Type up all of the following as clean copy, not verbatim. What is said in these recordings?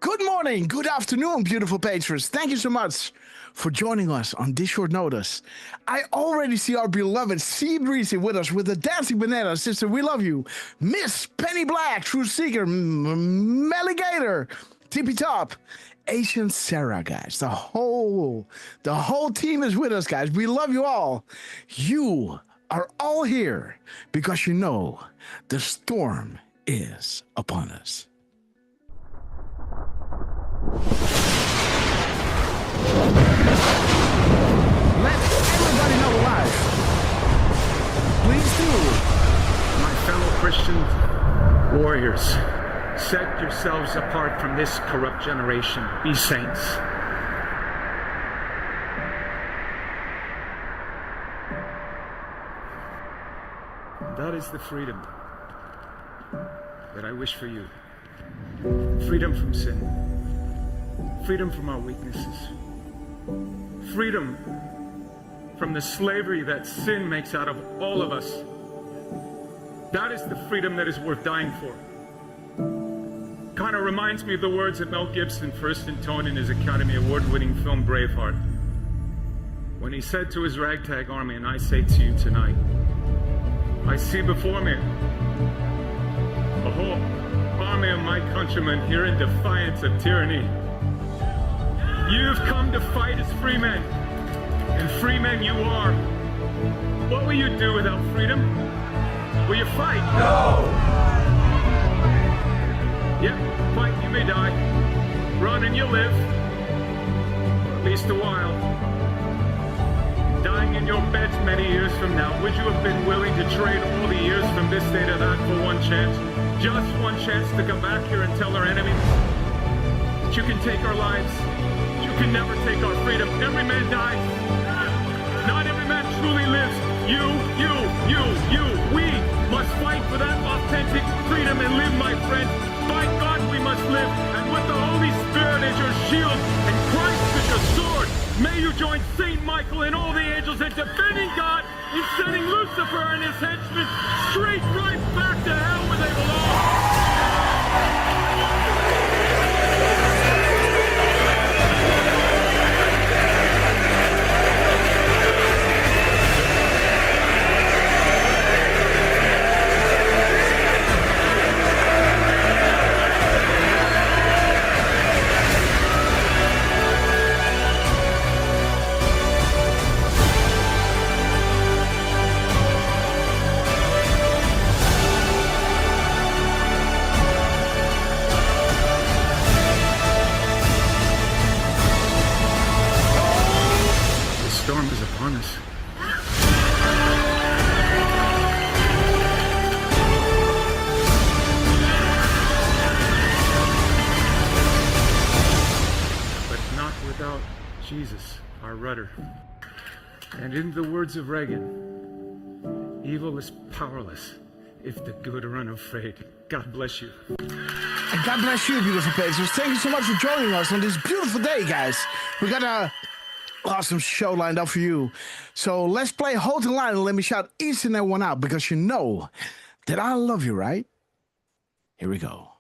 Good morning, good afternoon, beautiful patrons. Thank you so much for joining us on this short notice. I already see our beloved Sea Breezy with us with the Dancing Banana. Sister, we love you. Miss Penny Black, True Seeker, Melligator, Tippy Top, Asian Sarah, guys. The whole team is with us, guys. We love you all. You are all here because you know the storm is upon us. Let everybody know live. Please do. My fellow Christian warriors, set yourselves apart from this corrupt generation. Be saints. That is the freedom that I wish for you. Freedom from sin. Freedom from our weaknesses. Freedom from the slavery that sin makes out of all of us. That is the freedom that is worth dying for. Kind of reminds me of the words that Mel Gibson first intoned in his Academy Award-winning film Braveheart, when he said to his ragtag army, and I say to you tonight, I see before me a whole army of my countrymen here in defiance of tyranny. You've come to fight as free men, and free men you are. What will you do without freedom? Will you fight? No! Yep, fight, you may die. Run and you'll live. For at least a while. Dying in your beds many years from now, would you have been willing to trade all the years from this day to that for one chance? Just one chance to come back here and tell our enemies that you can take our lives, you can never take our freedom. Every man dies. Not every man truly lives. You. We must fight for that authentic freedom and live, my friend. By God we must live, and with the Holy Spirit as your shield and Christ as your sword, may you join Saint Michael and all the angels in defending God and sending Lucifer and his henchmen straight right back to hell where they belong. Storm is upon us. But not without Jesus, our rudder. And in the words of Reagan, evil is powerless if the good are unafraid. God bless you. And God bless you, beautiful patrons. Thank you so much for joining us on this beautiful day, guys. We got a awesome show lined up for you. So let's play Hold the Line and let me shout each and every one out because you know that I love you, right? Here we go.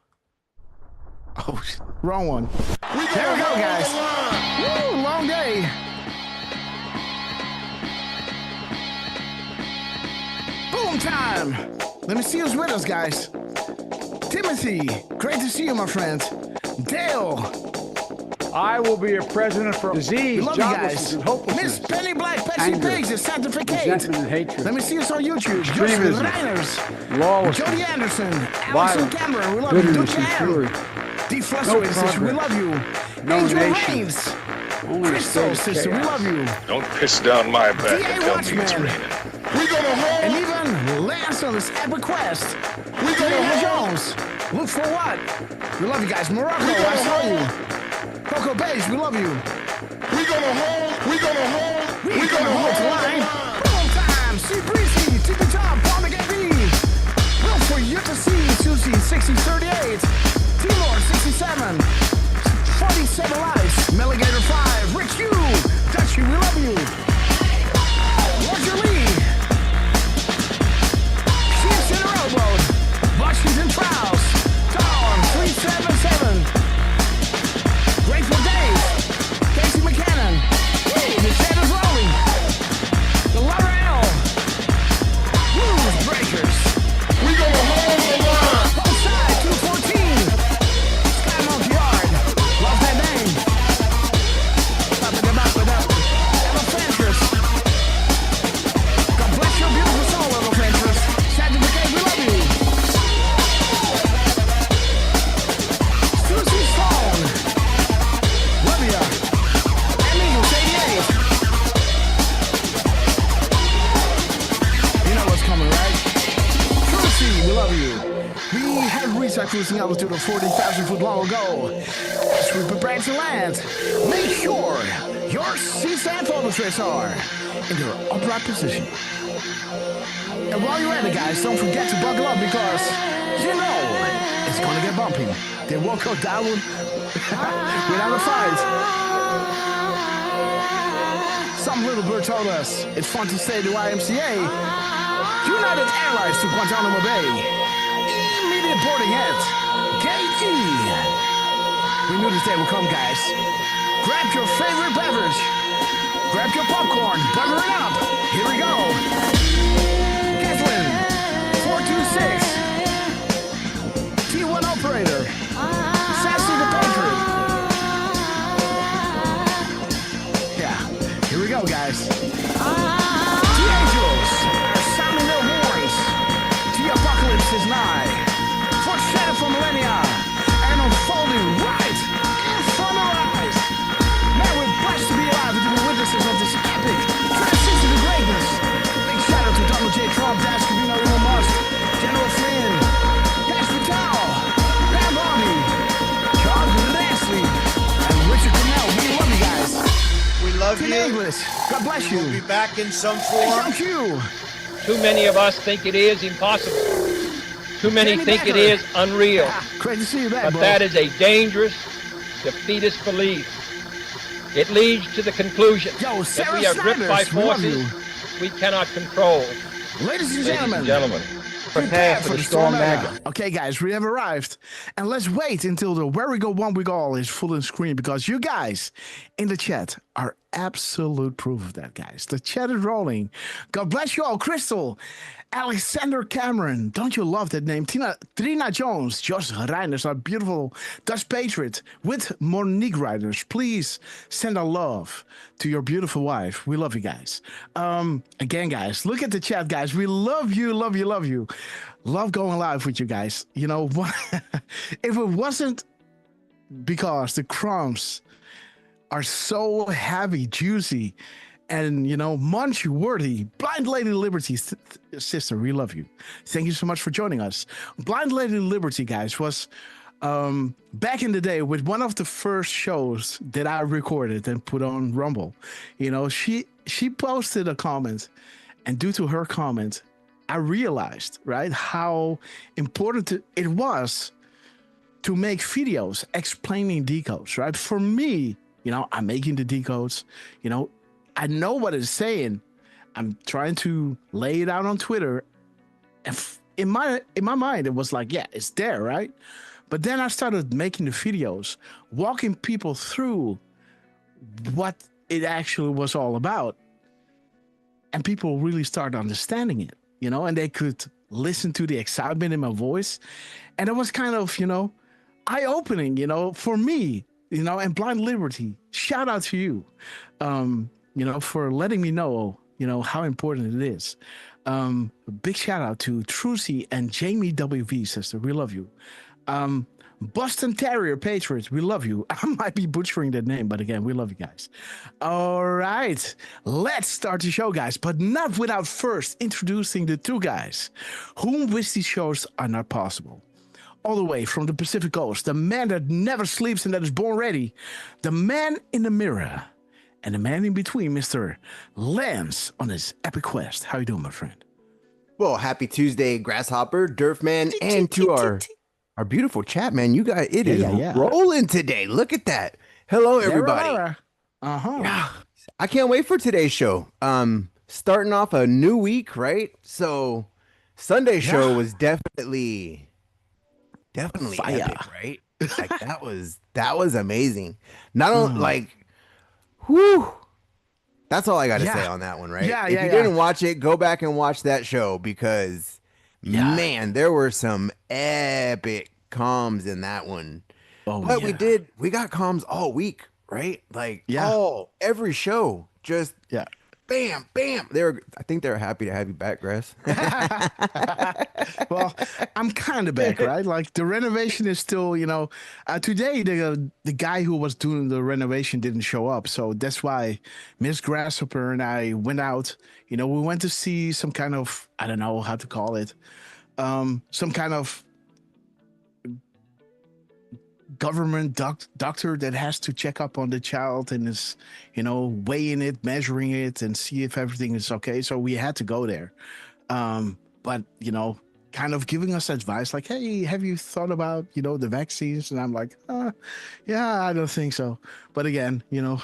Oh, wrong one. There we go, guys. Woo, long day. Boom time. Let me see who's with us, guys. Timothy, great to see you, my friend. Dale. I will be a president for disease, joblessness, and hopelessness. Miss Penny Black, Pepsi Pigs, and Sanctificate. Resentment and hatred. Let me see us on YouTube. Extremism. Reiners, Lawlessness. Jody Anderson, Allison Violence. Cameron, we love you. Bitterness and Duke fury. Defluster, sister, we love you. No Angel nation. Reigns, Only a Crystal, state of sister, we chaos. love you. Don't piss down my back DA and tell me it's Watchman. raining. We gonna hold. And even Lance on this epic quest. We gonna Jones. Look for what? We love you guys. Morocco, I saw you. Coco Bass, we love you. We gonna hold. We gonna hold. We gonna hold the line. Boom time. Sea Breezy, Tippy Top, Palmer Gabby. Look for you to see Susie 6038. T-Lord 67. 47 Lives. Melligator 5. Rick Hugh. Dutchy, we love you. Roger Lee. She's in a rowboat. Washington Trials. Tom 377. have reached our cruising altitude of 40,000 foot long ago. As we prepare to land, make sure your seats and photo trays are in their upright position. And while you're at it, guys, don't forget to buckle up because you know it's gonna get bumpy. They won't go down without a fight. Some little bird told us it's fun to stay at the YMCA. United Airlines to Guantanamo Bay. Immediate boarding at Gate E. We knew this day would come, guys. Grab your favorite beverage. Grab your popcorn. Butter it up. Here we go. Kathleen, 426. T1 operator. Sassy the Patriot. Yeah, here we go, guys. The Angels are sounding their horns. The apocalypse is nigh. Foreshadow for millennia and unfolding right in front of our eyes. Man, we're blessed to be alive and to be witnesses of this epic transition to greatness. Big shout out to Donald J. Trump, Das Cavino, Elon Musk, General Flynn, Cash Patel, Pam Bobby, Charles Leslie, and Richard Cornell. We love you guys. We love Good you. English. God bless you. We'll be back in some form. Thank you. Too many of us think it is impossible. Too many Jamie think it Becker. is unreal. Great to see you back, But bro. that is a dangerous, defeatist belief. It leads to the conclusion Yo, that Sarah we are gripped by Snyder, we love forces we cannot control. Ladies and Ladies and gentlemen, prepare for the storm mega. Okay, guys, we have arrived. And let's wait until the Where We Go, One We Go All is full on screen because you guys in the chat are absolute proof of that, guys. The chat is rolling. God bless you all. Crystal, Alexander Cameron, don't you love that name? Trina Jones, Josh Reiners, our beautiful Dutch patriot with Monique Riders. Please send our love to your beautiful wife. We love you guys. Again, guys, look at the chat, guys. We love you, love you, love you. Love going live with you guys. You know, if it wasn't because the crumbs are so heavy, juicy, and, you know, munch worthy. Blind Lady Liberty, sister, we love you. Thank you so much for joining us. Blind Lady Liberty, guys, was back in the day with one of the first shows that I recorded and put on Rumble. You know, she posted a comment, and due to her comment, I realized, right, how important it was to make videos explaining decodes, right? For me, you know, I'm making the decodes, you know, I know what it's saying. I'm trying to lay it out on Twitter. And in my mind, it was like, yeah, it's there, right? But then I started making the videos, walking people through what it actually was all about. And people really started understanding it, you know, and they could listen to the excitement in my voice. And it was kind of, you know, eye-opening, you know, for me, you know, and Blind Liberty, shout out to you. You know, for letting me know, you know, how important it is. Big shout out to Trucy and Jamie WV, sister. We love you. Boston Terrier Patriots, we love you. I might be butchering that name, but again, we love you guys. All right, let's start the show, guys, but not without first introducing the two guys whom with these shows are not possible. All the way from the Pacific Coast, the man that never sleeps and that is born ready, the man in the mirror, and the man in between, Mr. Lance, on his epic quest. How you doing, my friend? Well, happy Tuesday, Grasshopper, Durfman, and to our beautiful chat, man. You guys, it is rolling today. Look at that. Hello, everybody. Yeah, I can't wait for today's show. Starting off a new week, right? So Sunday's show was definitely fire. epic, right? Like that was amazing. Not only like, whew. That's all I got to say on that one, right? If you didn't watch it, go back and watch that show because, man, there were some epic comms in that one. But we got comms all week, right? Like, every show, just bam, bam. I think they're happy to have you back, Grass. Well, I'm kind of back, right? Like the renovation is still, you know, today the guy who was doing the renovation didn't show up. So that's why Miss Grasshopper and I went out, you know, we went to see some kind of, I don't know how to call it, some kind of government doctor that has to check up on the child and is, weighing it, measuring it, and see if everything is okay. So we had to go there. But, kind of giving us advice like, hey, have you thought about, the vaccines? And I'm like, yeah, I don't think so. But again, yeah.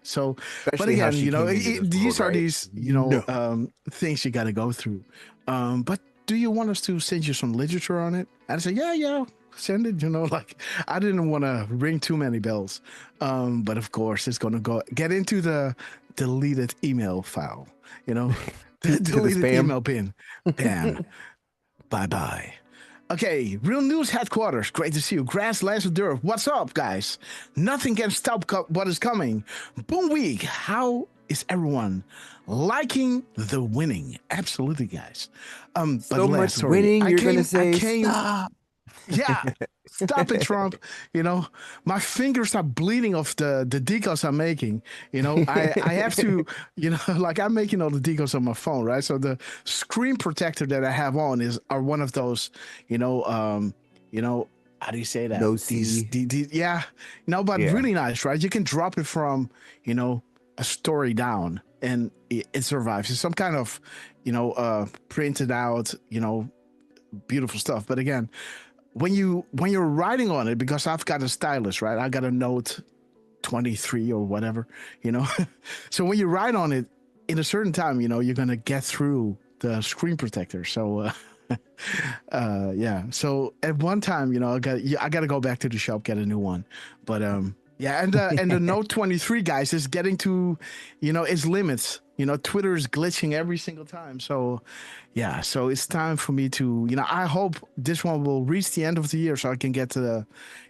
So, but again, these are these, things you got to go through. But do you want us to send you some literature on it? And I said, yeah, send it. Like I didn't want to ring too many bells. But of course, it's going to get into the deleted email file, the deleted email pin. Damn. Bye-bye. Okay, Real News Headquarters. Great to see you. Grass Lancer, what's up, guys? Nothing can stop what is coming. Boom Week. How is everyone liking the winning? Absolutely, guys. But so much winning. You're going to say, stop. Yeah, stop it, Trump. My fingers are bleeding off the decals I'm making. I have to, like I'm making all the decals on my phone, right? So the screen protector that I have on are one of those, how do you say that? No C. Yeah, but really nice, right? You can drop it from, a story down and it survives. It's some kind of, printed out, beautiful stuff. But again, when you're writing on it, because I've got a stylus, right? I got a Note 23 or whatever, So when you write on it in a certain time, you're gonna get through the screen protector. So, yeah. So at one time, I got to go back to the shop, get a new one. But yeah, and the Note 23, guys, is getting to, its limits. Twitter is glitching every single time. So, yeah, so it's time for me to, I hope this one will reach the end of the year so I can get to the,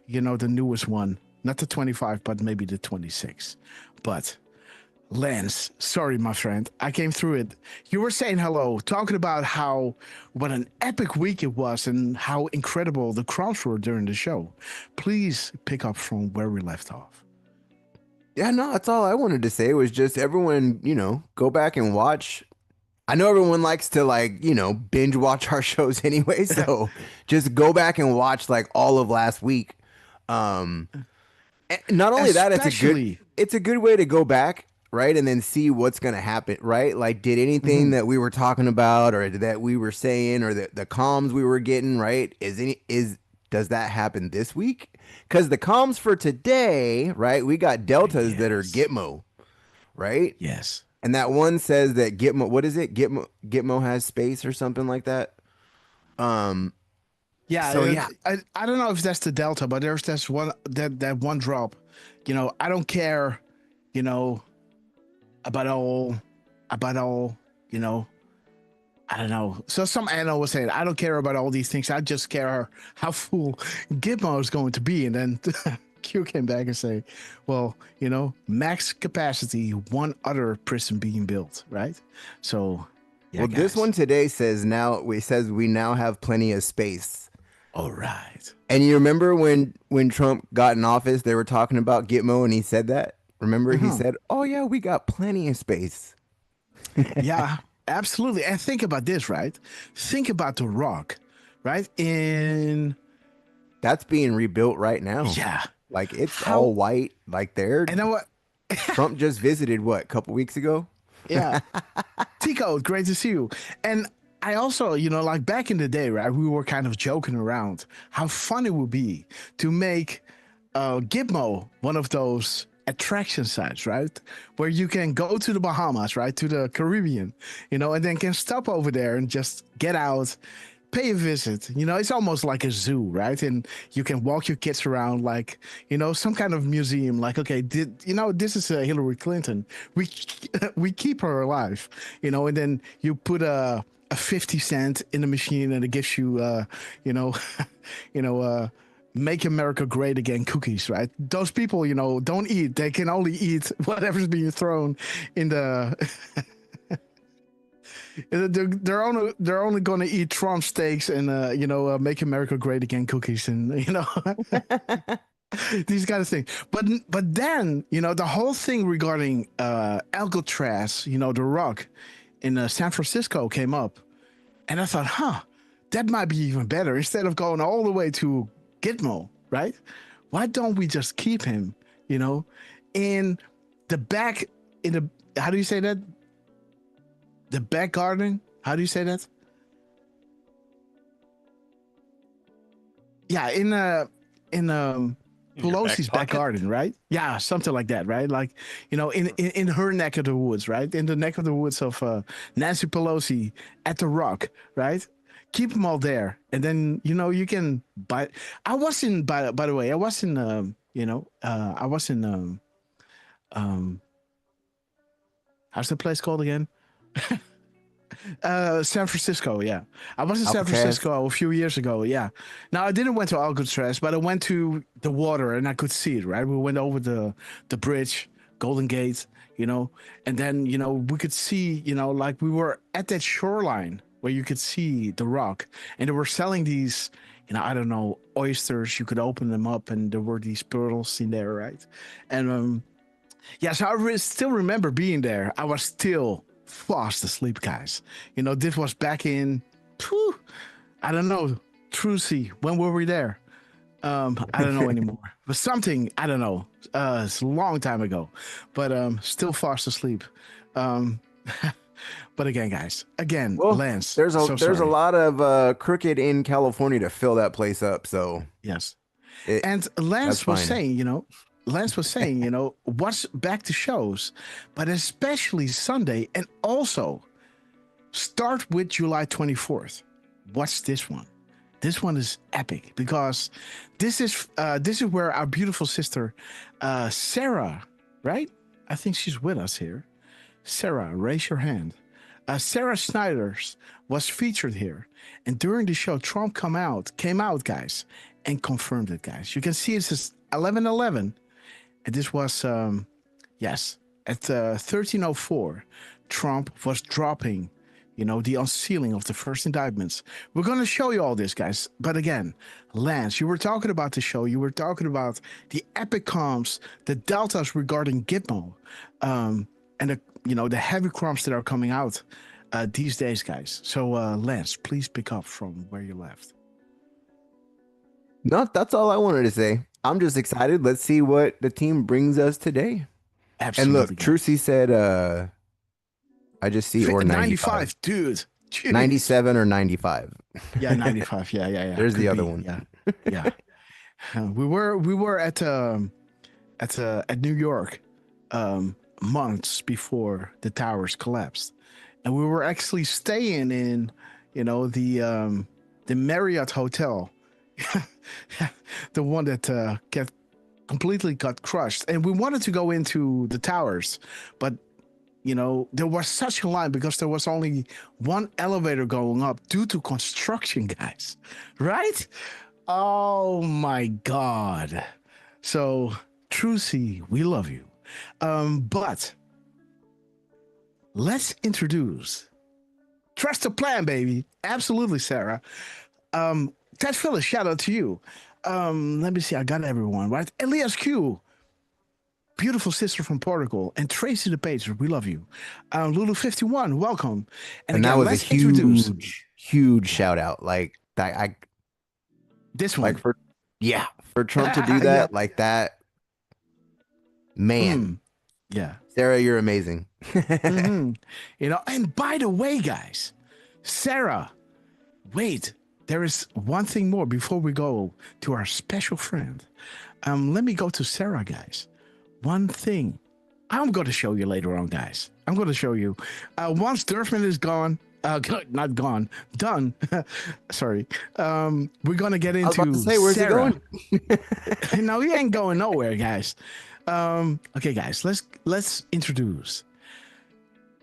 the newest one. Not the 25, but maybe the 26. But, Lance, sorry, my friend, I came through it. You were saying hello, talking about what an epic week it was and how incredible the crowds were during the show. Please pick up from where we left off. Yeah, no, that's all I wanted to say was just everyone, go back and watch. I know everyone likes to binge watch our shows anyway. So just go back and watch all of last week. Not only that, it's a good way to go back, right? And then see what's going to happen, right? Like, did anything that we were talking about or that we were saying or the comms we were getting, right? Does that happen this week? Because the comms for today, right? We got deltas that are Gitmo, right? Yes. And that one says that Gitmo, what is it? Gitmo has space or something like that. Yeah. So I don't know if that's the delta, but there's that one drop. I don't care, about all, I don't know. So some analyst was saying, I don't care about all these things. I just care how full Gitmo is going to be. And then Q came back and say, well, max capacity, one other prison being built, right? So, yeah, well, this one today says we now have plenty of space. All right. And you remember when Trump got in office, they were talking about Gitmo and he said that? Remember, he said, oh, yeah, we got plenty of space. Yeah. Absolutely. And think about this, right? Think about The Rock, right? That's being rebuilt right now. Yeah. Like it's all white. Like and then what? Trump just visited a couple weeks ago? Yeah. Decode, great to see you. And I also, like back in the day, right? We were kind of joking around how fun it would be to make Gitmo one of those attraction sites, right? Where you can go to the Bahamas, right? To the Caribbean, and then can stop over there and just get out, pay a visit. It's almost like a zoo, right? And you can walk your kids around like, some kind of museum. Like, okay, this is Hillary Clinton. We keep her alive, and then you put a 50 cent in the machine and it gives you, Make America Great Again cookies, right? Those people, don't eat. They can only eat whatever's being thrown in the... they're only going to eat Trump steaks and, Make America Great Again cookies and, these kind of things. But then, the whole thing regarding Alcatraz, The Rock in San Francisco came up. And I thought, that might be even better. Instead of going all the way to Gitmo, right? Why don't we just keep him, in the back, how do you say that? The back garden? How do you say that? Yeah, in Pelosi's back garden, right? Yeah, something like that, right? Like, in her neck of the woods, right? In the neck of the woods of Nancy Pelosi at the Rock, right? Keep them all there, and then you can buy. I was in, by the way, I was in, I was in, how's the place called again? San Francisco, yeah. I was in San Francisco a few years ago, yeah. Now, I didn't went to Alcatraz, but I went to the water and I could see it, right? We went over the bridge, Golden Gate, and then, we could see, like we were at that shoreline where you could see the Rock, and they were selling these, I don't know, oysters. You could open them up and there were these pearls in there, right? And, yeah, so I still remember being there. I was still fast asleep, guys. This was back in, I don't know, Trucy. When were we there? I don't know anymore. But something, I don't know. It's a long time ago. But still fast asleep. But again, guys, Lance. There's a lot of crooked in California to fill that place up. So yes. And Lance was saying, what's back to shows, but especially Sunday, and also start with July 24th. What's this one? This one is epic because this is where our beautiful sister, Sarah, right? I think she's with us here. Sarah, raise your hand. Sarah Snyder's was featured here, and during the show, Trump came out, guys, and confirmed it, guys. You can see it says 11/11. And this was, yes, at 13:04, Trump was dropping, the unsealing of the first indictments. We're going to show you all this, guys. But again, Lance, you were talking about the show. You were talking about the epic comms, the deltas regarding Gitmo, and the heavy crumbs that are coming out these days, guys. So, Lance, please pick up from where you left. No, that's all I wanted to say. I'm just excited. Let's see what the team brings us today. Absolutely. And look, Trucy said, I just see or 95, dude. Jeez. 97 or 95. Yeah, 95. Yeah. There's the other one. Yeah. We were at New York months before the towers collapsed, and we were actually staying in the Marriott Hotel. The one that completely got crushed, and we wanted to go into the towers, but there was such a line because there was only one elevator going up due to construction, guys, right? Oh my God. So Trucy, we love you, but let's introduce Trust the Plan, baby. Absolutely, Sarah. Ted Phillips, shout out to you. Let me see. I got everyone, right? Elias Q, beautiful sister from Portugal, and Tracy the Pager, we love you. Lulu 51, welcome. And again, that was a huge shout out. Like that, this one, like for Trump to do that, like that, man. Yeah, Sarah, you're amazing. And by the way, guys, Sarah, wait. There is one thing more before we go to our special friend. Let me go to Sarah, guys. One thing I'm going to show you later on, guys. I'm going to show you. Once Durfman is gone, not gone, done. Sorry. We're going to get into I was about to say, where's Sarah. he going? No, he ain't going nowhere, guys. Okay, guys, let's introduce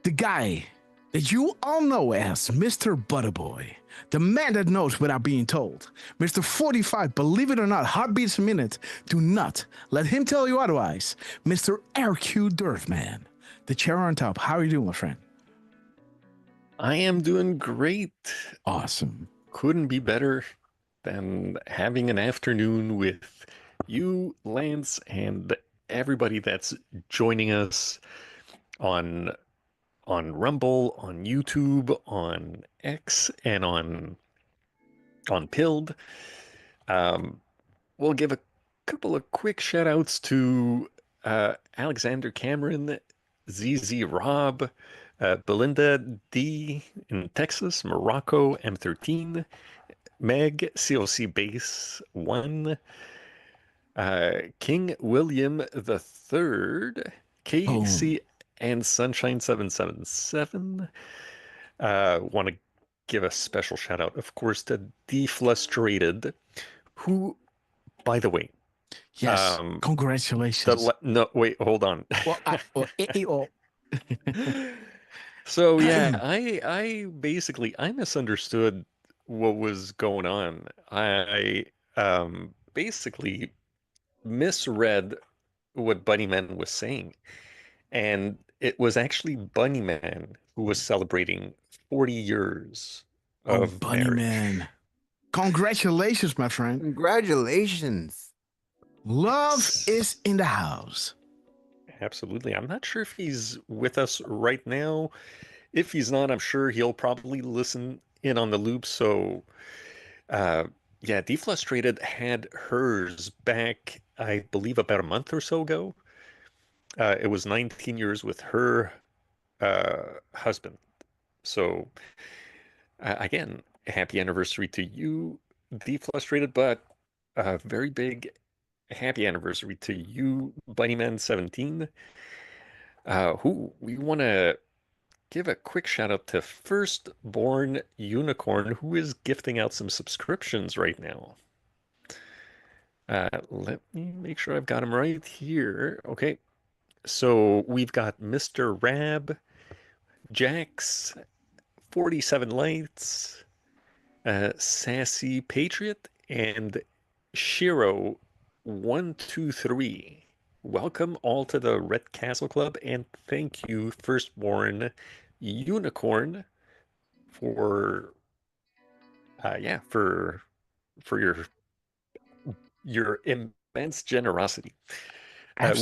the guy that you all know as Mr. Butterboy. The man that knows without being told. Mr. 45, believe it or not, heartbeats a minute. Do not let him tell you otherwise. Mr. RQ Durfman, the chair on top. How are you doing, my friend? I am doing great. Awesome. Couldn't be better than having an afternoon with you, Lance, and everybody that's joining us on Rumble, on YouTube, on X, and on on Pilled. We'll give a couple of quick shout outs to Alexander Cameron, ZZ Rob, Belinda D in Texas, Morocco M13, Meg COC Base 1, King William the Third, KC and Sunshine 777. Want to give a special shout out, of course, to Deflustrated, who, by the way, yes, congratulations. No, wait, hold on. Well, So yeah, I basically I misunderstood what was going on. I basically misread what Bunnyman was saying, and it was actually Bunnyman who was celebrating 40 years of marriage. Bunnyman. Congratulations, my friend. Congratulations. Love is in the house. Absolutely. I'm not sure if he's with us right now. If he's not, I'm sure he'll probably listen in on the loop. So, yeah, Deflustrated had hers back, I believe, about a month or so ago. It was 19 years with her husband. So, again, happy anniversary to you, Deflustrated, but a very big happy anniversary to you, Bunnyman17, who we want to give a quick shout out to Firstborn Unicorn, who is gifting out some subscriptions right now. Let me make sure I've got him right here. Okay, so we've got Mr. Rab, Jax, 47 Lights, Sassy Patriot, and Shiro 123. Welcome all to the Red Castle Club, and thank you, Firstborn Unicorn, for your immense generosity.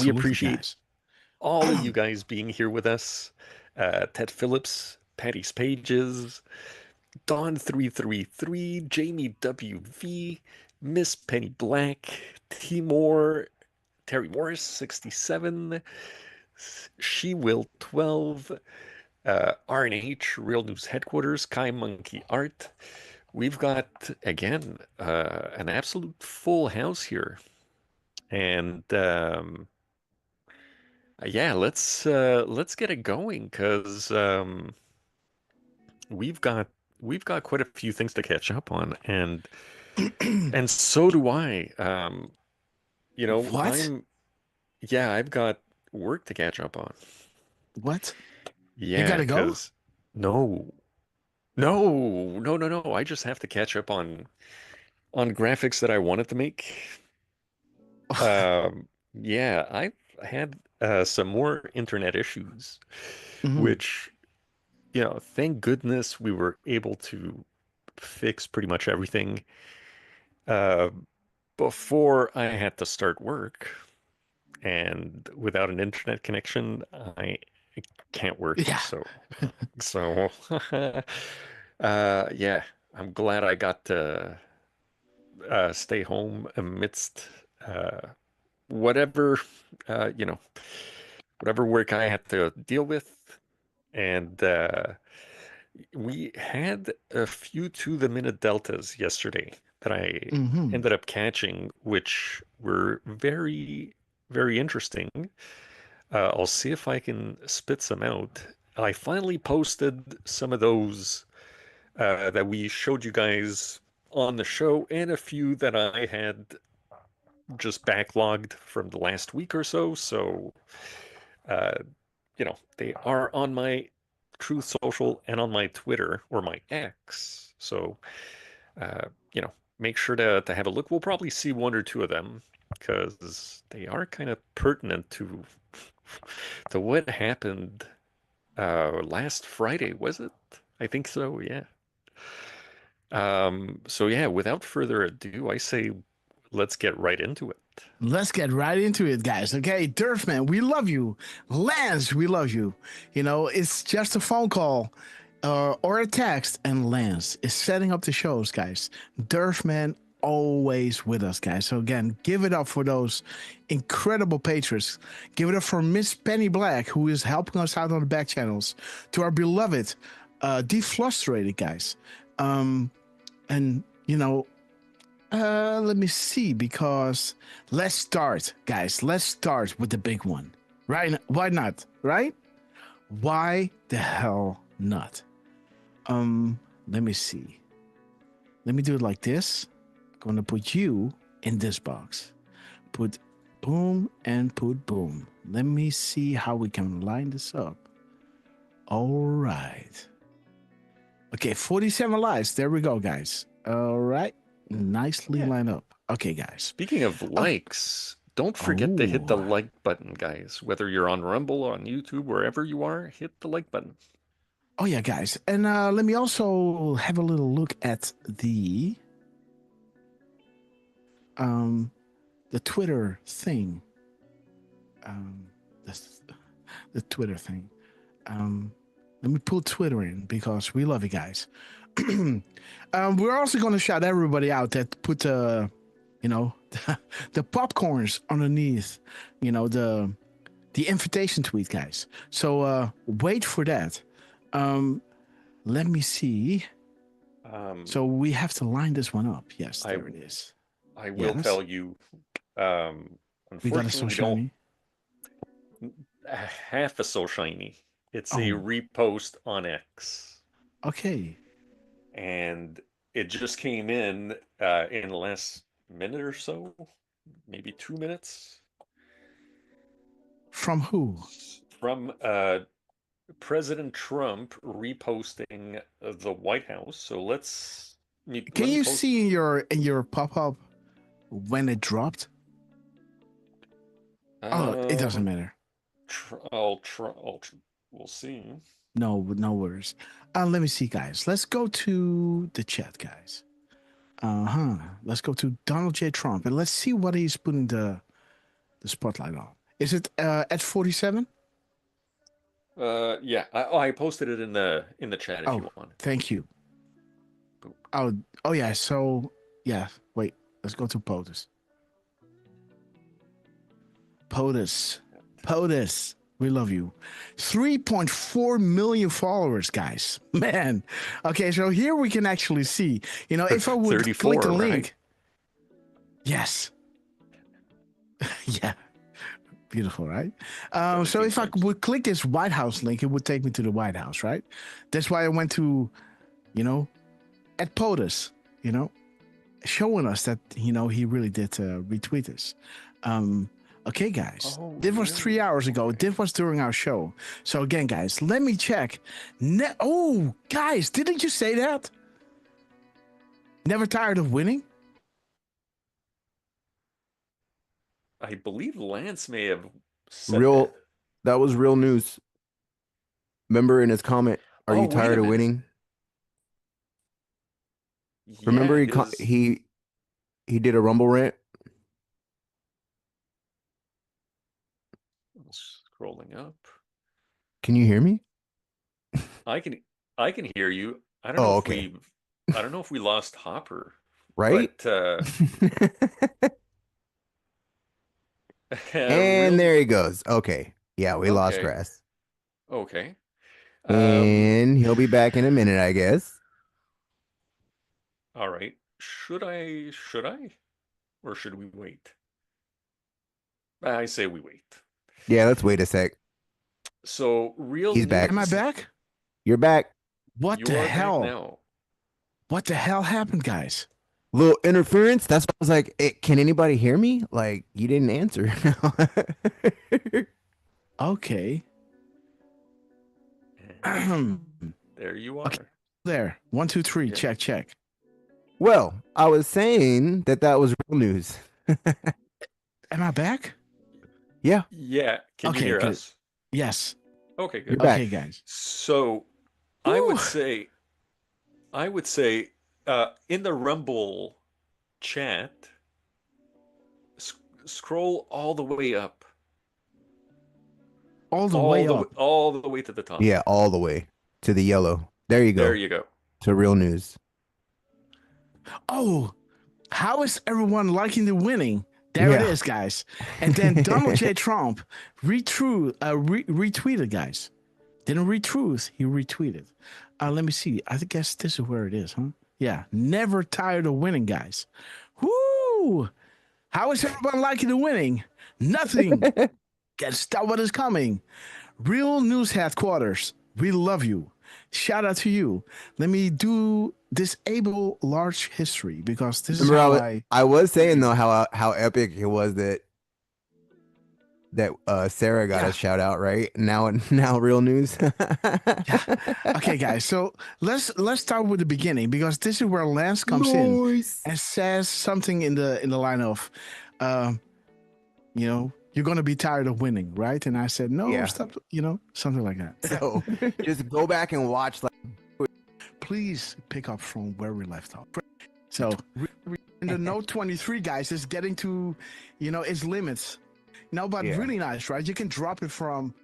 We appreciate guys. all of you guys being here with us. Ted Phillips, Patty Pages, Dawn333, Jamie WV, Miss Penny Black, Timor, Terry Morris 67, She Will 12, RNH Real News Headquarters, Kai Monkey Art. We've got again an absolute full house here, and yeah, let's get it going because we've got quite a few things to catch up on, and and so do I. You know, what? I've got work to catch up on. What? Yeah, you gotta go? No. I just have to catch up on graphics that I wanted to make. Yeah, I've had some more internet issues, which, you know, thank goodness we were able to fix pretty much everything before I had to start work. And without an internet connection, I can't work. Yeah. So yeah, I'm glad I got to stay home amidst whatever whatever work I had to deal with. And we had a few to the minute deltas yesterday that I ended up catching, which were very, very interesting. I'll see if I can spit some out. I finally posted some of those that we showed you guys on the show, and a few that I had just backlogged from the last week or so. So, you know, they are on my Truth Social and on my Twitter or my X. So, you know, make sure to have a look. We'll probably see one or two of them because they are kind of pertinent to what happened last Friday, was it? I think so, yeah. So yeah, without further ado, I say let's get right into it. Let's get right into it, guys. Okay, Durfman, we love you. Lance, we love you. You know, it's just a phone call. or a text, and Lance is setting up the shows, guys. Durfman always with us, guys. So again, give it up for those incredible patrons. Give it up for Miss Penny Black, who is helping us out on the back channels. To our beloved Deflustrated guys. And you know, let me see, because let's start, guys. Let's start with the big one. Right? Why not? Right? Why the hell not? Let me see. Let me do it like this. I'm gonna put you in this box. Put boom and put boom. Let me see how we can line this up. All right. Okay, 47 likes. There we go, guys. All right. Nicely lined up. Okay, guys. Speaking of likes, don't forget to hit the like button, guys. Whether you're on Rumble, on YouTube, wherever you are, hit the like button. Oh yeah, guys, and let me also have a little look at the Twitter thing. The Twitter thing. Let me pull Twitter in, because we love you guys. We're also going to shout everybody out that put the popcorns underneath, the invitation tweet, guys. So wait for that. Let me see. So we have to line this one up. Yes, there it is. I will tell you. We got a so shiny. Half a so shiny. It's a repost on X. Okay. And it just came in the last minute or so, maybe 2 minutes. From who? From President Trump reposting the White House. So let's. Can you see in your pop-up when it dropped? It doesn't matter. We'll see. No worries. Let me see, guys. Let's go to the chat, guys. Let's go to Donald J. Trump, and let's see what he's putting the spotlight on. Is it at 47? Yeah. I posted it in the chat if you want. Thank you. Oh yeah. So yeah. Wait. Let's go to POTUS. POTUS. We love you. 3.4 million followers, guys. Man. Okay, so here we can actually see, if I would click the link. Right? Yes. Yeah. Beautiful, right? So if I would click this White House link, it would take me to the White House, right? That's why I went to, at POTUS, showing us that, he really did retweet us. Okay, guys, this was 3 hours ago. This was during our show. So again, guys, let me check. Guys, didn't you say that? Never tired of winning? I believe Lance may have said that was real news. Remember in his comment, are you tired of winning? Yeah, remember he did a Rumble rant? Scrolling up. Can you hear me? I can hear you. I don't know I don't know if we lost Hopper. Right? But, and there he goes. Okay. Yeah, we lost Grass. Okay. And he'll be back in a minute, I guess. All right. Should I? Or should we wait? I say we wait. Yeah, let's wait a sec. So He's back. Am I back? You're back. What the hell? What the hell happened, guys? Little interference. That's what I was like. Can anybody hear me? Like, you didn't answer. Okay. There you are. Okay. There. 1, 2, 3. Yeah. Check. Well, I was saying that was real news. Am I back? Yeah. Yeah. Can you hear us? Yes. Okay, good. You're back. Okay, guys. So I would say in the Rumble chat, scroll all the way up. All the way up? All the way to the top. Yeah, all the way to the yellow. There you go. There you go. To real news. Oh, how is everyone liking the winning? There it is, guys. And then Donald J. Trump retweeted, guys. Didn't retruth, he retweeted. Let me see. I guess this is where it is, huh? Yeah. Never tired of winning, guys. Woo! How is everyone liking the winning? Nothing can stop what is coming. Real News Headquarters, we love you. Shout out to you. Let me do disable large history because this is how I was saying though how epic it was that Sarah got a shout out, right? Now real news. Okay, guys. So let's start with the beginning because this is where Lance comes in and says something in the line of, you're gonna be tired of winning, right? And I said, no, stop. Something like that. So just go back and watch. Please pick up from where we left off. So in the Note 23, guys, is getting to, its limits. But really nice, right? You can drop it from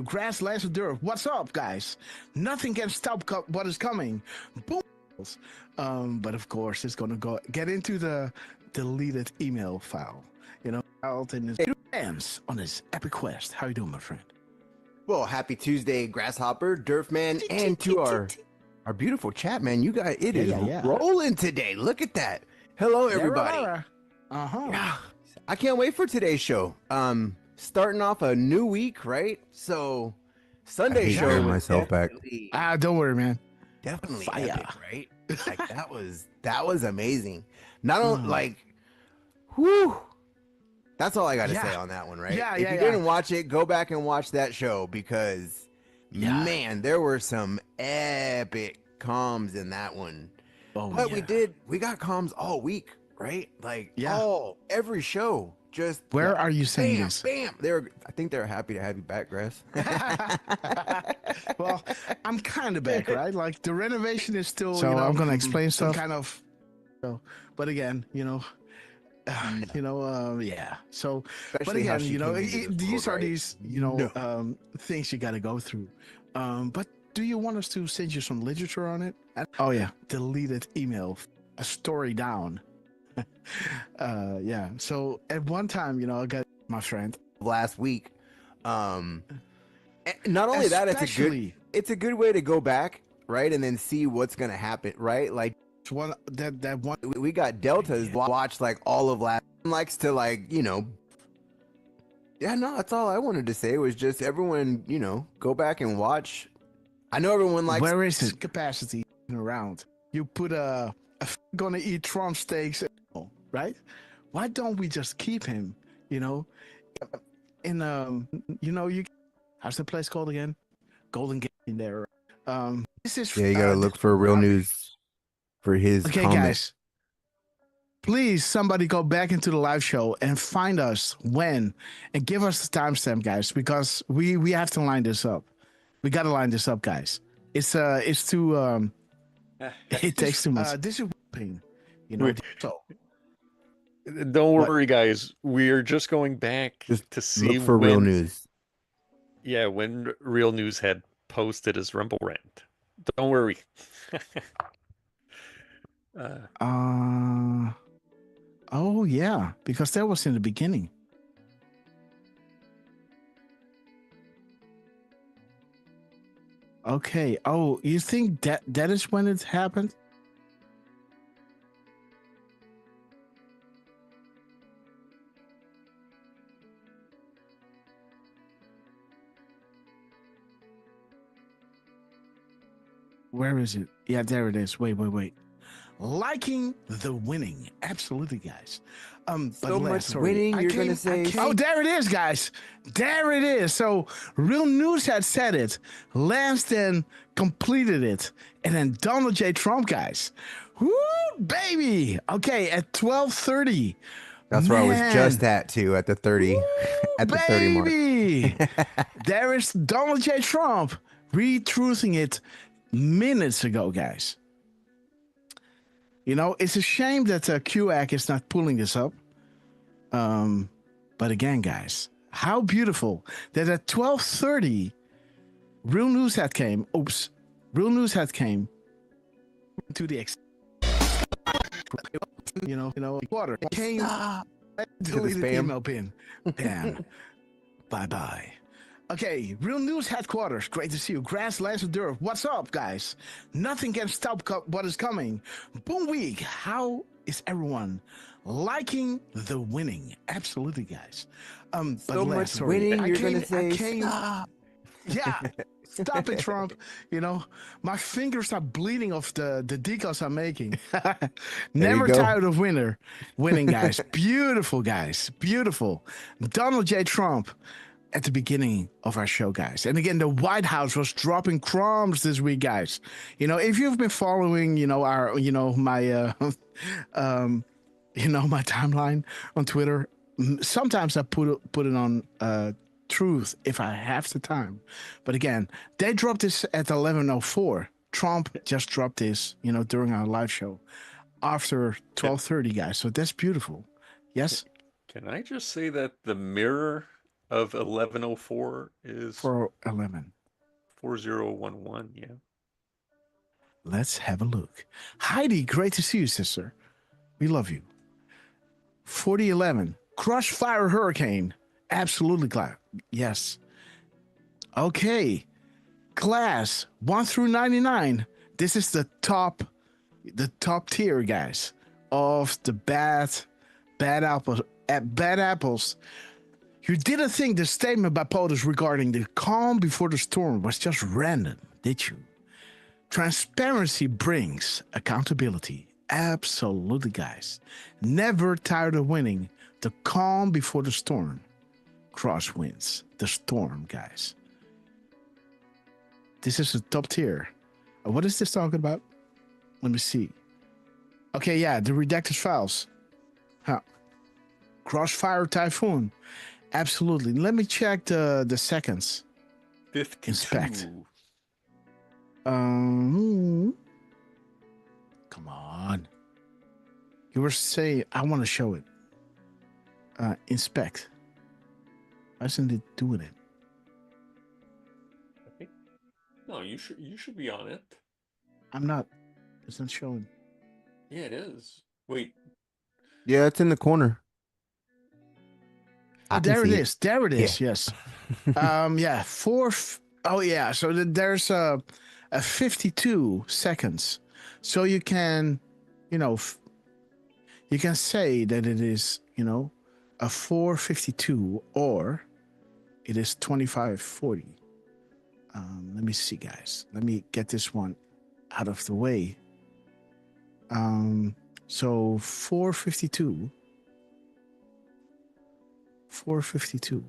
grass, lands, and dirt. What's up, guys? Nothing can stop what is coming. Boom. But of course, it's gonna get into the deleted email file. Out in his hands on his epic quest. How you doing, my friend? Well, happy Tuesday, Grasshopper, Durfman, and to our beautiful chat, man. You guys, it is rolling today. Look at that. Hello, everybody. Yeah. I can't wait for today's show. Starting off a new week, right? So Sunday show myself back. Don't worry, man. Definitely epic, right? Like that was amazing. Not only whew. That's all I got to say on that one, right? If you didn't watch it, go back and watch that show because man, there were some epic comms in that one. But we got comms all week, right? Every show. Just where are you saying this? Bam. I think they're happy to have you back, Grass. Well, I'm kind of back, right? Like the renovation is still. So I'm gonna explain stuff. Kind of. But again, yeah. So, but again, these are these, things you got to go through. But do you want us to send you some literature on it? Oh yeah, deleted email, a story down. Yeah. So at one time, I got my friend last week. Not only that, it's a good way to go back, right, and then see what's gonna happen, right? Like one that one we got Deltas watch like all of last likes to that's all I wanted to say was just everyone go back and watch. I know everyone likes where is his capacity around. You put a gonna eat Trump steaks, right? Why don't we just keep him in you how's the place called again? Golden Gate in there. This is you gotta look for real news for his comment. Guys, please somebody go back into the live show and find us when and give us the timestamp, guys, because we have to line this up. We gotta line this up, guys. It's too it takes too much. This is pain, so don't worry, guys. We're just going back to see look for real news. Yeah, when Real News had posted his Rumble rant. Don't worry. Oh yeah, because that was in the beginning. Okay. Oh, you think that is when it happened? Where is it? Yeah, there it is. Wait. Liking the winning. Absolutely, guys. So much winning, you're going to say. Oh, there it is, guys. There it is. So Real News had said it. Lance then completed it. And then Donald J. Trump, guys. Woo, baby. Okay, at 12:30. That's where I was just at, too, at the 30. Woo, at the 30 mark. There is Donald J. Trump retruthing it minutes ago, guys. It's a shame that QAC is not pulling this up. But again, guys, how beautiful that at 12:30, Real News had came. Oops, Real news had came to the water. It came deleted the email pin. Damn. Bye. Okay, Real News Headquarters. Great to see you. Grasslands of Dirt. What's up, guys? Nothing can stop what is coming. Boom Week. How is everyone liking the winning? Absolutely, guys. So much winning. You're gonna say stop. Yeah. Stop it, Trump. My fingers are bleeding off the decals I'm making. Never tired of winning, guys. Beautiful, guys. Beautiful. Donald J. Trump at the beginning of our show, guys. And again, the White House was dropping crumbs this week, guys. If you've been following, my my timeline on Twitter, sometimes I put it on Truth if I have the time. But again, they dropped this at 11:04. Trump just dropped this, during our live show after 12:30, guys. So that's beautiful. Yes? Can I just say that the mirror of 11:04 is 411. 4011, yeah. Let's have a look. Heidi, great to see you, sister. We love you. 4011. Crossfire Hurricane. Absolutely glad. Yes. Okay. Class 1 through 99. This is the top tier, guys, of the bad apples. You didn't think the statement by POTUS regarding the calm before the storm was just random, did you? Transparency brings accountability. Absolutely, guys. Never tired of winning. The calm before the storm. Crosswinds. The storm, guys. This is the top tier. What is this talking about? Let me see. Okay, yeah, the redacted files. Crossfire Typhoon. Absolutely. Let me check the seconds. 52. Inspect. Come on. You were saying I want to show it. Inspect. Why isn't it doing it? Okay. No, you should be on it. I'm not. It's not showing. Yeah, it is. Wait. Yeah, it's in the corner. There it is. There it is. Yeah. Yes. Yeah. Oh yeah. So there's a 52 seconds. So you can, you can say that it is, a 4:52 or it is 25:40. Let me see, guys. Let me get this one out of the way. So 4:52. 4:52.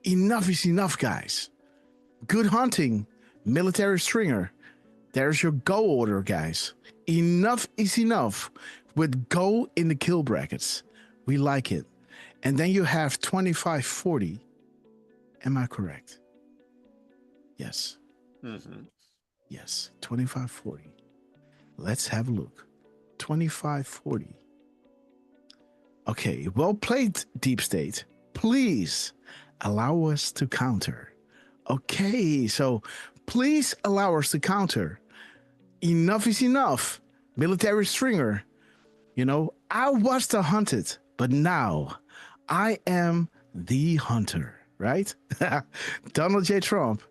Enough is enough, guys. Good hunting, military stringer. There's your go order, guys. Enough is enough with go in the kill brackets. We like it. And then you have 25:40. Am I correct? Yes. Mm-hmm. Yes, 25:40. Let's have a look. 25:40. Okay, well played, Deep State. Please allow us to counter. Okay, so please allow us to counter. Enough is enough. Military stringer. I was the hunted, but now I am the hunter, right? Donald J. Trump,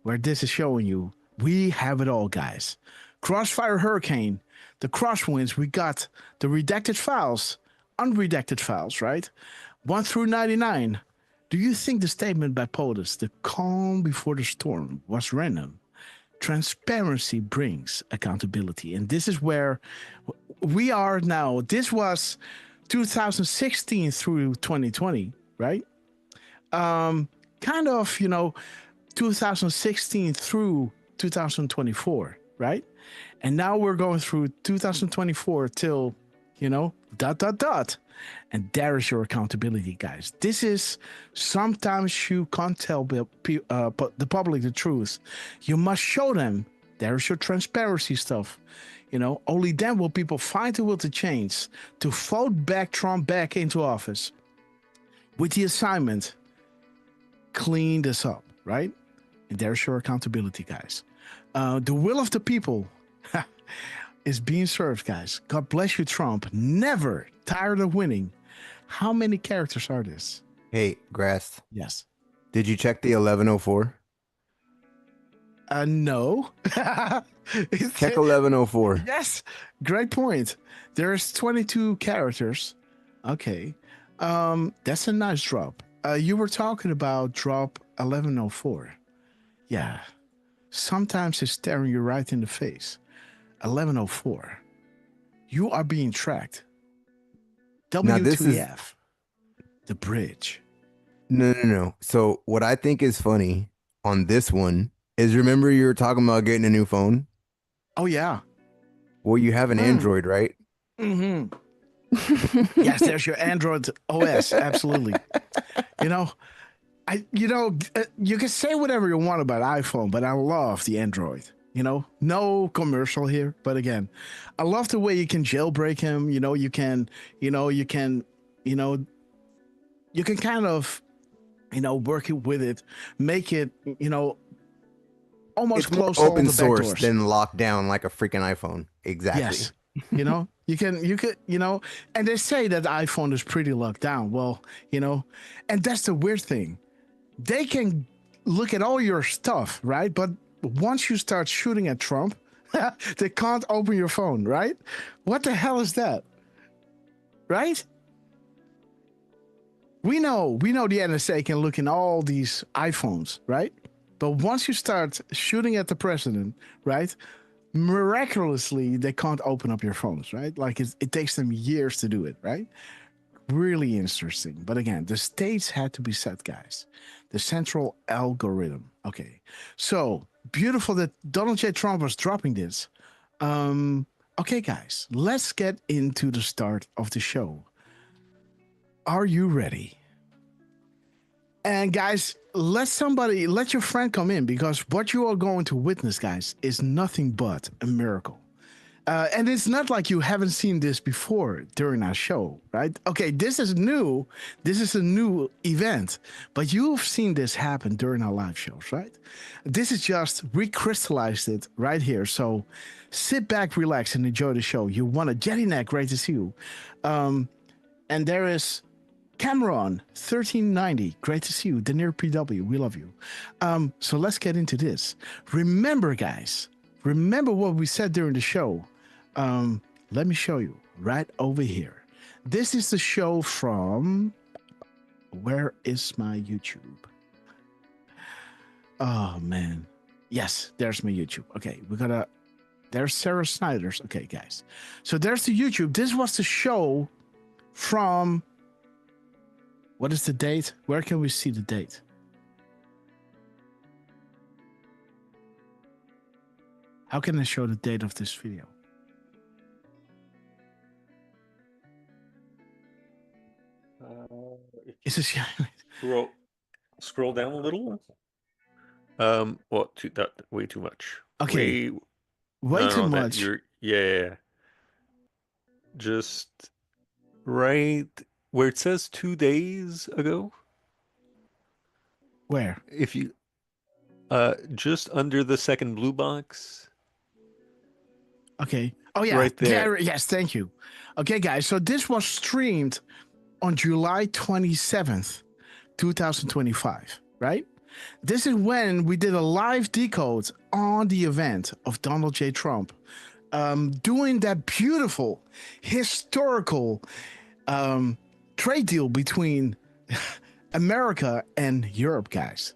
where this is showing you, we have it all, guys. Crossfire Hurricane, the crosswinds, we got the redacted files, unredacted files, right? 1 through 99. Do you think the statement by POTUS, the calm before the storm, was random? Transparency brings accountability. And this is where we are now. This was 2016 through 2020, right? Kind of, 2016 through 2024, right? And now we're going through 2024 till, And there is your accountability, guys. This is sometimes you can't tell the public the truth. You must show them. There's your transparency stuff. Only then will people find the will to change, to vote back Trump back into office with the assignment. clean this up, right? And there's your accountability, guys. The will of the people is being served, guys. God bless you, Trump. Never tired of winning. How many characters are this? Hey, Grass. Yes. Did you check the 1104? No. Check 1104. Yes. Great point. There's 22 characters. Okay. That's a nice drop. You were talking about drop 1104. Yeah. Sometimes it's staring you right in the face. 1104. You are being tracked. WTF. Now this is the bridge. No. So what I think is funny on this one is, remember you were talking about getting a new phone? Oh yeah. Well, you have an Android, right? Mm-hmm. Yes, there's your Android OS. Absolutely. You can say whatever you want about iPhone, but I love the Android. No commercial here, but again, I love the way you can jailbreak him. You can kind of, work it with it, make it, almost It's more close to all open the source backdoors. than locked down like a freaking iPhone. Exactly. Yes. You could, and they say that the iPhone is pretty locked down. Well, and that's the weird thing. They can look at all your stuff, right? But once you start shooting at Trump, they can't open your phone, right? What the hell is that? Right? We know the NSA can look in all these iPhones, right? But once you start shooting at the president, right? Miraculously, they can't open up your phones, right? Like it takes them years to do it, right? Really interesting. But again, the stakes had to be set, guys. The central algorithm. Okay. So beautiful that Donald J. Trump was dropping this. Okay, guys, let's get into the start of the show. Are you ready? And guys, let your friend come in, because what you are going to witness, guys, is nothing but a miracle. And it's not like you haven't seen this before during our show, right? Okay, this is new. This is a new event, but you've seen this happen during our live shows, right? This is just recrystallized it right here. So sit back, relax, and enjoy the show. You want a Jetty Neck, great to see you. And there is Cameron 1390, great to see you. Denier PW, we love you. So let's get into this. Remember, guys, what we said during the show. Let me show you right over here. This is the show from, where is my YouTube? Oh man. Yes, there's my YouTube. Okay, there's Sarah Snyder's. Okay, guys. So there's the YouTube. This was the show from, what is the date? Where can we see the date? How can I show the date of this video? Is this scroll down a little? Way too much. Okay. Way too much. Yeah. Just right where it says 2 days ago. Where? If you just under the second blue box. Okay. Oh yeah. Right there. Yes, thank you. Okay, guys. So this was streamed on July 27th, 2025, right? This is when we did a live decode on the event of Donald J. Trump, doing that beautiful historical trade deal between America and Europe, guys.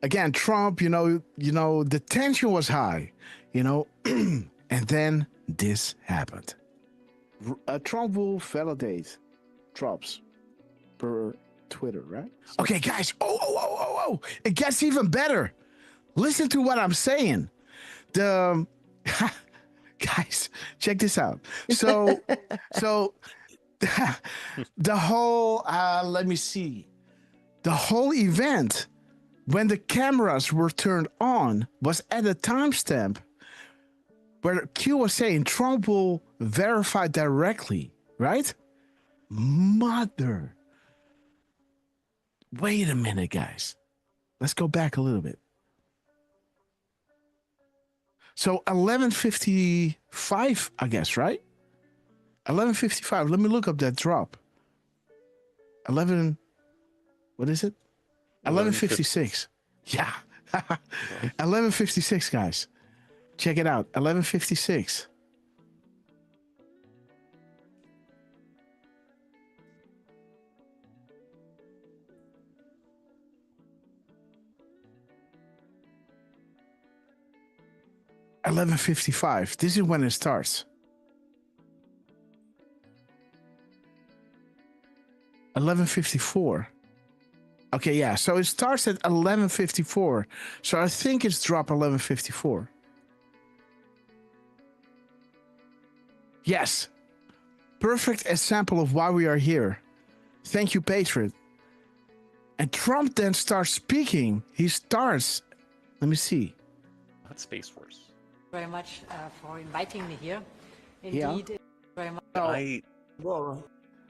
Again, Trump, the tension was high, and then this happened. Trump will validate drops per Twitter, right? Okay, guys. Oh. It gets even better. Listen to what I'm saying. Guys, check this out. So the whole, let me see. The whole event, when the cameras were turned on, was at a timestamp where Q was saying Trump will verify directly, right? Mother. Wait a minute, guys. Let's go back a little bit. So 11:55, I guess, right? 11:55. Let me look up that drop. 11. What is it? 11:56. Yeah. 11:56, guys. Check it out. 11:56. $11:55. This is when it starts. 11:54. Okay, yeah. So it starts at 11:54. So I think it's drop 11:54. Yes. Perfect example of why we are here. Thank you, Patriot. And Trump then starts speaking. He starts. Let me see. Not Space Force. Very much for inviting me here. Indeed, Yeah. very much.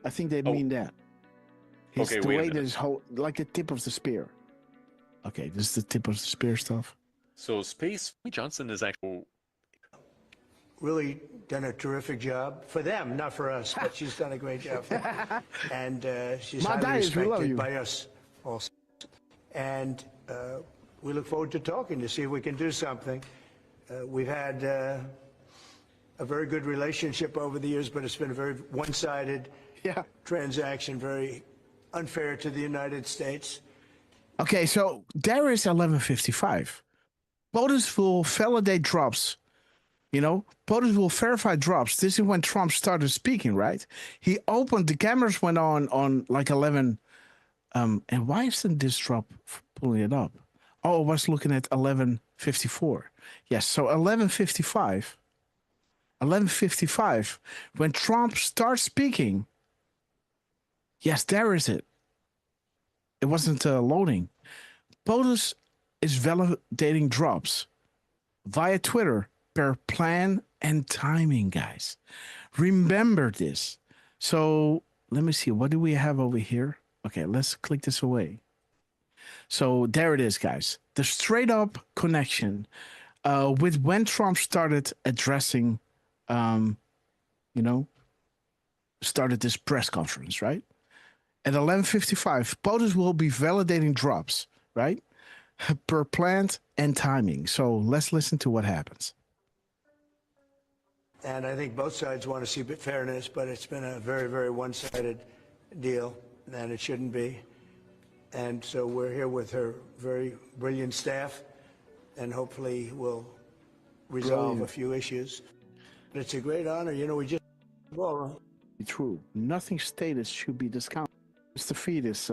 I think they mean that. It's Okay, the wait a way minute. this whole, like the tip of the spear. Okay, this is the tip of the spear stuff. So Space Johnson is actually Really done a terrific job for them, not for us, but she's done a great job for them. And she's My highly Dias, we love you. respected by us also. And we look forward to talking to see if we can do something. We've had a very good relationship over the years, but it's been a very one-sided transaction, very unfair to the United States. Okay, so there is 11:55. POTUS will validate drops. You know, POTUS will verify drops. This is when Trump started speaking, right? He opened, the cameras went on like 11. And why isn't this drop pulling it up? Oh, I was looking at 11:54. Yes, so 11:55. 11:55. When Trump starts speaking. Yes, there is it. It wasn't loading. POTUS is validating drops via Twitter per plan and timing, guys. Remember this. So let me see. What do we have over here? Okay, let's click this away. So there it is, guys. The straight up connection with when Trump started addressing, started this press conference, right? At 11:55, POTUS will be validating drops, right? Per plant and timing. So let's listen to what happens. And I think both sides want to see fairness, but it's been a very, very one-sided deal, and it shouldn't be. And so we're here with her very brilliant staff, and hopefully we'll resolve a few issues. But it's a great honor. You know, we just... True. Nothing stated should be discounted. It's the fetus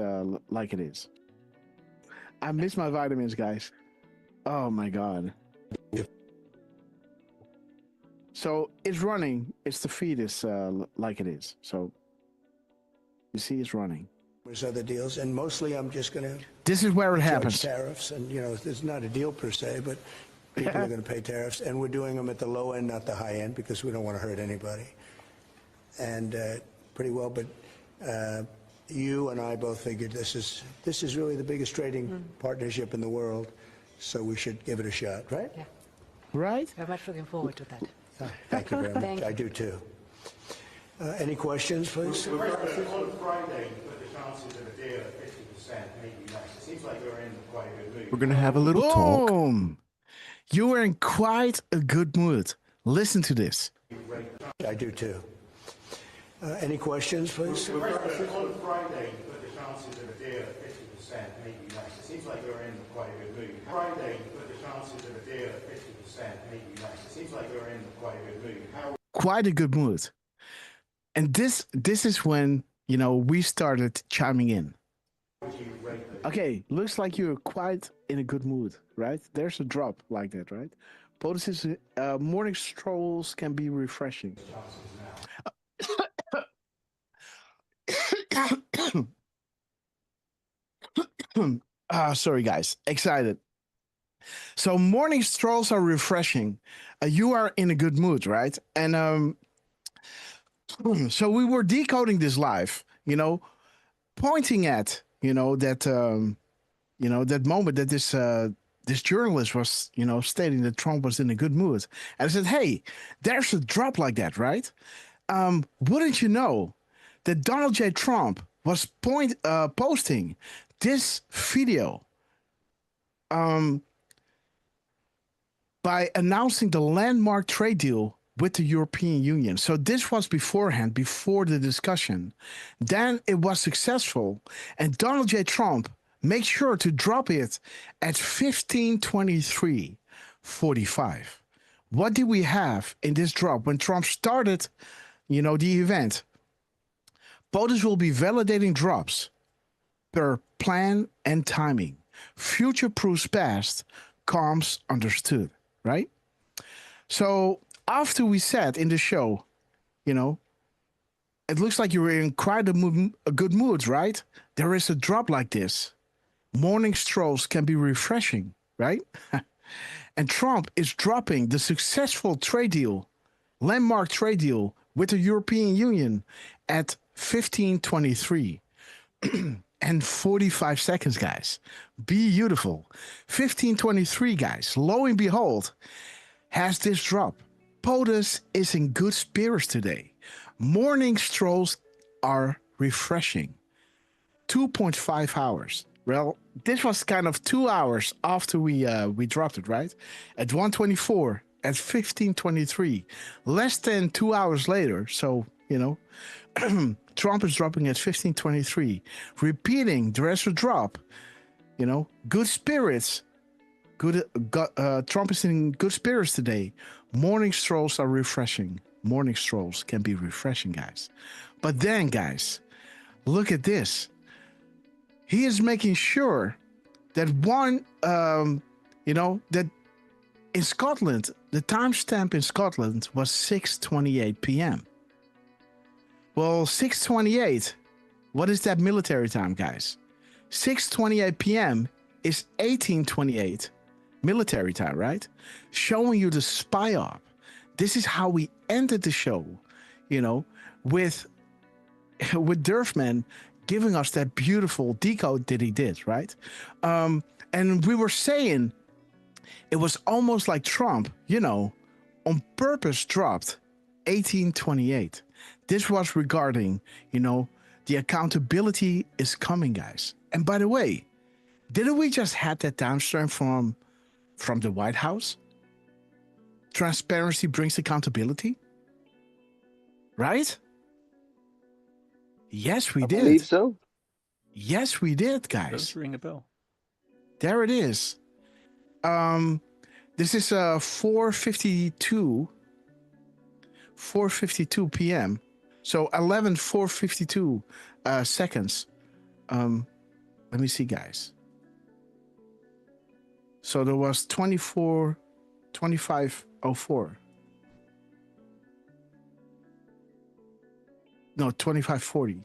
like it is. I miss my vitamins, guys. Oh, my God. So it's running. It's the fetus like it is. So you see it's running. There's other deals, and mostly I'm just going to... This is where it happens. Tariffs, and, you know, it's not a deal per se, but people are going to pay tariffs, and we're doing them at the low end, not the high end, because we don't want to hurt anybody. And pretty well, but you and I both figured this is really the biggest trading partnership in the world, so we should give it a shot, right? Yeah. Right? Very much looking forward to that. Thank you very much. Thank you. I do too. Any questions, please? On Friday, you put the chances of a deal at 50%, maybe less. It seems like you're in quite a good mood. We're gonna have a little talk. Boom! You were in quite a good mood. Listen to this. I do too. Any questions, please? On Friday, you put the chances of a deal at 50%, maybe less. It seems like you're in quite a good mood. Friday, you put the chances of a deal at 50%, maybe less. It seems like you're in quite a good mood. Quite a good mood. And this is when, we started chiming in. Okay, looks like you're quite in a good mood, right? There's a drop like that, right? POTUS is, morning strolls can be refreshing. Sorry, guys. Excited. So morning strolls are refreshing. You are in a good mood, right? And so we were decoding this live, pointing at, that You know, that moment that this journalist was, you know, stating that Trump was in a good mood. And I said, hey, there's a drop like that, right? Wouldn't you know that Donald J. Trump was posting this video by announcing the landmark trade deal with the European Union. So this was beforehand, before the discussion. Then it was successful, and Donald J. Trump made sure to drop it at 15:23:45. What did we have in this drop when Trump started, you know, the event? POTUS will be validating drops per plan and timing. Future proofs past, comms understood, right? So after we said in the show, you know, it looks like you're in quite a good mood, right? There is a drop like this. Morning strolls can be refreshing, right? And Trump is dropping the successful trade deal, landmark trade deal with the European Union at 15:23 and 45 seconds, guys. Beautiful. 15:23, guys. Lo and behold, has this drop. POTUS is in good spirits today. Morning strolls are refreshing. 2.5 hours. Well, this was kind of 2 hours after we dropped it, right? At 1:24, at 15:23, less than 2 hours later. So, you know, Trump is dropping at 15:23, repeating the rest of the drop. You know, good spirits. Trump is in good spirits today. Morning strolls are refreshing. Morning strolls can be refreshing, guys. But then, guys, look at this. He is making sure that that in Scotland, the timestamp in Scotland was 6:28 p.m. Well, 6:28, what is that military time, guys? 6:28 p.m. is 18:28 military time, right? Showing you the spy op. This is how we ended the show, you know, with Durfman giving us that beautiful decode that he did, right? And we were saying it was almost like Trump, you know, on purpose dropped 18:28. This was regarding, you know, the accountability is coming, guys. And by the way, didn't we just have that downstream from the White House? Transparency brings accountability, right? Yes, we did. I believe so. Yes, we did, guys. Does ring a bell. There it is. This is 4:52 p.m. So 4:52 seconds. Let me see, guys. So there was 25:04. No, 25:40.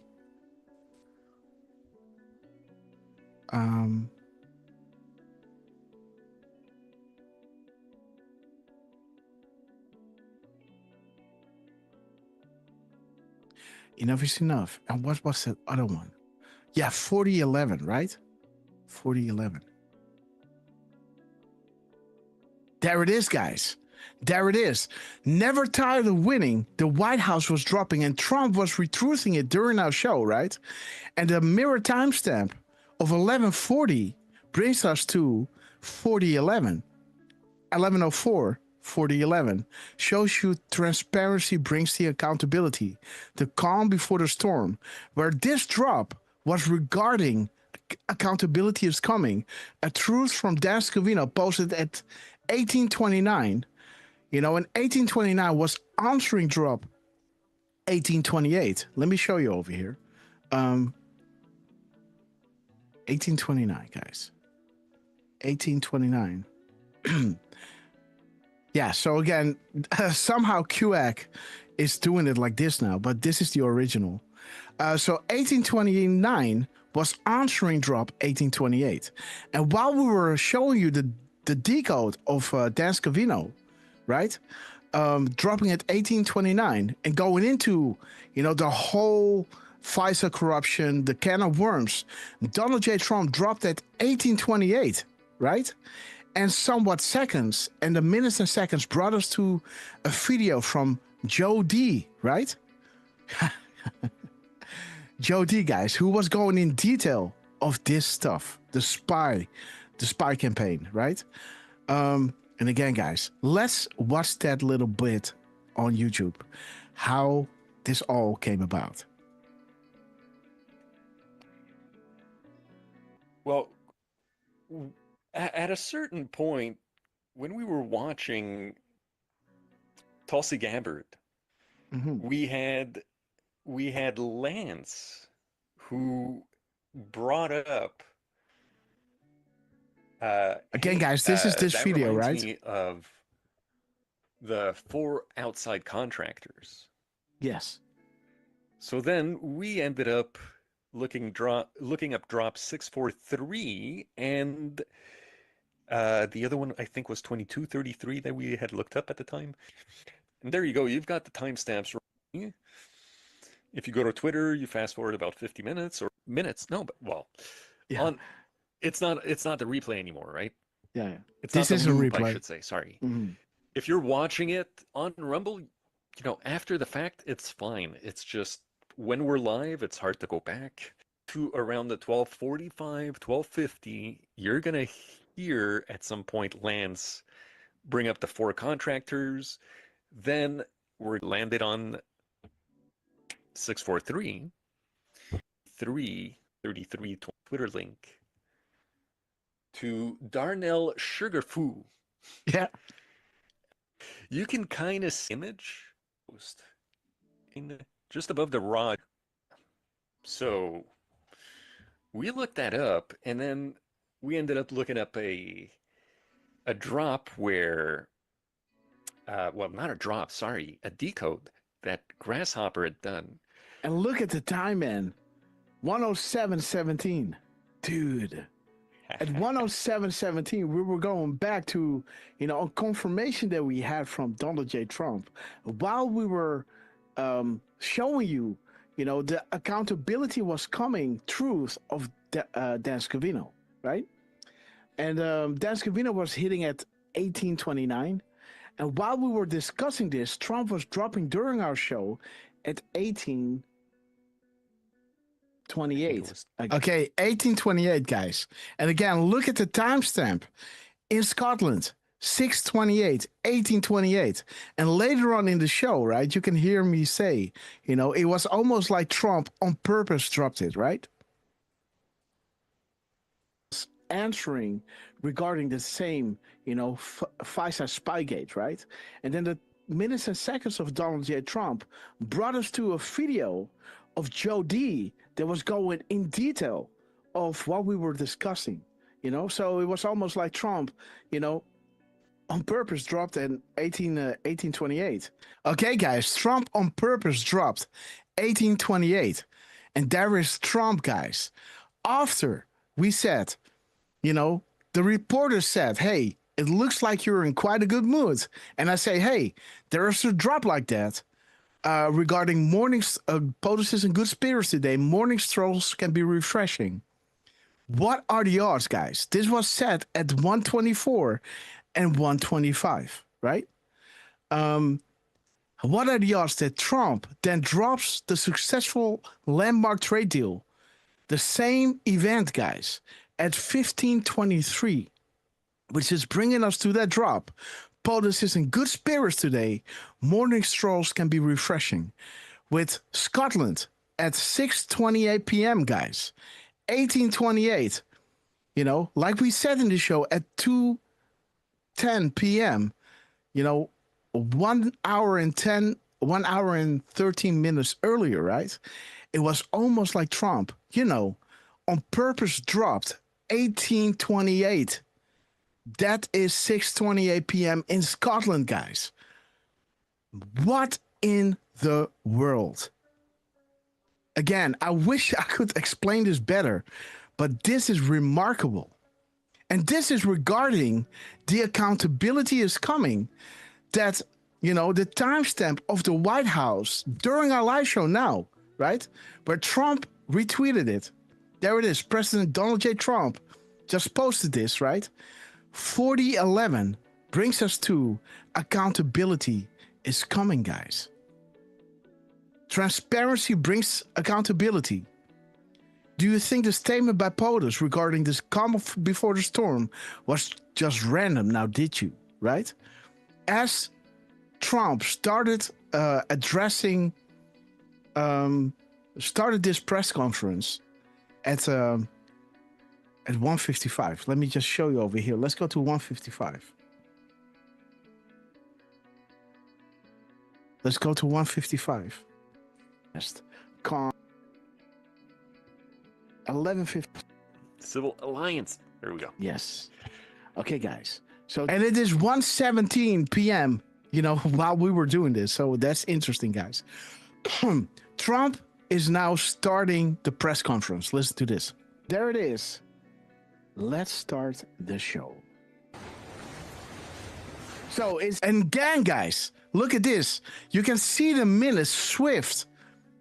Enough is enough. And what was the other one? Yeah, 40:11, right? 40:11. There it is, guys. There it is. Never tired of winning, the White House was dropping and Trump was retruthing it during our show, right? And the mirror timestamp of 11:40 brings us to 40:11. 11:04, 40:11 shows you transparency brings the accountability, the calm before the storm, where this drop was regarding accountability is coming. A truth from Dan Scavino posted at 18:29. You know, and 18:29 was answering drop 18:28. Let me show you over here. 18:29, guys. 18:29. Yeah, so again, somehow QAC is doing it like this now, but this is the original. So 18:29 was answering drop 18:28. And while we were showing you the decode of Dan Scavino, right? Dropping at 18:29 and going into, you know, the whole FISA corruption, the can of worms, Donald J. Trump dropped at 1828, right? And somewhat seconds, and the minutes and seconds brought us to a video from Joe D, right? Joe D, guys, who was going in detail of this stuff, the spy campaign, right? And again, guys, let's watch that little bit on YouTube, how this all came about. Well, at a certain point, when we were watching Tulsi Gabbard, we had Lance who brought up again, guys, this is this video, right? Me of the 4 outside contractors. Yes. So then we ended up looking up drop 643, and the other one I think was 2233 that we had looked up at the time. And there you go. You've got the timestamps. If you go to Twitter, you fast forward about 50 minutes or minutes. No, but well, yeah. It's not the replay anymore, right? Yeah. It's this not the loop, replay, I should say. Sorry. If you're watching it on Rumble, after the fact, it's fine. It's just when we're live, it's hard to go back to around the 12:45, 12:50. You're gonna hear at some point Lance bring up the 4 contractors. Then we're landed on 643, 333 Twitter link to Darnell Sugarfoo. Yeah. You can kind of see image post in just above the rod. So we looked that up, and then we ended up looking up a drop where well, not a drop, sorry, a decode that Grasshopper had done. And look at the time, man. 107:17. Dude. At 107:17, we were going back to, a confirmation that we had from Donald J. Trump while we were showing you, the accountability was coming truth of Dan Scavino, right? And Dan Scavino was hitting at 1829. And while we were discussing this, Trump was dropping during our show at 1828. Okay, 1828, guys. And again, look at the timestamp. In Scotland, 628, 1828. And later on in the show, right, you can hear me say, it was almost like Trump on purpose dropped it, right? Answering regarding the same, FISA Spygate, right? And then the minutes and seconds of Donald J. Trump brought us to a video of Joe D that was going in detail of what we were discussing, So it was almost like Trump, on purpose dropped in 1828. Okay, guys, Trump on purpose dropped 1828. And there is Trump, guys. After we said, the reporter said, hey, it looks like you're in quite a good mood. And I say, hey, there is a drop like that regarding mornings, POTUS and good spirits today. Morning strolls can be refreshing. What are the odds, guys? This was set at 124 and 125, right? What are the odds that Trump then drops the successful landmark trade deal, the same event, guys, at 1523, which is bringing us to that drop. POTUS is in good spirits today. Morning strolls can be refreshing. With Scotland at 6:28 p.m., guys. 1828, like we said in the show, at 2:10 p.m., 1 hour and 13 minutes earlier, right? It was almost like Trump, on purpose dropped 1828. That is 6:28 p.m. in Scotland, guys. What in the world? Again, I wish I could explain this better, but this is remarkable. And this is regarding the accountability is coming that, the timestamp of the White House during our live show now, right? But Trump retweeted it. There it is. President Donald J. Trump just posted this, right? 4011 brings us to accountability is coming, guys. Transparency brings accountability. Do you think the statement by POTUS regarding this calm before the storm was just random? Now, did you, right? As Trump started started this press conference at 1:55. Let me just show you over here. Let's go to 1:55. Let's go to 1:55. Calm. 11:50. Civil Alliance. There we go. Yes. Okay, guys. So, and it is 1:17 p.m. You know, while we were doing this. So that's interesting, guys. Trump is now starting the press conference. Listen to this. There it is. Let's start the show. So it's, and again, guys, look at this. You can see the minutes swift,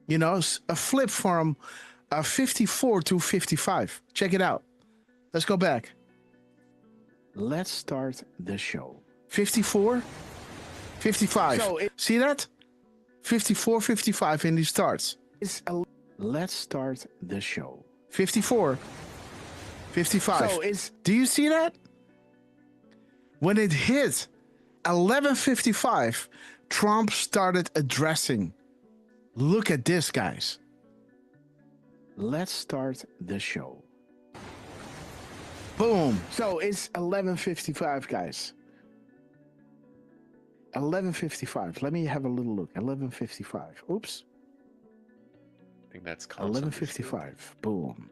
you know, a flip from 54 to 55. Check it out. Let's go back. Let's start the show. 54, 55. So see that? 54, 55, and he starts. Let's start the show. 54, 55. So do you see that? When it hit 11:55, Trump started addressing. Look at this, guys. Let's start the show. Boom. So it's 11:55, guys. 11:55. Let me have a little look. 11:55. Oops. I think that's 11:55. Boom.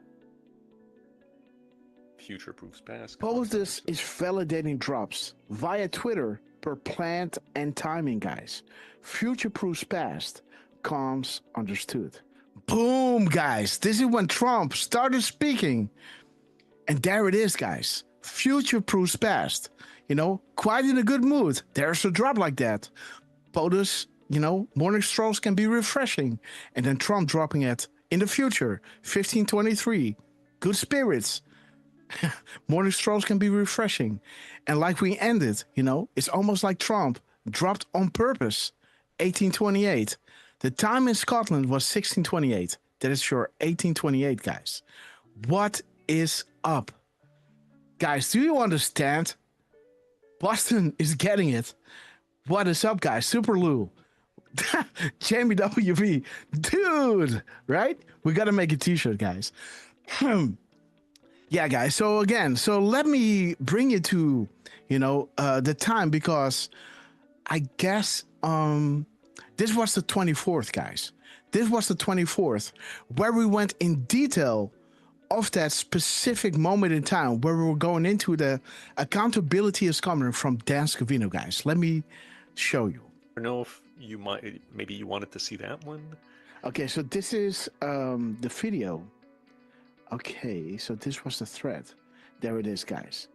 Future proofs past. POTUS is validating drops via Twitter per plant and timing, guys. Future proofs past. Comms understood. Boom, guys. This is when Trump started speaking. And there it is, guys. Future proofs past. You know, quite in a good mood. There's a drop like that. POTUS, you know, morning strolls can be refreshing. And then Trump dropping it in the future. 1523. Good spirits. Morning strolls can be refreshing. And like we ended, you know, it's almost like Trump dropped on purpose. 1828. The time in Scotland was 1628. That is your 1828, guys. What is up? Guys, do you understand? Boston is getting it. What is up, guys? Super Lou. Jamie WV. Dude, right? We got to make a t-shirt, guys. Yeah, guys. So again, so let me bring you to, you know, the time, because I guess this was the 24th, guys. This was the 24th, where we went in detail of that specific moment in time, where we were going into the accountability is coming from Dan Scavino, guys. Let me show you. I don't know if you might, maybe you wanted to see that one. Okay, so this is the video. Okay, so this was the thread. There it is, guys.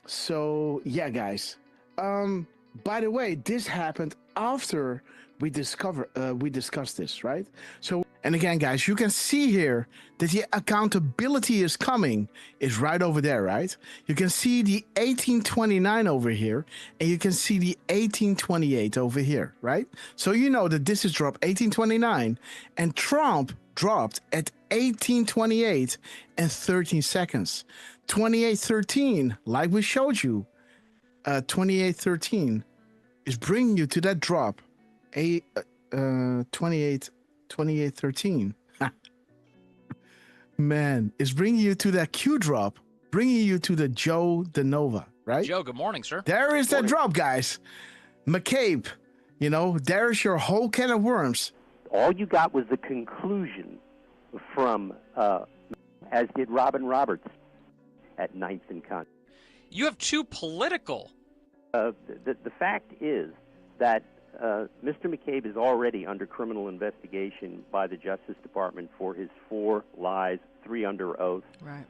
So yeah, guys. By the way, this happened after we discussed this, right? So, and again, guys, you can see here that the accountability is coming is right over there, right? You can see the 1829 over here, and you can see the 1828 over here, right? So you know that this is drop 1829, and Trump dropped at 1828 and 13 seconds. 2813, like we showed you, 2813 is bringing you to that drop. 2813. Man, it's bringing you to that Q drop, bringing you to the Joe DeNova, right? Joe, good morning, sir. There is that drop, guys. McCabe, you know, there's your whole can of worms. All you got was the conclusion from, as did Robin Roberts at 9th and Con. You have too political. The fact is that Mr. McCabe is already under criminal investigation by the Justice Department for his 4 lies, 3 under oath. Right.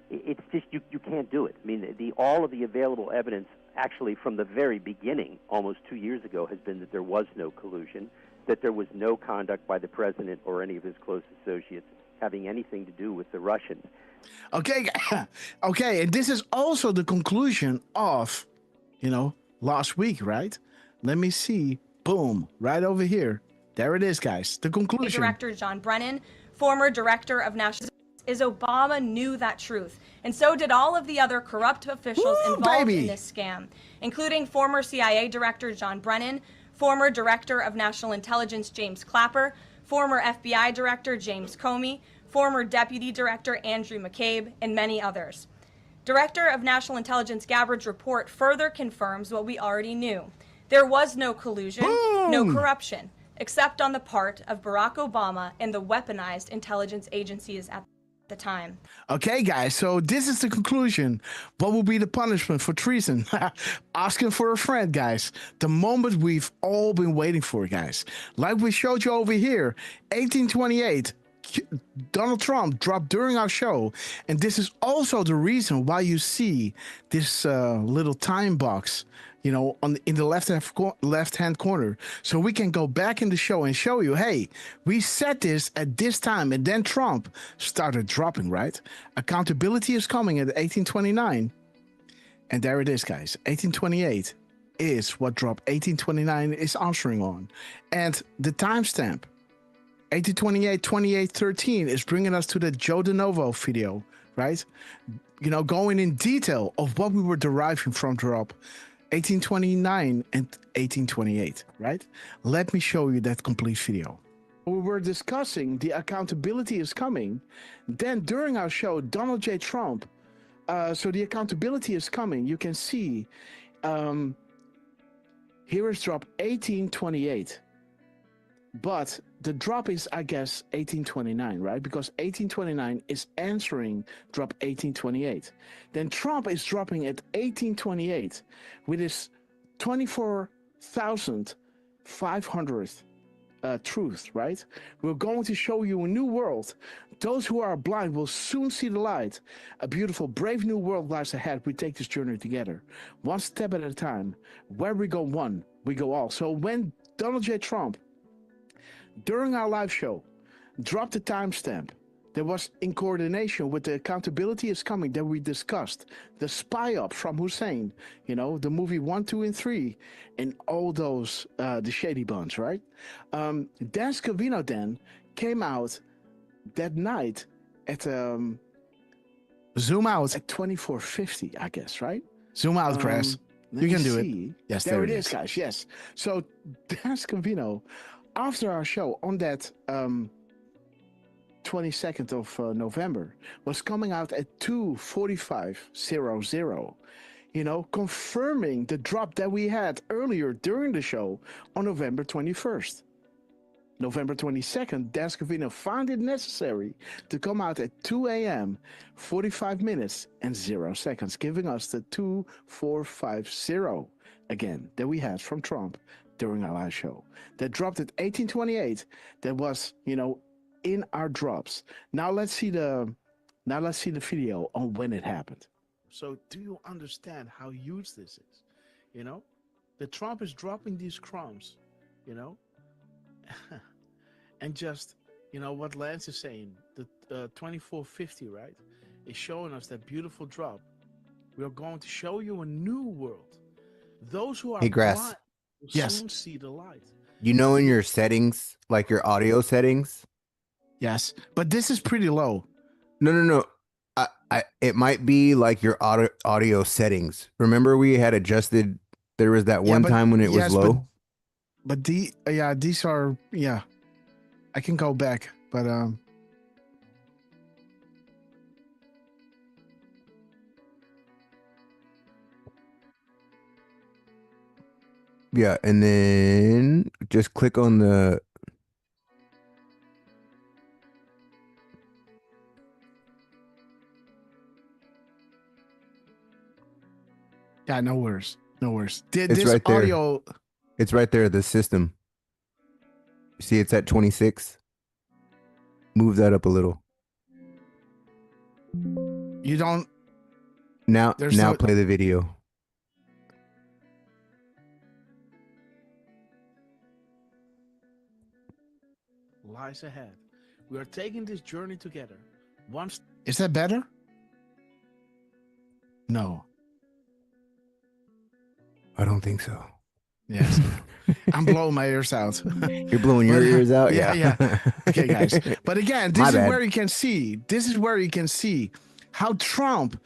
It's just you can't do it. I mean, all of the available evidence, actually from the very beginning, almost 2 years ago, has been that there was no collusion. that there was no conduct by the president or any of his close associates having anything to do with the Russians. Okay, okay, and this is also the conclusion of, last week, right? Let me see. Boom, right over here. There it is, guys. The conclusion. Director John Brennan, former director of national is Obama knew that truth, and so did all of the other corrupt officials involved in this scam, including former CIA Director John Brennan, former Director of National Intelligence James Clapper, former FBI Director James Comey, former Deputy Director Andrew McCabe, and many others. Director of National Intelligence Gabbard's report further confirms what we already knew. There was no collusion, no corruption, except on the part of Barack Obama and the weaponized intelligence agencies at the time. Okay, guys, so this is the conclusion. What will be the punishment for treason? Asking for a friend, guys. The moment we've all been waiting for, guys. Like we showed you over here, 1828. Donald Trump dropped during our show, and this is also the reason why you see this little time box, in the left-hand corner, so we can go back in the show and show you, hey, we said this at this time, and then Trump started dropping, right? Accountability is coming at 1829, and there it is, guys. 1828 is what drop 1829 is answering on, and the timestamp 1828-28-13 is bringing us to the Joe DeNovo video, right? Going in detail of what we were deriving from drop 1829 and 1828, right? Let me show you that complete video. We were discussing the accountability is coming. Then during our show, Donald J. Trump, so the accountability is coming. You can see here is drop 1828. But the drop is, I guess, 1829, right? Because 1829 is answering drop 1828. Then Trump is dropping at 1828 with his 24,500 truth, right? We're going to show you a new world. Those who are blind will soon see the light. A beautiful, brave new world lies ahead. We take this journey together, one step at a time. Where we go one, we go all. So when Donald J. Trump, during our live show, dropped the timestamp, there was in coordination with the accountability is coming that we discussed, the spy up from Hussein, the movie 1, 2, and 3, and all those, the Shady Bunch, right? Dan Scavino then came out that night at, zoom out at 2450, I guess, right? Zoom out, Chris. You can do it. Yes, there it is, guys. Yes. So Dan Scavino, after our show on that 22nd of November, was coming out at 2:45:00, confirming the drop that we had earlier during the show on November 21st. November 22nd, Dan Scavino found it necessary to come out at 2 a.m., 45 minutes and 0 seconds, giving us the 2450 again that we had from Trump during our live show. That dropped at 1828. That was, in our drops. Now let's see the video on when it happened. So do you understand how huge this is? The Trump is dropping these crumbs, and just, what Lance is saying, the 2450, right, is showing us that beautiful drop. We are going to show you a new world. Those who are blind will soon see the light. In your settings, like your audio settings? Yes, but this is pretty low. No. It might be like your audio settings. Remember we had adjusted, there was that one time when it was low? But these are, I can go back, but yeah, and then just click on the no worries. It's right there. Audio, it's right there, the system. See, it's at 26. Move that up a little. You don't. Now play the video. lies ahead. We are taking this journey together. Is that better? No. I don't think so. Yes. I'm blowing my ears out. You're blowing your ears out? Yeah. Okay, guys. But again, this is where you can see how Trump,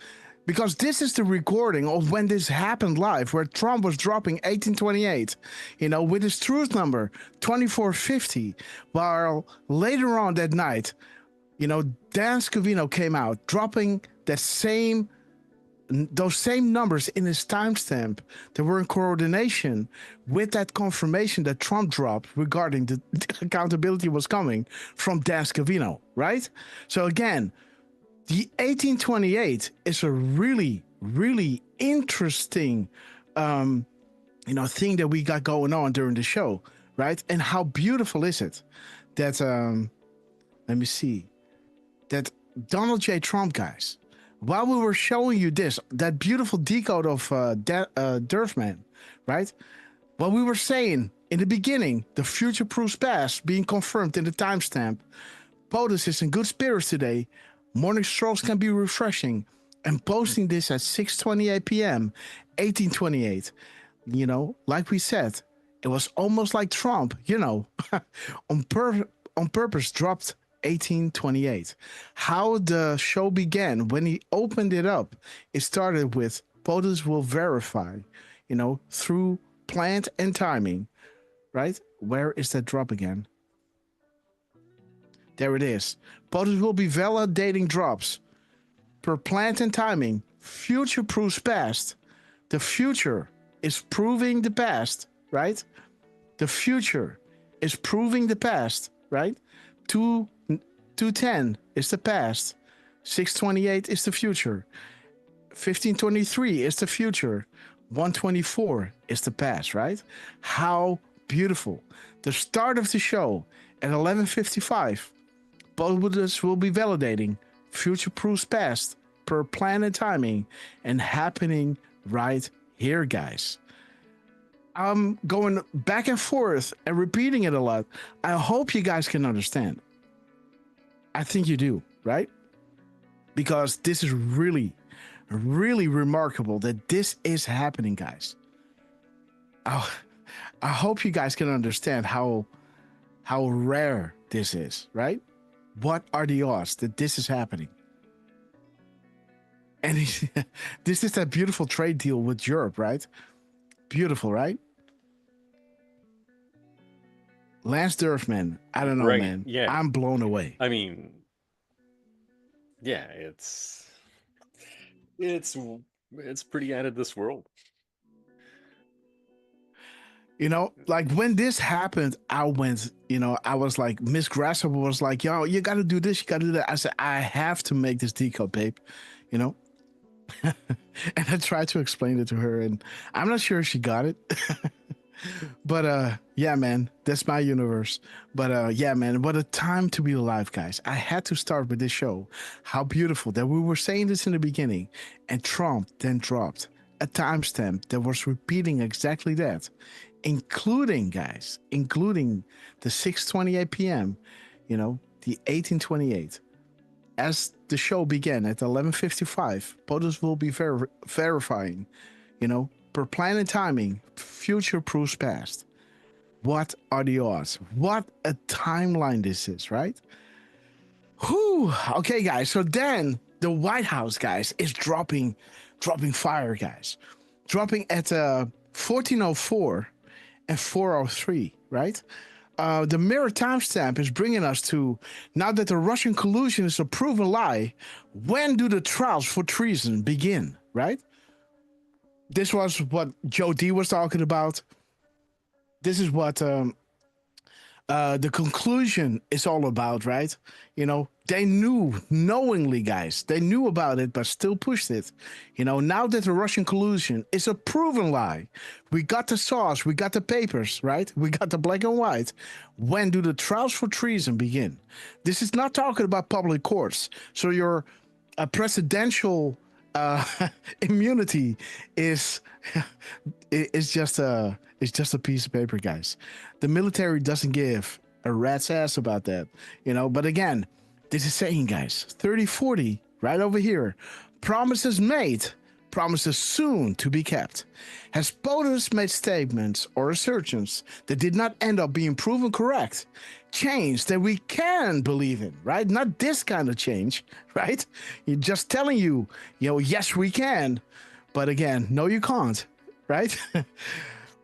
because this is the recording of when this happened live, where Trump was dropping 1828, with his truth number 2450, while later on that night, Dan Scavino came out dropping those same numbers in his timestamp that were in coordination with that confirmation that Trump dropped regarding the accountability was coming from Dan Scavino, right? So again, the 1828 is a really, really interesting, thing that we got going on during the show, right? And how beautiful is it that, let me see, that Donald J. Trump, guys, while we were showing you that beautiful decode of Durfman, right? What we were saying in the beginning, the future proofs past being confirmed in the timestamp. POTUS is in good spirits today. Morning strolls can be refreshing. And posting this at 6:28 p.m., 1828. Like we said, it was almost like Trump, on purpose dropped 1828. How the show began, when he opened it up, it started with POTUS will verify, through plant and timing, right? Where is that drop again? There it is. POTUS will be validating drops per plant and timing. Future proofs past. The future is proving the past, right? The future is proving the past, right? 210 is the past. 628 is the future. 1523 is the future. 124 is the past, right? How beautiful. The start of the show at 11:55. POTUS will be validating future proofs past per plan and timing, and happening right here, guys. I'm going back and forth and repeating it a lot. I hope you guys can understand. I think you do, right? Because this is really, really remarkable that this is happening, guys. I hope you guys can understand how rare this is, right? What are the odds that this is happening? And this is that beautiful trade deal with Europe, right? Beautiful, right? Lance Durfman, I don't know, right. man. Yeah. I'm blown away. I mean, yeah, it's pretty out of this world. Like when this happened, I went, I was like, Miss Grasshopper was like, yo, you got to do this, you got to do that. I said, I have to make this decode, babe, And I tried to explain it to her, and I'm not sure she got it. But yeah, man, that's my universe. But yeah, man, what a time to be alive, guys. I had to start with this show. How beautiful that we were saying this in the beginning, and Trump then dropped a timestamp that was repeating exactly that, including the 6:28 p.m., the 1828. As the show began at 11:55, POTUS will be verifying, per plan and timing, future proofs past. What are the odds? What a timeline this is, right? Whew. Okay, guys. So then the White House, guys, is dropping fire, guys. Dropping at 1404 and 403, right? The mirror timestamp is bringing us to, now that the Russian collusion is a proven lie, when do the trials for treason begin, right? This was what Joe D was talking about. This is what the conclusion is all about, right? They knew knowingly, guys. They knew about it, but still pushed it. Now that the Russian collusion is a proven lie, we got the sauce, we got the papers, right? We got the black and white. When do the trials for treason begin? This is not talking about public courts. So your presidential immunity is just a piece of paper, guys. The military doesn't give a rat's ass about that, you know. But again, this is saying, guys, 3040 right over here. Promises made, promises soon to be kept. Has POTUS made statements or assertions that did not end up being proven correct? Change that we can believe in, right? Not this kind of change, right? You're just telling you, yes, we can. But again, no, you can't, right?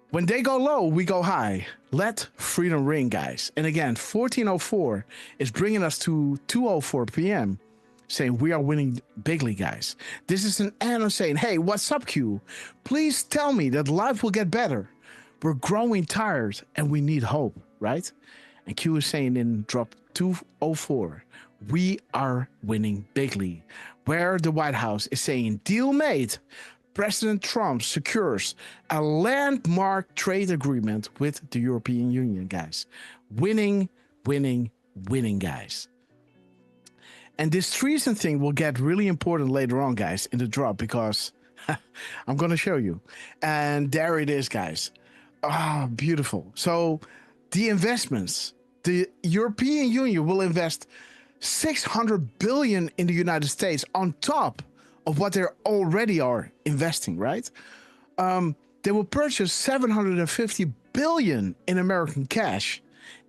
When they go low, we go high. Let freedom ring, guys. And again, 1404 is bringing us to 2:04 p.m. saying we are winning bigly, guys. This is an Anna saying, hey, what's up, Q? Please tell me that life will get better. We're growing tired and we need hope, right? And Q is saying in drop 204, we are winning bigly. Where the White House is saying, deal made. President Trump secures a landmark trade agreement with the European Union, guys. Winning, winning, winning, guys. And this treason thing will get really important later on, guys, in the drop, because I'm going to show you. And there it is, guys. Ah, beautiful. So the investments, the European Union will invest $600 billion in the United States on top of what they already are investing, right? They will purchase $750 billion in American cash,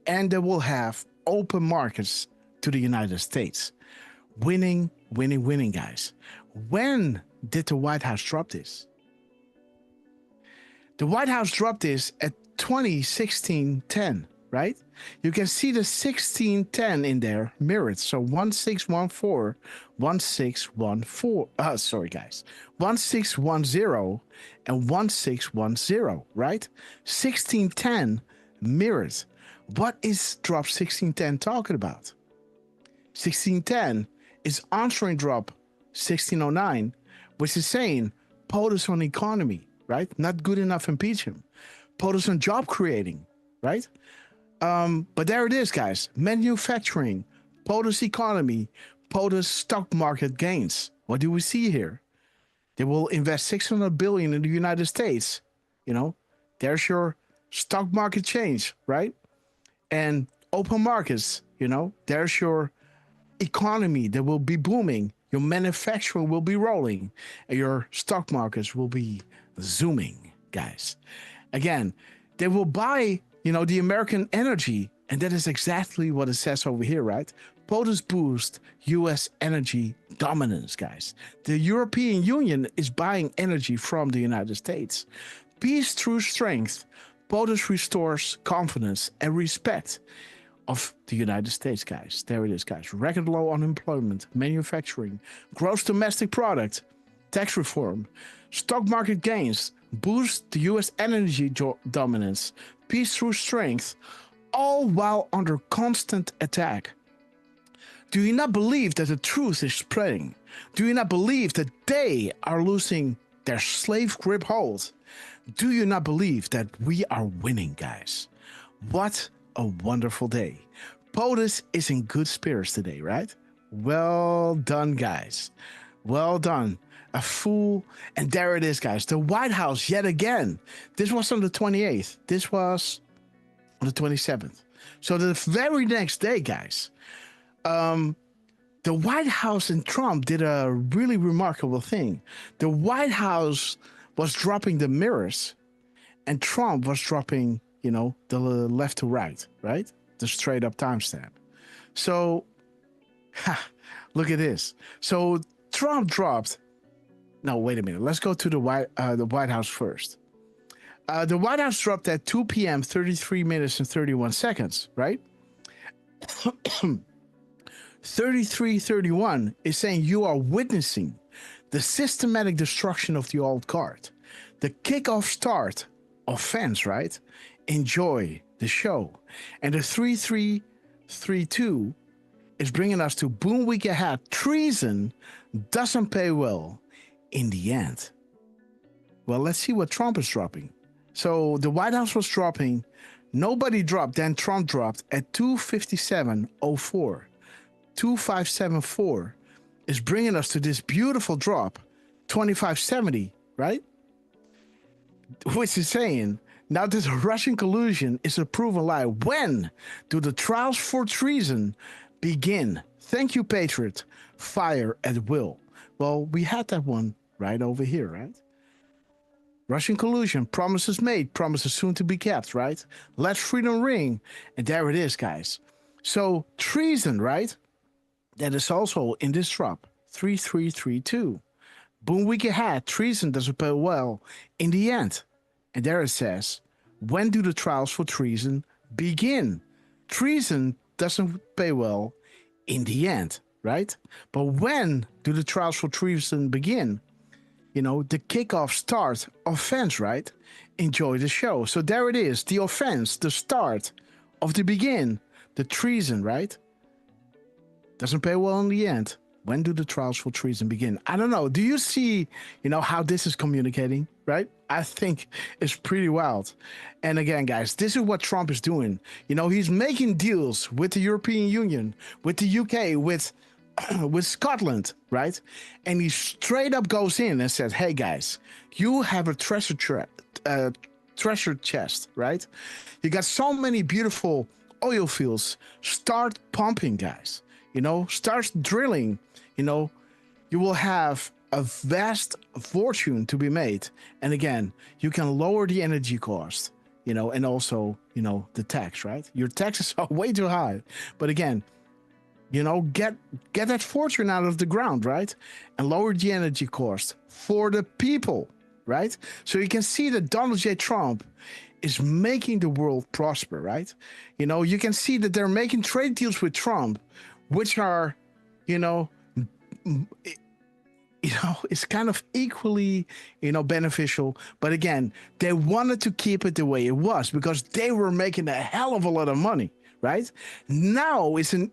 and they will have open markets to the United States. Winning, winning, winning, guys. When did the White House drop this? The White House dropped this at 2016-10, right? You can see the 1610 in there mirrored. So 1614, 1614. Sorry, guys. 1610 and 1610, right? 1610 mirrored. What is drop 1610 talking about? 1610 is answering drop 1609, which is saying POTUS on economy, right? Not good enough, impeach him. POTUS on job creating, right? But there it is, guys. Manufacturing, POTUS economy, POTUS stock market gains. What do we see here? They will invest $600 billion in the United States. There's your stock market change, right? And open markets, there's your economy that will be booming. Your manufacturing will be rolling, and your stock markets will be zooming, guys. Again, they will buy the American energy, and that is exactly what it says over here, right? POTUS boost U.S. energy dominance, guys. The European Union is buying energy from the United States. Peace through strength. POTUS restores confidence and respect of the United States, guys. There it is, guys. Record low unemployment, manufacturing, gross domestic product, tax reform, stock market gains, boost the U.S. energy dominance, peace through strength, all while under constant attack. Do you not believe that the truth is spreading? Do you not believe that they are losing their slave grip hold? Do you not believe that we are winning, guys? What a wonderful day. POTUS is in good spirits today, right? Well done, guys. Well done. A fool. And there it is, guys. The White House yet again. This was on the 28th. This was on the 27th. So the very next day, guys, the White House and Trump did a really remarkable thing. The White House was dropping the mirrors, and Trump was dropping, the left to right, right? The straight up timestamp. So, look at this. So Trump dropped. No, wait a minute. Let's go to the White House first. The White House dropped at 2 p.m., 33 minutes and 31 seconds, right? 3331 is saying you are witnessing the systematic destruction of the old guard. The kickoff start of fans, right? Enjoy the show. And the 3332 is bringing us to boom week ahead. Treason doesn't pay well in the end. Well, let's see what Trump is dropping. So the White House was dropping. Nobody dropped. Then Trump dropped at 257.04. 2574 is bringing us to this beautiful drop, 2570, right? Which is saying Now this Russian collusion is a proven lie. When do the trials for treason begin? Thank you, Patriot. Fire at will. Well, we had that one right over here, right? Russian collusion, promises made, promises soon to be kept, right? Let freedom ring. And there it is, guys. So treason, right? That is also in this drop. 3332. Boom week ahead. Treason doesn't pay well in the end. And there it says, when do the trials for treason begin? Treason doesn't pay well in the end, right? But when do the trials for treason begin? You know, the kickoff start, offense, right? Enjoy the show. So there it is, the offense, the start of the begin, the treason, right? Doesn't pay well in the end. When do the trials for treason begin? I don't know. Do you see, you know, how this is communicating, right? I think it's pretty wild. And again, guys, this is what Trump is doing. You know, he's making deals with the European Union, with the UK, with Scotland, right? And he straight up goes in and says, hey guys, you have a treasure chest, right? You got so many beautiful oil fields. Start pumping, guys. You know, start drilling. You know, you will have a vast fortune to be made. And again, you can lower the energy cost, you know, and also, you know, the tax, right? Your taxes are way too high. But again, you know, get that fortune out of the ground, right? And lower the energy cost for the people, right? So you can see that Donald J. Trump is making the world prosper, right? You know, you can see that they're making trade deals with Trump, which are, you know, it's kind of equally, you know, beneficial. But again, they wanted to keep it the way it was because they were making a hell of a lot of money. Right now, it's an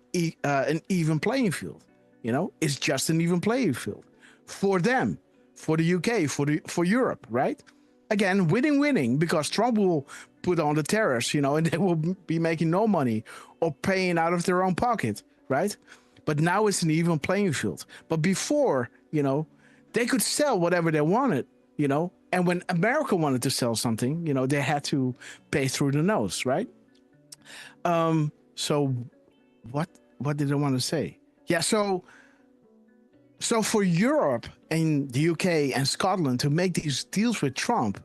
even playing field. You know, it's just an even playing field for them, for the UK, for Europe. Right? Again, winning because Trump will put on the tariffs, you know, and they will be making no money or paying out of their own pocket. Right? But now it's an even playing field. But before, you know, they could sell whatever they wanted. You know, and when America wanted to sell something, you know, they had to pay through the nose. Right? So what did I want to say? Yeah, so for Europe and the UK and Scotland to make these deals with Trump,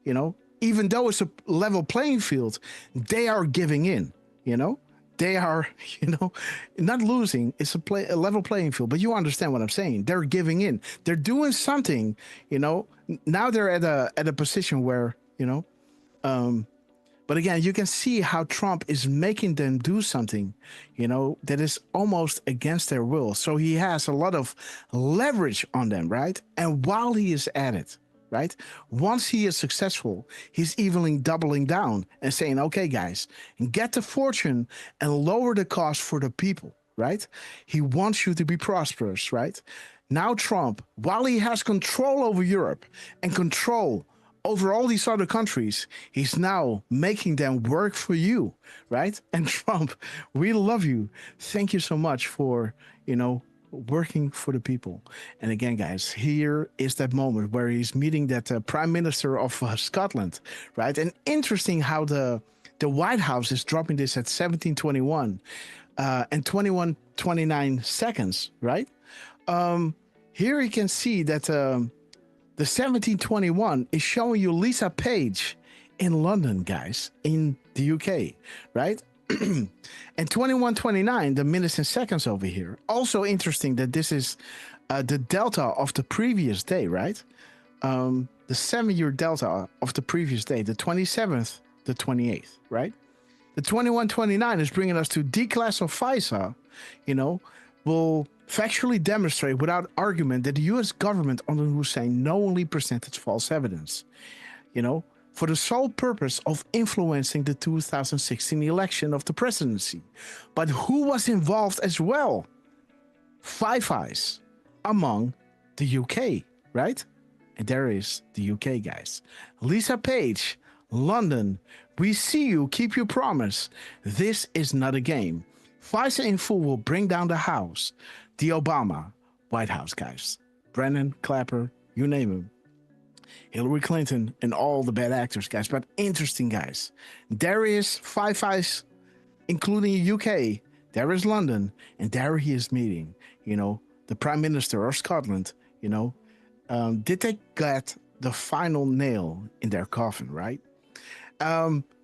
you know, even though it's a level playing field, they are giving in, you know? They are, you know, not losing. It's a level playing field, but you understand what I'm saying. They're giving in. They're doing something, you know. Now they're at a position where, you know, but again, you can see how Trump is making them do something, you know, that is almost against their will. So he has a lot of leverage on them, right? And while he is at it, right? Once he is successful, he's evenly doubling down and saying, okay, guys, get the fortune and lower the cost for the people, right? He wants you to be prosperous, right? Now Trump, while he has control over Europe and control over all these other countries, he's now making them work for you, right? And Trump, we love you. Thank you so much for, you know, working for the people. And again, guys, here is that moment where he's meeting that Prime Minister of Scotland, right? And interesting how the White House is dropping this at 17:21 and 21:29 seconds, right? Here you can see that the 17:21 is showing you Lisa Page in London, guys, in the UK, right? And 21:29, the minutes and seconds over here. Also interesting that this is the delta of the previous day, right? The 7-year delta of the previous day, the 27th, the 28th, right? The 21:29 is bringing us to declass of FISA, you know, will factually demonstrate without argument that the U.S. government under Hussein knowingly presented false evidence, you know, for the sole purpose of influencing the 2016 election of the presidency. But who was involved as well? Five Eyes among the UK, right? And there is the UK, guys. Lisa Page, London, we see you, keep your promise. This is not a game. FISA in full will bring down the house. The Obama White House, guys. Brennan, Clapper, you name him. Hillary Clinton, and all the bad actors, guys. But interesting, guys. There is Five Eyes, including UK. There is London, and there he is meeting, the Prime Minister of Scotland. Did they get the final nail in their coffin, right?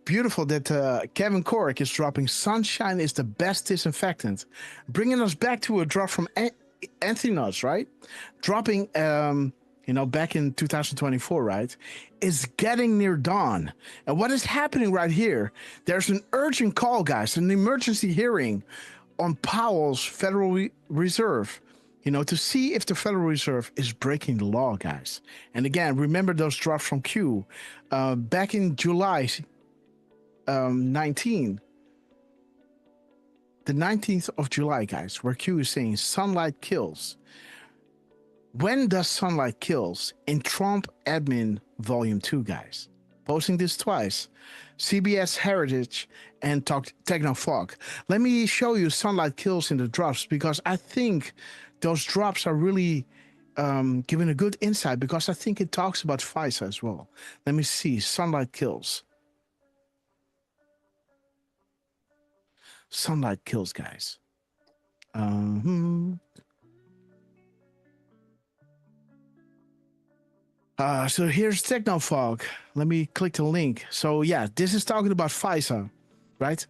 Beautiful that Kevin Corrick is dropping Sunshine is the best disinfectant, bringing us back to a drop from Anthony Nuts, right? Dropping, back in 2024, right? Is getting near dawn. And what is happening right here? There's an urgent call, guys, an emergency hearing on Powell's Federal Reserve, to see if the Federal Reserve is breaking the law, guys. And again, remember those drops from Q back in July 19, the 19th of July, guys, where Q is saying sunlight kills. When does sunlight kills? In Trump Admin Volume 2, guys. Posting this twice. CBS Heritage and Technofog. Let me show you sunlight kills in the drops, because I think those drops are really giving a good insight, because I think it talks about FISA as well. Let me see. Sunlight kills. Sunlight kills, guys. So here's Technofog. Let me click the link. So yeah, this is talking about FISA, right?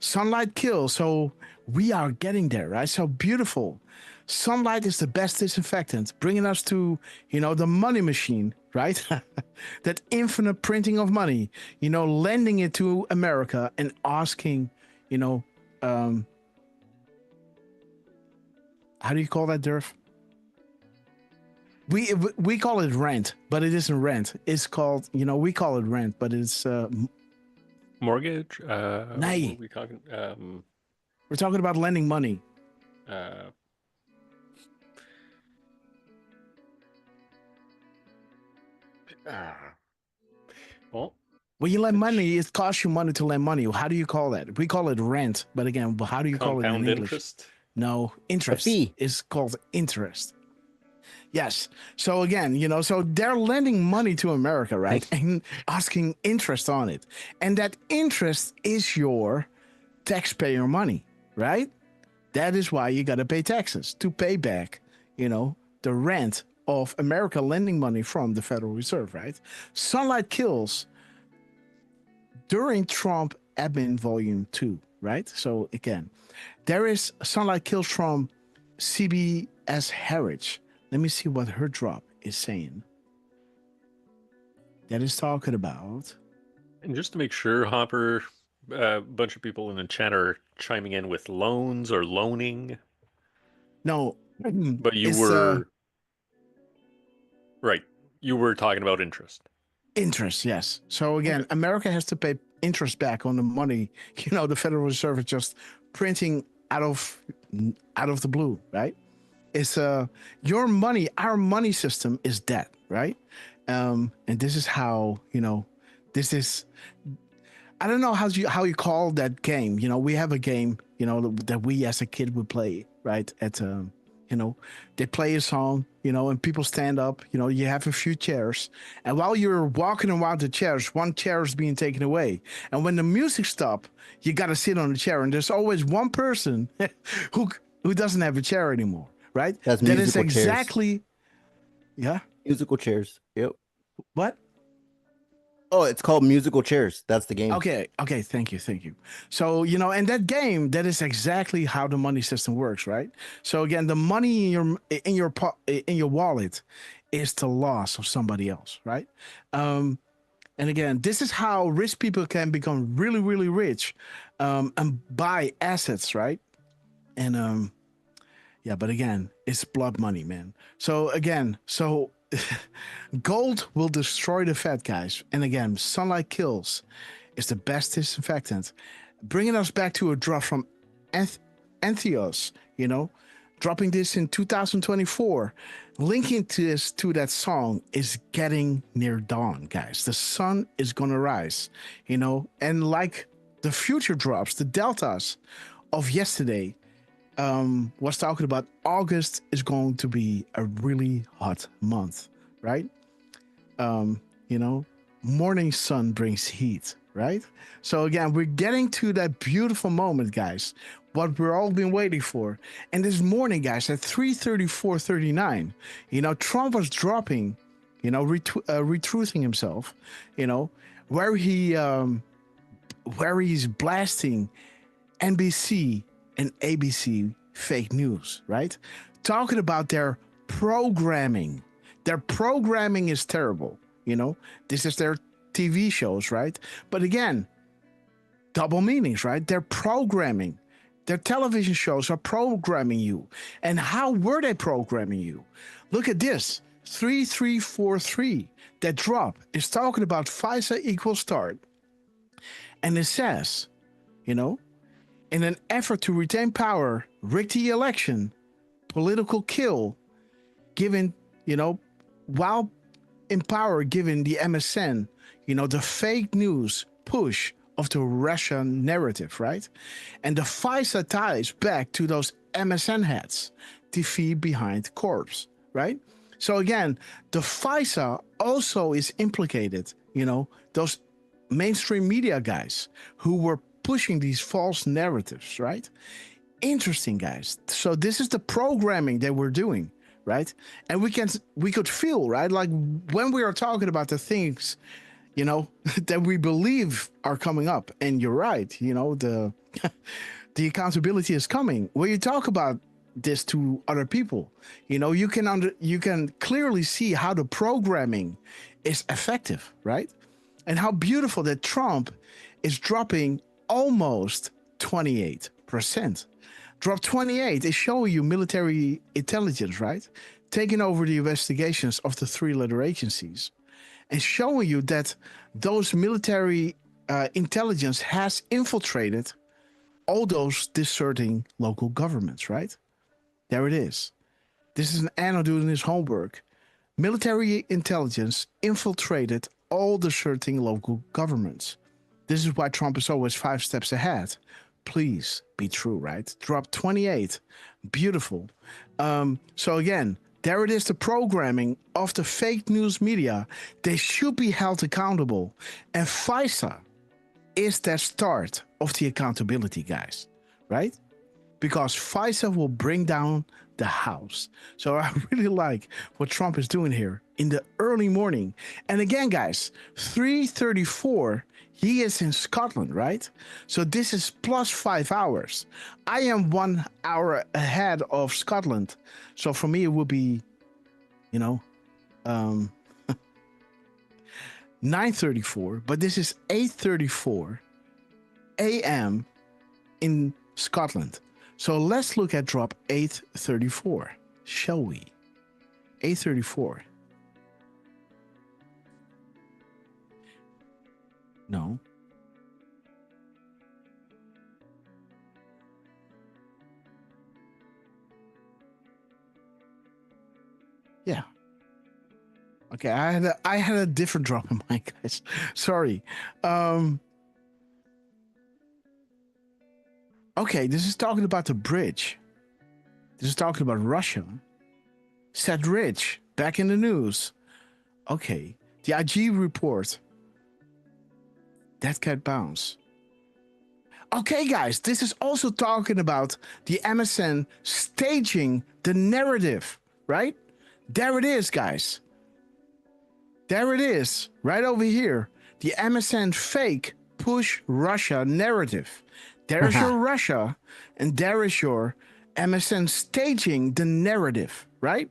Sunlight kills. So we are getting there, right? So beautiful. Sunlight is the best disinfectant, bringing us to, the money machine, right? That infinite printing of money, lending it to America and asking, how do you call that, Durf? We call it rent, but it isn't rent. It's called, we call it rent, but it's mortgage. Nay. What are we talking? We're talking about lending money. When you lend money, it costs you money to lend money. How do you call that? We call it rent, but again, how do you call it in English? Interest? No, interest. A fee is called interest. Yes. So again, so they're lending money to America, right? And asking interest on it. And that interest is your taxpayer money, right? That is why you got to pay taxes to pay back, the rent of America lending money from the Federal Reserve, right? Sunlight kills during Trump Admin Volume 2, right? So again, there is Sunlight kills from CBS Heritage. Let me see what her drop is saying. That is talking about. And just to make sure, Hopper, a bunch of people in the chat are chiming in with loans or loaning. No. But you were... Right. You were talking about interest. Interest, yes. So again, America has to pay interest back on the money. The Federal Reserve is just printing out of the blue, right? It's your money, our money system is debt, right? And this is how, this is, I don't know how you call that game. We have a game, that we as a kid would play, right? At they play a song, and people stand up, you have a few chairs, and while you're walking around the chairs, one chair is being taken away. And when the music stops, you got to sit on the chair, and there's always one person who doesn't have a chair anymore. Right? That is exactly chairs. Yeah. Musical chairs. Yep. What? Oh, it's called musical chairs. That's the game. Okay. Thank you. So, and that game, that is exactly how the money system works, right? So again, the money in your wallet is the loss of somebody else, right? And again, this is how rich people can become really, really rich, and buy assets, right? And yeah, but again, it's blood money, man. So again, gold will destroy the fat, guys. And again, sunlight kills is the best disinfectant. Bringing us back to a drop from Antheos, dropping this in 2024. Linking to that song is getting near dawn, guys. The sun is going to rise, and like the future drops, the deltas of yesterday, was talking about August is going to be a really hot month, right? you know, morning sun brings heat, right? So again, we're getting to that beautiful moment, guys, what we're all been waiting for. And this morning, guys, at 3:34:39, you know, Trump was dropping, you know, retruthing himself, you know, where he's blasting NBC and ABC fake news, right? Talking about their programming. Their programming is terrible, you know? This is their TV shows, right? But again, double meanings, right? They're programming. Their television shows are programming you. And how were they programming you? Look at this. 3343, that drop is talking about FISA equals start. And it says, you know, in an effort to retain power, rig the election, political kill, given, you know, while in power, given the MSN, you know, the fake news push of the Russian narrative, right? And the FISA ties back to those MSN heads, defeat behind corpse, right? So again, the FISA also is implicated, you know, those mainstream media guys who were pushing these false narratives, right? Interesting, guys. So this is the programming that we're doing, right? And we could feel, right, like when we are talking about the things, you know, that we believe are coming up. And you're right, you know, the accountability is coming. When you talk about this to other people, you know, you can clearly see how the programming is effective, right? And how beautiful that Trump is dropping almost 28%. Drop 28 is showing you military intelligence, right? Taking over the investigations of the three-letter agencies and showing you that those military intelligence has infiltrated all those discerning local governments, right? There it is. This is an Anno doing his homework. Military intelligence infiltrated all discerning local governments. This is why Trump is always 5 steps ahead. Please be true, right? Drop 28. Beautiful. So again, there it is, the programming of the fake news media. They should be held accountable. And FISA is the start of the accountability, guys, right? Because FISA will bring down the house. So I really like what Trump is doing here in the early morning. And again, guys, 3:34, he is in Scotland, right? So this is plus 5 hours. I am 1 hour ahead of Scotland. So for me, it will be, you know, 9:34, but this is 8:34 a.m. in Scotland. So let's look at drop 8:34, shall we? 8:34. No. Yeah. Okay, I had a different drop in mind, guys. Sorry. Okay, this is talking about the bridge. This is talking about Russia. Set rich, back in the news. Okay, the IG report. That cat bounce. Okay, guys, this is also talking about the MSN staging the narrative, right? There it is, guys. There it is, right over here. The MSN fake push Russia narrative. There's your Russia, and there is your MSN staging the narrative, right?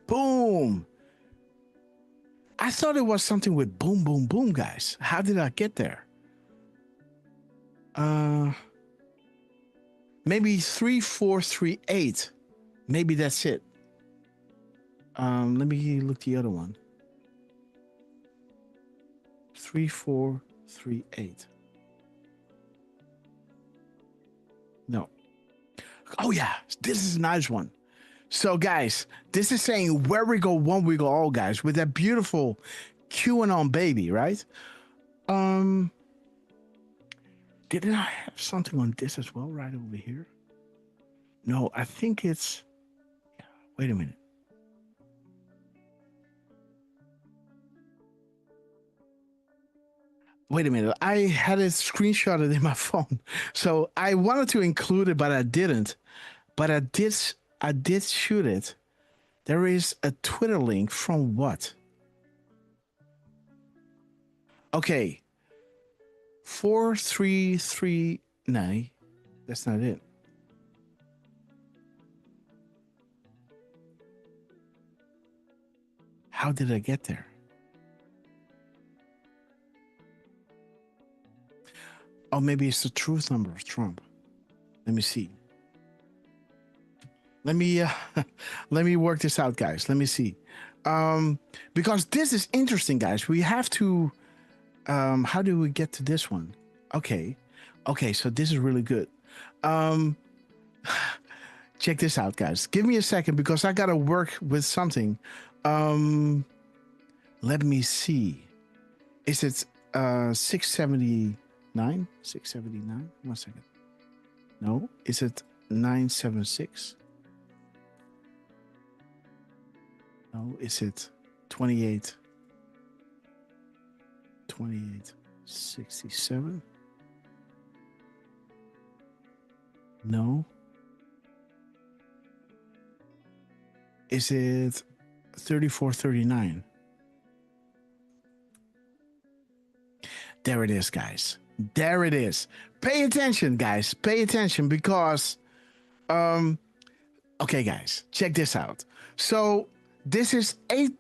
Boom. I thought it was something with boom, boom, boom, guys. How did I get there? Maybe 3438. Maybe that's it. Let me look the other one. 3438. No. Oh yeah, this is a nice one. So guys, this is saying where we go, one we go all, guys, with that beautiful QAnon baby, right? Didn't I have something on this as well, right over here? No, I think it's. Yeah, wait a minute. Wait a minute. I had it screenshotted in my phone, so I wanted to include it, but I didn't. But I did shoot it. There is a Twitter link from what? Okay. 4339. That's not it. How did I get there? Oh, maybe it's the truth number of Trump. Let me see. Let me work this out, guys. Let me see. Because this is interesting, guys. We have to. How do we get to this one? Okay. So this is really good. Check this out, guys. Give me a second because I gotta work with something. Let me see. Is it 679? 679? 1 second. No. Is it 976? No. Is it 28? 2867? No. Is it 3439? There it is, guys. There it is. Pay attention, guys. Pay attention because okay, guys, check this out. So this is 8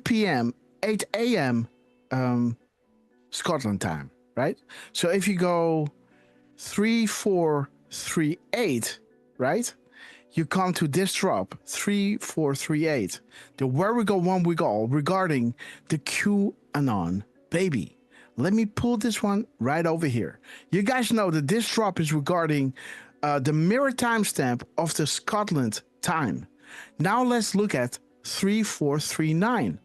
p.m., 8 a.m. Scotland time, right? So if you go 3438, right? You come to this drop 3438. The where we go one we go regarding the QAnon baby. Let me pull this one right over here. You guys know that this drop is regarding the mirror timestamp of the Scotland time. Now let's look at 3439.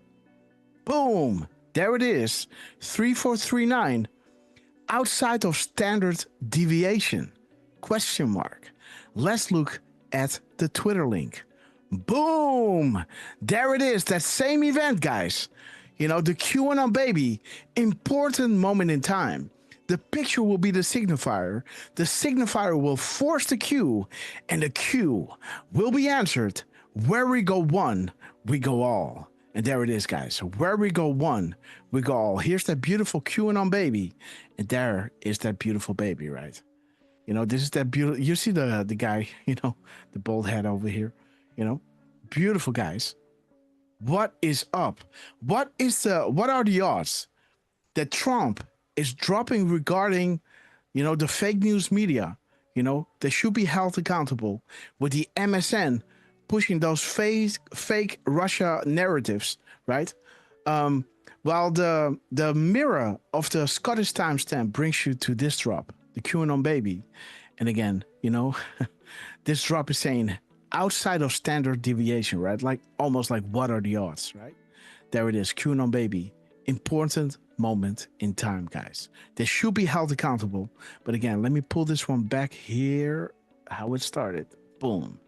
Boom. There it is. 3439. Outside of standard deviation. Question mark. Let's look at the Twitter link. Boom. There it is. That same event, guys. You know, the QAnon baby. Important moment in time. The picture will be the signifier. The signifier will force the Q. And the Q will be answered. Where we go one, we go all. And there it is, guys. So where we go one, we go all. Here's that beautiful QAnon baby. And there is that beautiful baby, right? You know, this is that beautiful. You see the guy, you know, the bald head over here, you know, beautiful, guys. What is up? What are the odds that Trump is dropping regarding, you know, the fake news media? You know, they should be held accountable with the MSN pushing those fake Russia narratives, right? While the mirror of the Scottish timestamp brings you to this drop, the QAnon baby. And again, you know, this drop is saying outside of standard deviation, right? Like almost like what are the odds, right? There it is, QAnon baby. Important moment in time, guys. They should be held accountable. But again, let me pull this one back here, how it started. Boom.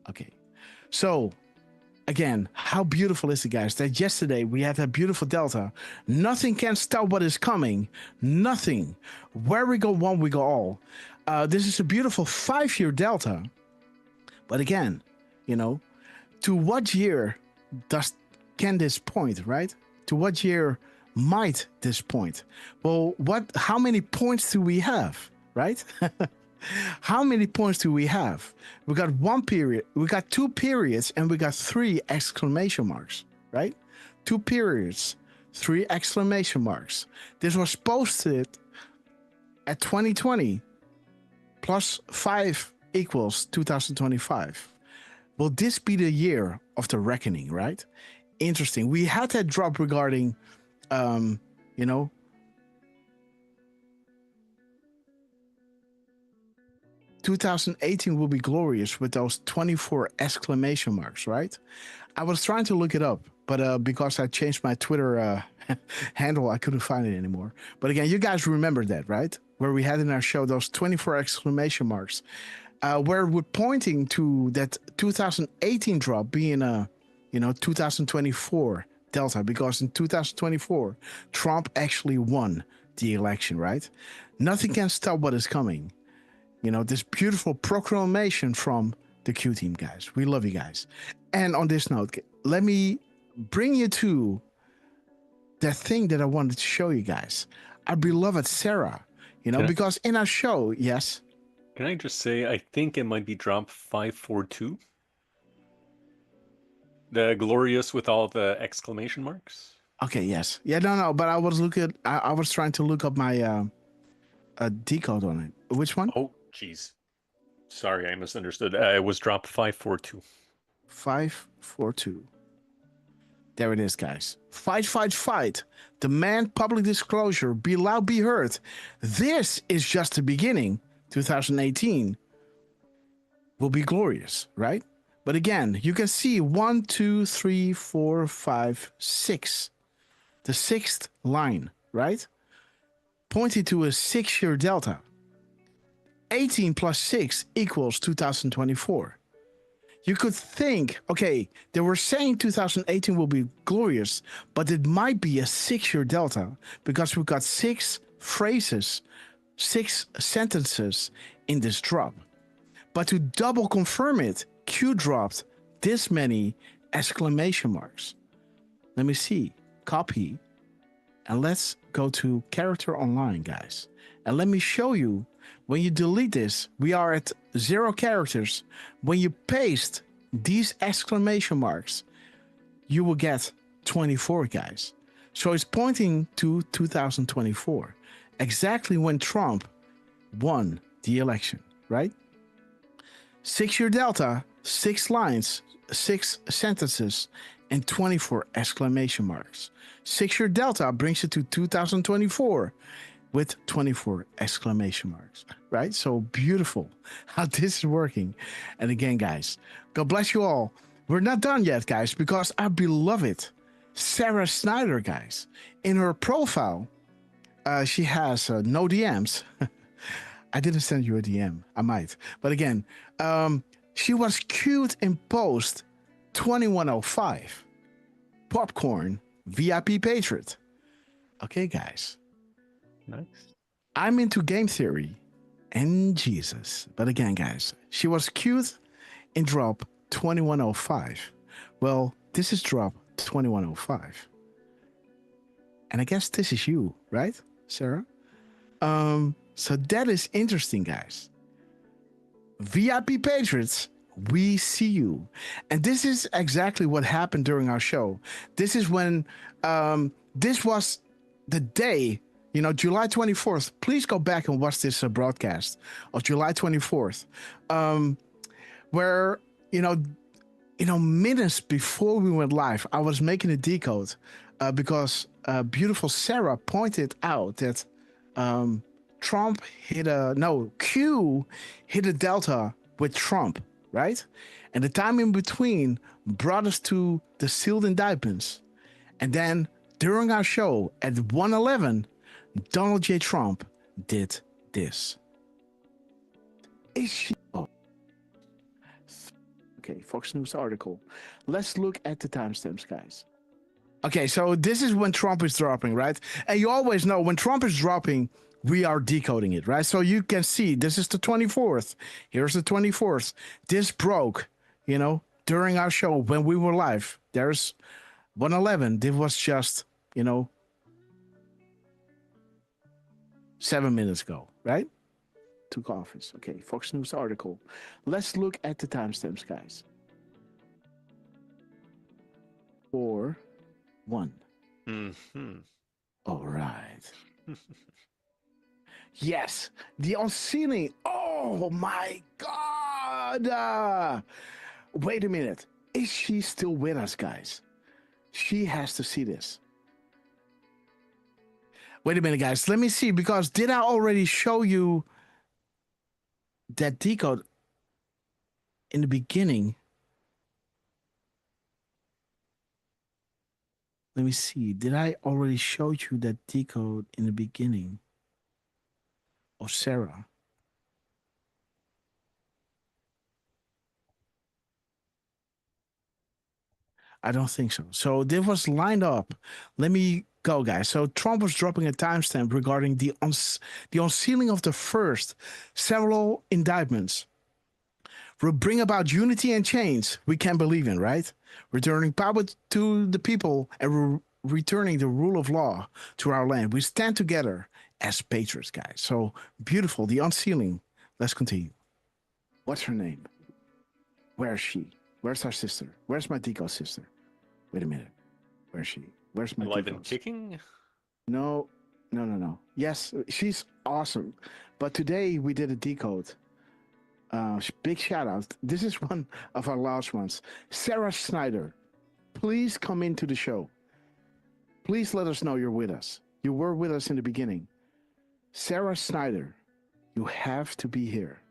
Okay. So again, how beautiful is it, guys, that yesterday we had that beautiful delta. Nothing can stop what is coming. Nothing. Where we go one, we go all. This is a beautiful 5-year delta. But again, you know, to what year can this point, right? To what year might this point? Well, how many points do we have, right? How many points do we have? We got one period, we got 2 periods, and we got 3 exclamation marks, right? 2 periods, 3 exclamation marks. This was posted at 2020 plus 5 equals 2025. Will this be the year of the reckoning, right? Interesting. We had that drop regarding, you know, 2018 will be glorious with those 24 exclamation marks, right? I was trying to look it up, but because I changed my Twitter handle, I couldn't find it anymore. But again, you guys remember that, right? Where we had in our show those 24 exclamation marks, where we're pointing to that 2018 drop being a, you know, 2024 Delta, because in 2024, Trump actually won the election, right? Nothing can stop what is coming. You know, this beautiful proclamation from the Q team, guys. We love you guys. And on this note, let me bring you to that thing that I wanted to show you guys. Our beloved Sarah, you know, because in our show, yes. Can I just say, I think it might be drop 542? The glorious with all the exclamation marks? Okay, yes. Yeah, no, but I was I was trying to look up my decode on it. Which one? Oh, jeez. Sorry, I misunderstood. It was drop 542. 542. There it is, guys. Fight, fight, fight. Demand public disclosure. Be loud, be heard. This is just the beginning. 2018 will be glorious, right? But again, you can see 1, 2, 3, 4, 5, 6. The sixth line, right? Pointing to a 6-year delta. 18 plus 6 equals 2024. You could think, okay, they were saying 2018 will be glorious, but it might be a 6-year delta because we've got 6 phrases, 6 sentences in this drop. But to double confirm it, Q dropped this many exclamation marks. Let me see. Copy. And let's go to character online, guys. And let me show you, when you delete this, we are at 0 characters. When you paste these exclamation marks, you will get 24, guys. So it's pointing to 2024, exactly when Trump won the election, right? 6-year delta, 6 lines, 6 sentences, and 24 exclamation marks. 6-year delta brings it to 2024 with 24 exclamation marks, right? So beautiful how this is working. And again, guys, God bless you all. We're not done yet, guys, because our beloved Sarah Snyder, guys, in her profile, she has no DMs. I didn't send you a DM. I might. But again, she was cute in post 2105. Popcorn, VIP Patriot. Okay, guys. Nice. I'm into game theory and Jesus. But again, guys, she was cute in drop 2105. Well, this is drop 2105. And I guess this is you, right, Sarah? So that is interesting, guys. VIP Patriots, we see you. And this is exactly what happened during our show. This is when, this was the day, you know, July 24th. Please go back and watch this broadcast of July 24th, where, you know, minutes before we went live, I was making a decode because beautiful Sarah pointed out that Trump hit Q hit a delta with Trump, right? And the time in between brought us to the sealed indictments. And then during our show at 1:11, Donald J. Trump did this. Okay, Fox News article. Let's look at the timestamps, guys. Okay, so this is when Trump is dropping, right? And you always know when Trump is dropping, we are decoding it, right? So you can see this is the 24th. Here's the 24th. This broke, you know, during our show when we were live. There's 1:11. This was just, you know, 7 minutes ago, right? Took office. Okay, Fox News article. Let's look at the timestamps, guys. 4:1. Mm-hmm. All right. Yes, the unsealing. Oh my God. Wait a minute. Is she still with us, guys? She has to see this. Wait a minute, guys. Let me see, because did I already show you that decode in the beginning? Let me see. Did I already show you that decode in the beginning of Sarah? I don't think so. So this was lined up. Let me go, guys. So Trump was dropping a timestamp regarding the unsealing of the first several indictments will bring about unity and change we can believe in, right? Returning power to the people and returning the rule of law to our land. We stand together as patriots, guys. So beautiful, the unsealing. Let's continue. What's her name? Where is she? Where's our sister? Where's my Decode sister? Wait a minute. Where is she? Where's my Alive and Decode? kicking? No. Yes, she's awesome. But today we did a Decode. Big shout out. This is one of our last ones. Sarah Snyder, please come into the show. Please let us know you're with us. You were with us in the beginning. Sarah Snyder, you have to be here.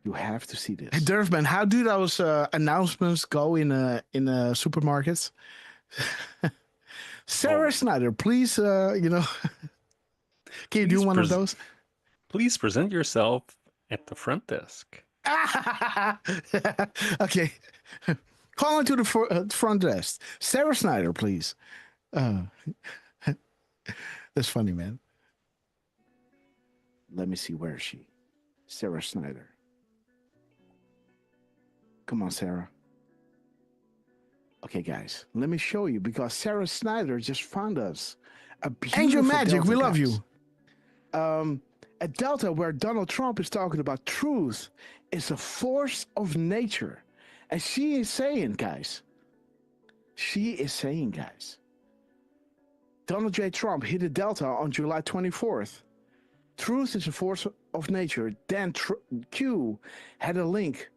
You have to see this. Hey, Durfman, how do those announcements go in supermarkets? Sarah Snyder, please, can you do one of those? Please present yourself at the front desk. Okay. Call into the front desk. Sarah Snyder, please. That's funny, man. Let me see, where is she? Sarah Snyder. Come on, Sarah. Okay, guys, let me show you, because Sarah Snyder just found us a beautiful Angel Magic, Delta, we love guys. you. A Delta where Donald Trump is talking about truth is a force of nature. And she is saying, guys, Donald J. Trump hit a Delta on July 24th. Truth is a force of nature. Dan Q had a link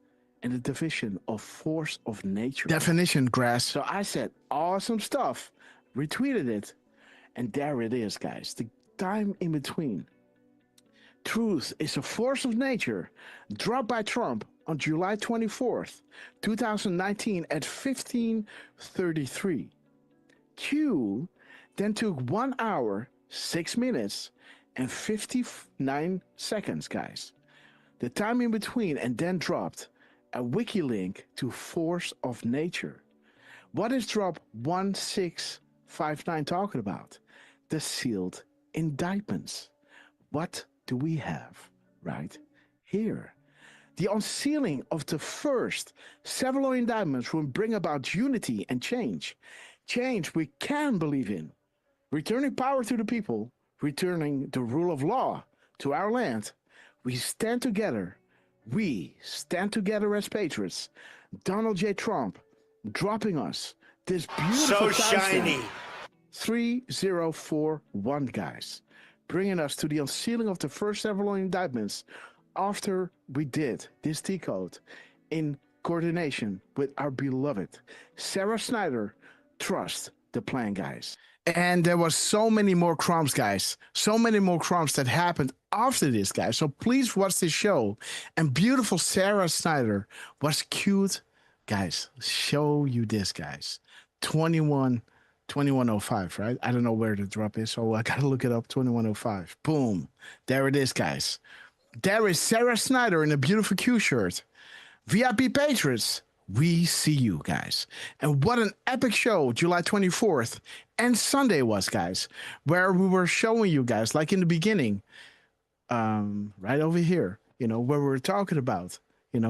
in the division of force of nature. Definition, Grass. So I said, awesome stuff. Retweeted it. And there it is, guys. The time in between. Truth is a force of nature. Dropped by Trump on July 24th, 2019 at 15:33. Q then took 1 hour, 6 minutes, and 59 seconds, guys. The time in between, and then dropped a wiki link to Force of Nature. What is drop 1659 talking about? The sealed indictments. What do we have right here? The unsealing of the first several indictments will bring about unity and change. Change we can believe in. Returning power to the people, returning the rule of law to our land. We stand together. We stand together as patriots. Donald J. Trump dropping us this beautiful shiny 3041, guys, bringing us to the unsealing of the first several indictments after we did this decode in coordination with our beloved Sarah Snyder. Trust the plan, guys. And there was so many more crumbs, guys. So many more crumbs that happened after this, guys. So please watch this show. And beautiful Sarah Snyder was cute. Guys, show you this, guys. 2105, right? I don't know where the drop is, so I got to look it up. 2105. Boom. There it is, guys. There is Sarah Snyder in a beautiful Q shirt. VIP Patriots. We see you, guys. And what an epic show July 24th and Sunday was, guys, where we were showing you guys, like in the beginning, right over here, where we were talking about, Wait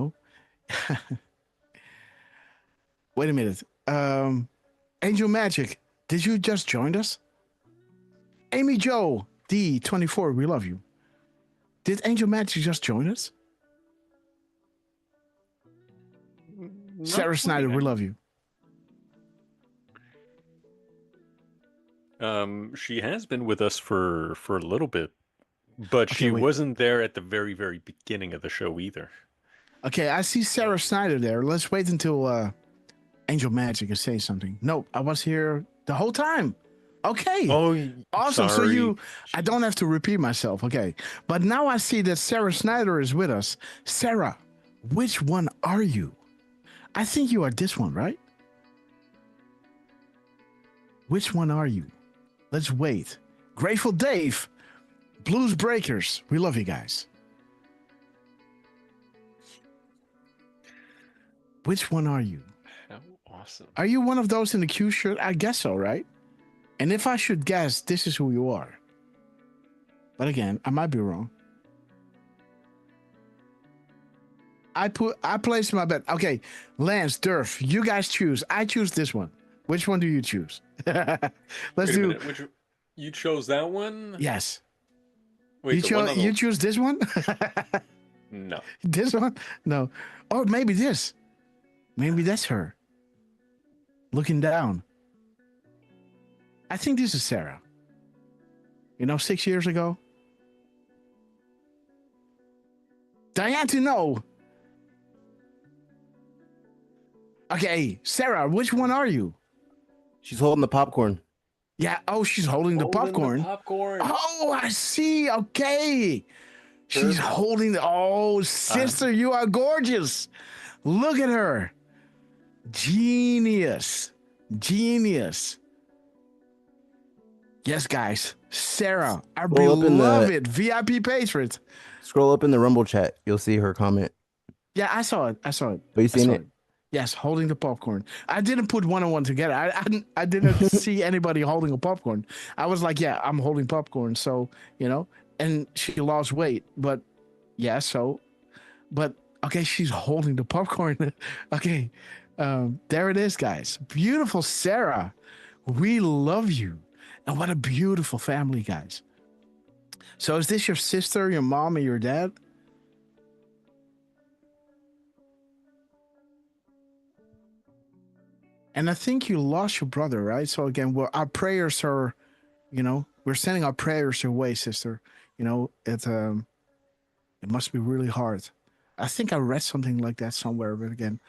a minute. Angel Magic, did you just join us? Amy Joe D24, we love you. Did Angel Magic just join us? Sarah Snyder, we love you. She has been with us for a little bit, but she wasn't there at the very, very beginning of the show either. Okay, I see Sarah Snyder there. Let's wait until Angel Magic is saying something. No, I was here the whole time. Okay. Oh, awesome. sorry. So I don't have to repeat myself. Okay. But now I see that Sarah Snyder is with us. Sarah, which one are you? I think you are this one, right? Which one are you? Let's wait. Grateful Dave, Blues Breakers. We love you guys. Which one are you? How awesome. Are you one of those in the Q shirt? I guess so, right? And if I should guess, this is who you are. But again, I might be wrong. I placed my bet. Okay, Lance, Durf, you guys choose. I choose this one. Which one do you choose? Let's do. You chose that one? Yes. Wait, you choose this one? No. This one? No. Or maybe this. Maybe that's her. Looking down. I think this is Sarah. 6 years ago. Diane to know. Okay, Sarah, which one are you? She's holding the popcorn. Yeah. Oh, she's holding the popcorn. Oh, I see. Okay. She's holding the. Oh, sister, you are gorgeous. Look at her. Genius. Yes, guys. Sarah, I love it. VIP Patriot. Scroll up in the Rumble chat. You'll see her comment. Yeah, I saw it. But you seen it? Yes, holding the popcorn. I didn't put one on one together. I didn't see anybody holding a popcorn. I was like, yeah, I'm holding popcorn. So, and she lost weight. But yeah, okay, she's holding the popcorn. Okay, there it is, guys. Beautiful Sarah. We love you. And what a beautiful family, guys. So is this your sister, your mom, and your dad? And I think you lost your brother, right? So again, our prayers are, we're sending our prayers your way, sister. It must be really hard. I think I read something like that somewhere, but again,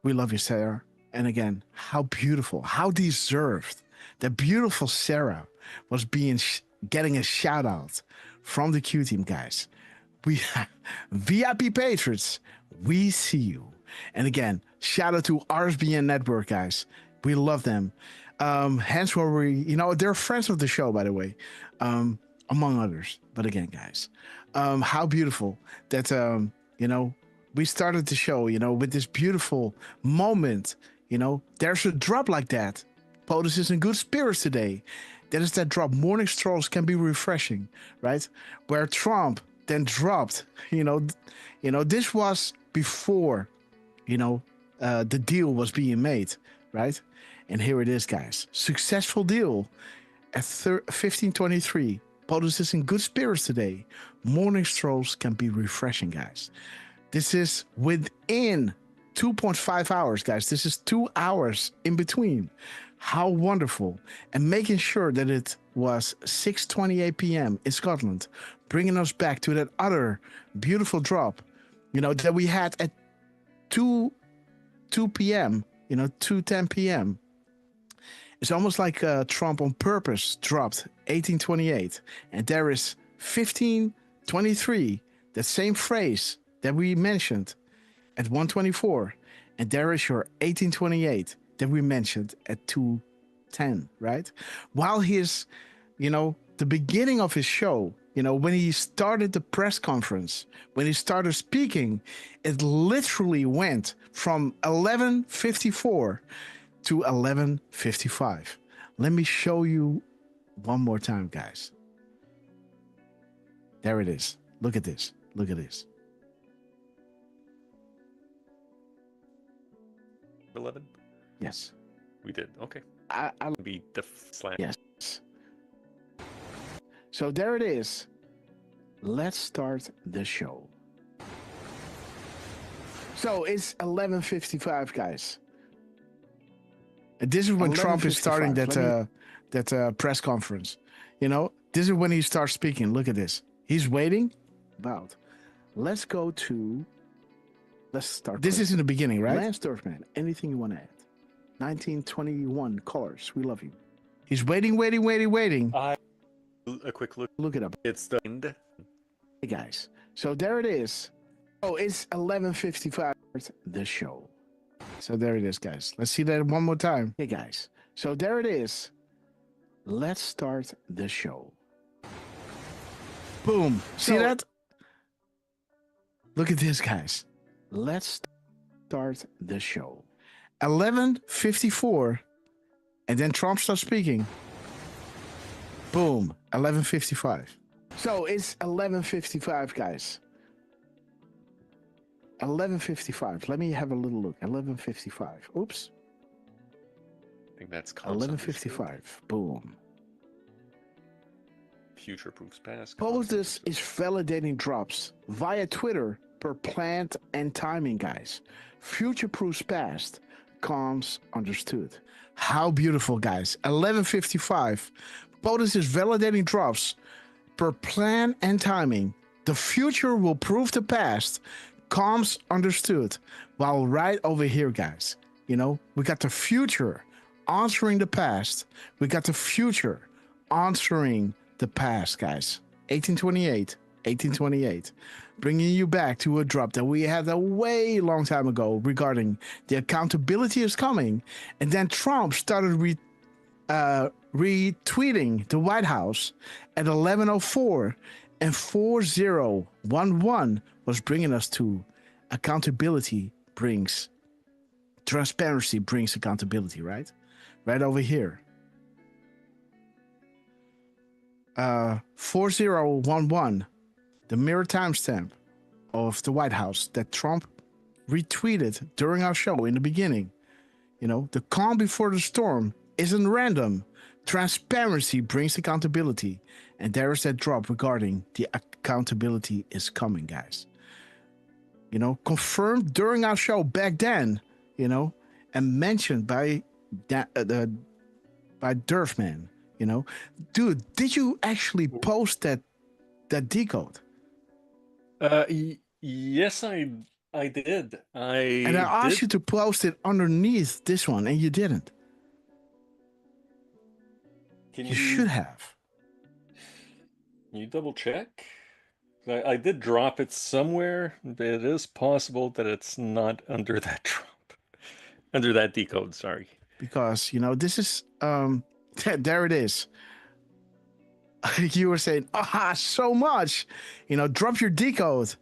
we love you, Sarah. And again, how beautiful, how deserved that beautiful Sarah was getting a shout out from the Q team, guys. We VIP Patriots, we see you. And again, shout out to RSBN Network, guys. We love them. Hence where they're friends of the show, by the way, among others. But again, guys, how beautiful that, we started the show, with this beautiful moment. There's a drop like that. POTUS is in good spirits today. That is that drop. Morning strolls can be refreshing, right? Where Trump then dropped, this was before, the deal was being made, right? And here it is, guys. Successful deal at 15:23. POTUS is in good spirits today. Morning strolls can be refreshing, guys. This is within 2.5 hours, guys. This is 2 hours in between. How wonderful. And making sure that it was 6:28 p.m. in Scotland, bringing us back to that other beautiful drop, that we had at 2 p.m., 2:10 p.m. It's almost like Trump on purpose dropped 18:28. And there is 15:23, that same phrase that we mentioned at 1:24. And there is your 18:28 that we mentioned at 2:10, right? While his, the beginning of his show, when he started the press conference, when he started speaking, it literally went from 11:54 to 11:55. Let me show you one more time, guys. There it is. Look at this. Look at this. 11? Yes. We did. Okay. I'll be the slam. Yes. So there it is. Let's start the show. So it's 11:55, guys. And this is when Trump is starting that press conference. This is when he starts speaking. Look at this. He's waiting. Let's go to. Let's start. This is in the beginning, right? Lance Dorfman, anything you want to add? 1921 colors. We love you. He's waiting. A quick look. Look it up. It's the end. Hey guys. So there it is. Oh, it's 11:55. The show. So there it is, guys. Let's see that one more time. Hey guys. So there it is. Let's start the show. Boom. See that? Look at this, guys. Let's start the show. 11:54, and then Trump starts speaking. Boom, 11:55. So it's 11:55, guys. 11:55. Let me have a little look. 11:55. Oops. I think that's 11:55. Boom. Future proofs past. POTUS is validating drops via Twitter per plant and timing, guys. Future proofs past. Comms understood. How beautiful, guys. 11:55. POTUS is validating drops per plan and timing. The future will prove the past. Comms understood. While right over here, guys, you know, we got the future answering the past. We got the future answering the past, guys. 1828. Bringing you back to a drop that we had a way long time ago regarding the accountability is coming. And then Trump started retweeting the White House at 11:04, and 4011 was bringing us to accountability brings transparency, brings accountability, right? Right over here. 4011, the mirror timestamp of the White House that Trump retweeted during our show in the beginning. You know, the calm before the storm isn't random. Transparency brings accountability. And there is that drop regarding the accountability is coming, guys. You know, confirmed during our show back then, you know, and mentioned by Durfman, you know. Dude, did you actually post that Decode? Yes, I did. And I asked you to post it underneath this one, and you didn't. You should have. Can you double check? I did drop it somewhere, but it is possible that it's not under that drop. Under that Decode, sorry. Because, you know, this is, there it is. You were saying, so much. You know, drop your Decode.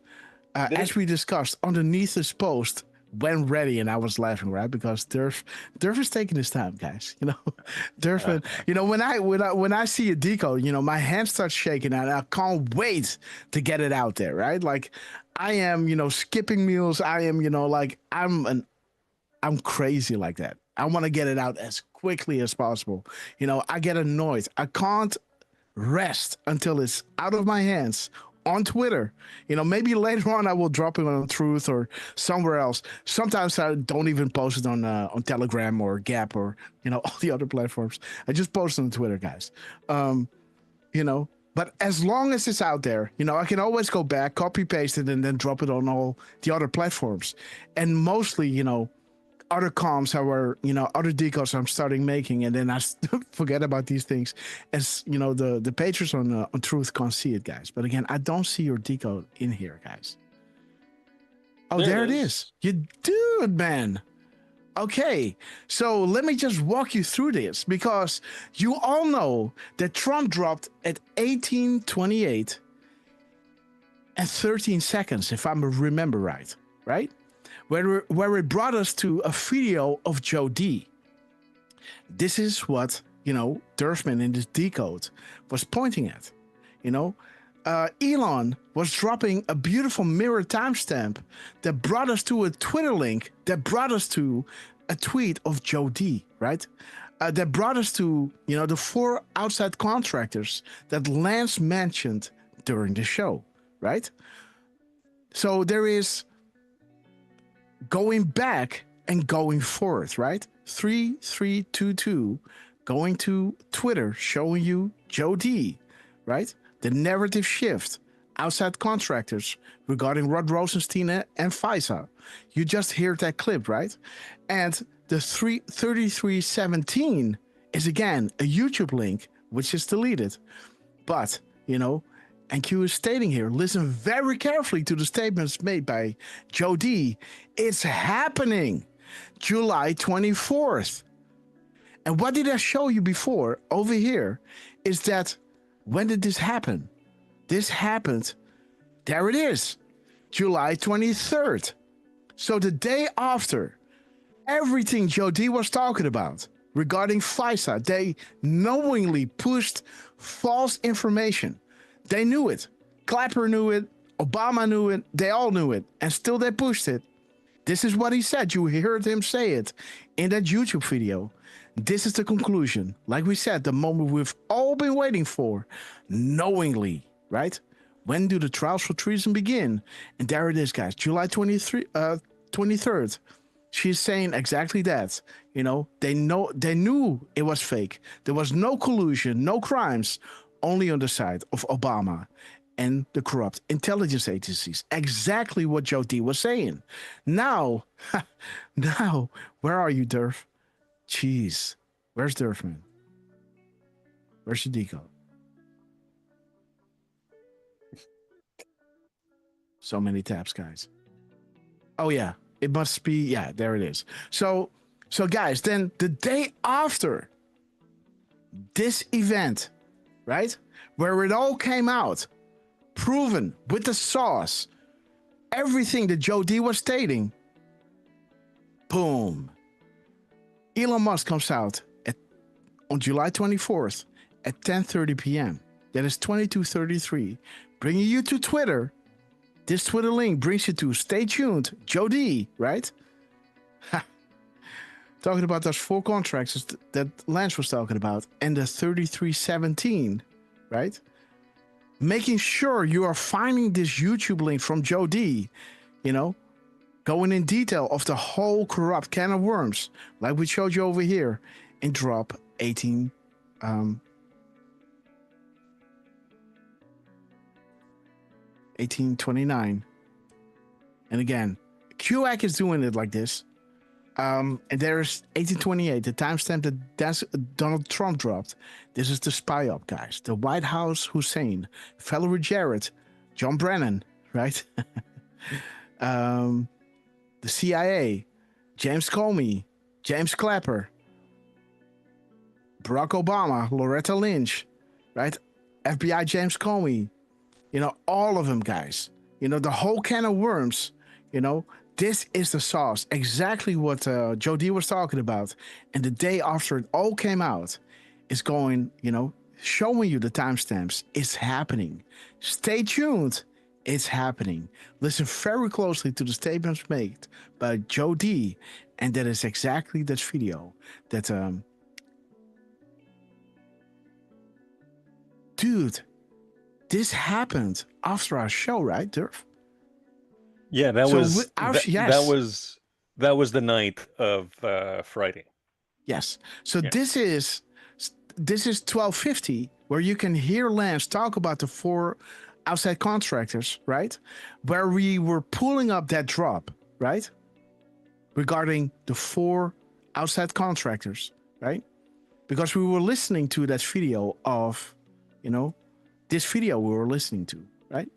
As we discussed, underneath this post, when ready, and I was laughing, right? Because Durf is taking his time, guys. You know, Durf, you know, when I see a Decode, you know, my hand starts shaking and I can't wait to get it out there, right? Like I am, you know, skipping meals. I am, you know, like I'm crazy like that. I want to get it out as quickly as possible. You know, I get annoyed. I can't rest until it's out of my hands. On Twitter, you know, maybe later on I will drop it on Truth or somewhere else. Sometimes I don't even post it on Telegram or Gap or, you know, all the other platforms. I just post it on Twitter, guys. You know, but as long as it's out there, you know, I can always go back, copy paste it, and then drop it on all the other platforms. And mostly, you know, other comms or, you know, other decodes I'm starting making, and then I forget about these things. As you know, the patrons on Truth can't see it, guys. But again, I don't see your decode in here, guys. Oh, there it is. You dude, man. Okay, so let me just walk you through this, because you all know that Trump dropped at 18:28 and 13 seconds, if I remember right? Where it brought us to a video of Joe D. This is what, you know, Durfman in this Decode was pointing at. You know, Elon was dropping a beautiful mirror timestamp that brought us to a Twitter link that brought us to a tweet of Joe D, right? That brought us to, you know, the 4 outside contractors that Lance mentioned during the show, right? So there is going back and going forth, right? 3322 going to Twitter, showing you Joe D, right? The narrative shift, outside contractors regarding Rod Rosenstein and FISA. You just heard that clip, right? And the 3317 is again a YouTube link, which is deleted. But, you know, and Q is stating here, listen very carefully to the statements made by Joe D. It's happening July 24th. And what did I show you before over here is that when did this happen? This happened, there it is, July 23rd. So the day after everything Joe D was talking about regarding FISA, they knowingly pushed false information. They knew it. Clapper knew it. Obama knew it. They all knew it. And still they pushed it. This is what he said. You heard him say it in that YouTube video. This is the conclusion. Like we said, the moment we've all been waiting for. Knowingly, right? When do the trials for treason begin? And there it is, guys. July 23rd. She's saying exactly that. You know, they knew it was fake. There was no collusion, no crimes, only on the side of Obama and the corrupt intelligence agencies. Exactly what Joe D was saying. Now, where are you, Durf? Jeez. Where's Durf, man? Where's your Decode? So many tabs, guys. Oh, yeah. It must be, yeah, there it is. So guys, then the day after this event, right, where it all came out, proven with the sauce, everything that Joe D was stating, boom. Elon Musk comes out on July 24th at 10:30 p.m. That is 22:33, bringing you to Twitter. This Twitter link brings you to Stay Tuned, Joe D, right? Talking about those 4 contracts that Lance was talking about, and the 3317, right? Making sure you are finding this YouTube link from Joe D, you know, going in detail of the whole corrupt can of worms, like we showed you over here in drop 1829. And again, QAC is doing it like this. And there's 1828, the timestamp that Donald Trump dropped. This is the spy op, guys. The White House Hussein, Valerie Jarrett, John Brennan, right? The CIA, James Comey, James Clapper, Barack Obama, Loretta Lynch, right? FBI James Comey, you know, all of them, guys. You know, the whole can of worms, you know, this is the sauce. Exactly what Joe D was talking about. And the day after it all came out is going, you know, showing you the timestamps. It's happening. Stay tuned. It's happening. Listen very closely to the statements made by Joe D. And that is exactly that video that, dude, this happened after our show, right, Durf? Yeah, that was the night of Friday. Yes. So yeah. This is 12:50, where you can hear Lance talk about the 4 outside contractors, right? Where we were pulling up that drop, right? Regarding the 4 outside contractors, right? Because we were listening to that video of, you know, this video we were listening to, right?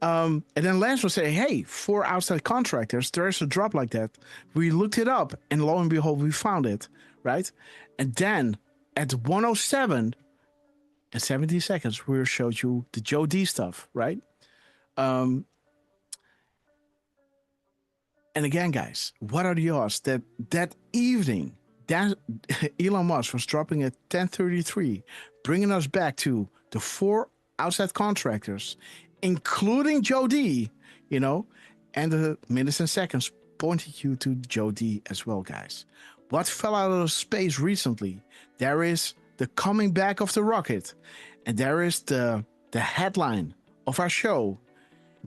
And then Lance will say, hey, 4 outside contractors, there's a drop like that. We looked it up, and lo and behold, we found it, right? And then at 1:07 and 70 seconds, we showed you the Joe D stuff, right? And again, guys, what are the odds that evening, that Elon Musk was dropping at 10:33, bringing us back to the 4 outside contractors, including Joe D, you know, and the minutes and seconds pointed you to Joe D as well, guys. What fell out of space recently? There is the coming back of the rocket, and there is the headline of our show.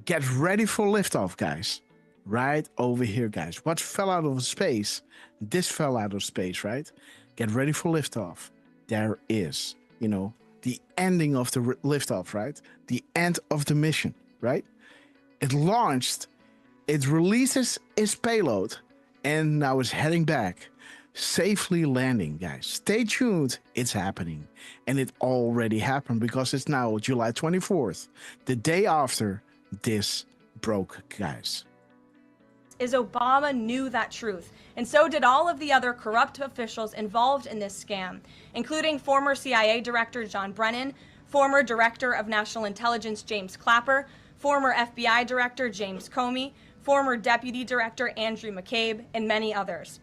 Get ready for liftoff, guys. Right over here, guys. What fell out of space? This fell out of space, right? Get ready for liftoff. There is, you know, the ending of the liftoff, right? The end of the mission, right? It launched, it releases its payload, and now it's heading back, safely landing, guys. Stay tuned, it's happening. And it already happened, because it's now July 24th, the day after this broke, guys. Is Obama knew that truth, and so did all of the other corrupt officials involved in this scam, including former CIA Director John Brennan, former Director of National Intelligence James Clapper, former FBI Director James Comey, former Deputy Director Andrew McCabe, and many others.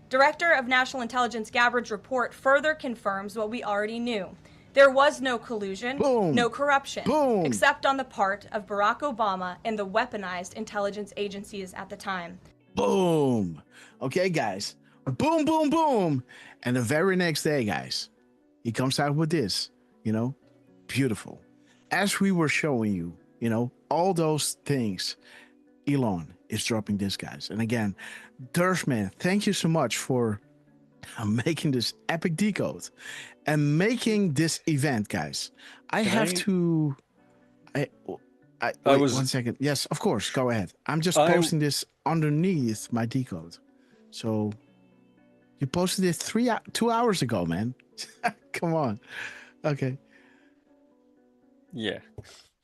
Director of National Intelligence Gabbard's report further confirms what we already knew. There was no collusion, no corruption, except on the part of Barack Obama and the weaponized intelligence agencies at the time. Boom. Okay, guys. Boom, boom, boom. And the very next day, guys, he comes out with this, beautiful. As we were showing you, all those things, Elon is dropping this, guys. And again, Durfman, thank you so much for making this epic decode and making this event, guys. Wait, 1 second. Yes, of course. Go ahead. I'm just posting this underneath my decode. So you posted it 2 hours ago, man. Come on. Okay. Yeah.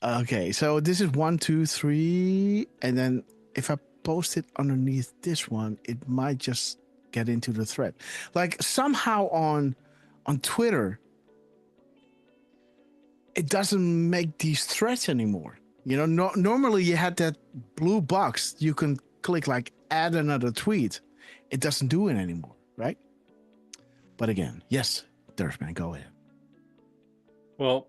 Okay. So this is 1, 2, 3. And then if I post it underneath this one, it might just get into the thread. Like somehow on Twitter, it doesn't make these threads anymore. Normally you had that blue box. You can click like add another tweet. It doesn't do it anymore, right? But again, yes, Durfman, go ahead. Well,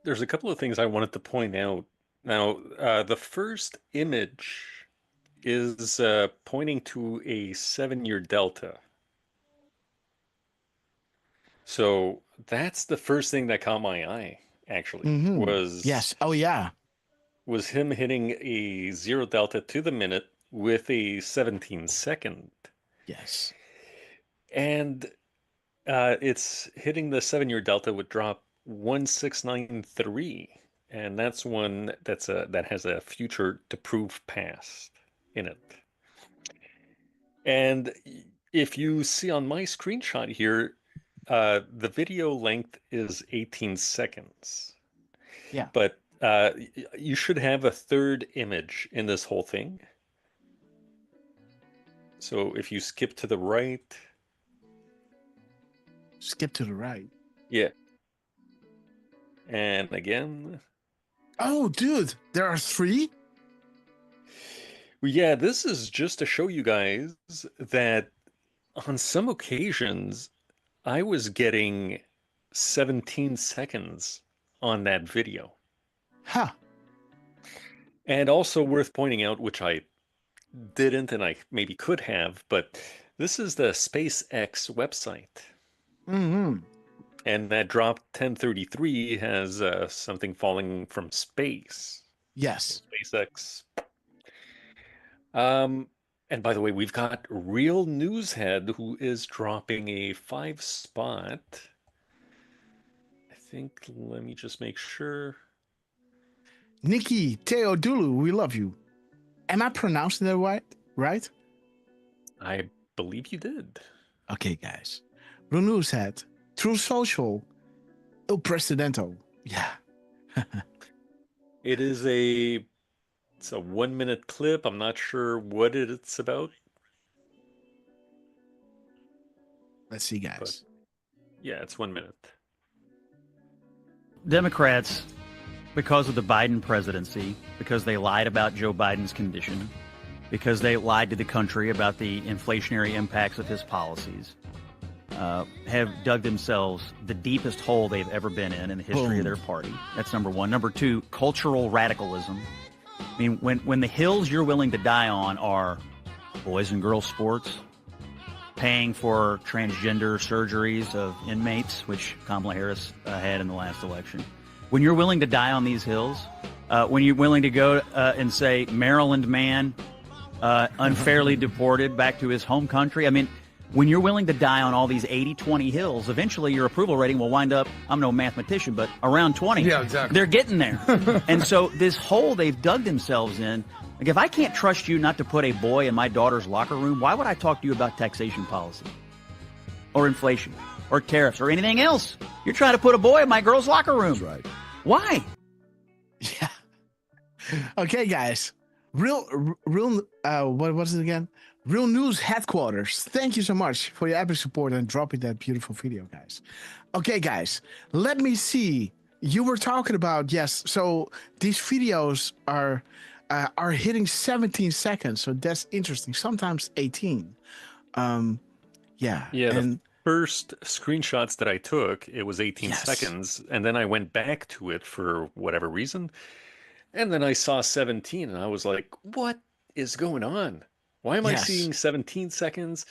there's a couple of things I wanted to point out. Now, the first image is pointing to a 7-year delta. So that's the first thing that caught my eye, actually, was... Yes. Oh, yeah. Was him hitting a 0 delta to the minute with a 17-second. Yes. And it's hitting the 7-year delta with drop 1693. And that's one that has a future to prove past in it. And if you see on my screenshot here, the video length is 18 seconds. Yeah. But you should have a third image in this whole thing. So if you skip to the right. Skip to the right. Yeah. And again. Oh, dude, there are 3? Well, yeah, this is just to show you guys that on some occasions, I was getting 17 seconds on that video. Huh. And also worth pointing out, which I didn't and I maybe could have, but this is the SpaceX website. Mm-hmm. And that drop 1033 has something falling from space. Yes. SpaceX. And by the way, we've got Real Newshead, who is dropping a 5 spot. I think, let me just make sure. Nikki Teodulu, we love you. Am I pronouncing that right? I believe you did. Okay, guys. Real Newshead, True Social, Il Presidento. Yeah. It's a 1-minute clip. I'm not sure what it's about. Let's see, guys. But, yeah, it's 1 minute. Democrats, because of the Biden presidency, because they lied about Joe Biden's condition, because they lied to the country about the inflationary impacts of his policies, have dug themselves the deepest hole they've ever been in the history of their party. That's number one. Number two, cultural radicalism. I mean, when the hills you're willing to die on are boys and girls sports, paying for transgender surgeries of inmates, which Kamala Harris had in the last election. When you're willing to die on these hills, when you're willing to go and say Maryland man unfairly deported back to his home country, I mean, when you're willing to die on all these 80-20 hills, eventually your approval rating will wind up, I'm no mathematician, but around 20. Yeah, exactly. They're getting there. And so this hole they've dug themselves in, like if I can't trust you not to put a boy in my daughter's locker room, why would I talk to you about taxation policy or inflation or tariffs or anything else? You're trying to put a boy in my girl's locker room. That's right. Why? Yeah. Okay, guys. What was it again? Real News Headquarters. Thank you so much for your epic support and dropping that beautiful video, guys. Okay, guys, let me see. You were talking about, yes, so these videos are are hitting 17 seconds. So that's interesting. Sometimes 18. Yeah. The first screenshots that I took, it was 18 seconds. And then I went back to it for whatever reason. And then I saw 17 and I was like, what is going on? Why am I seeing 17 seconds?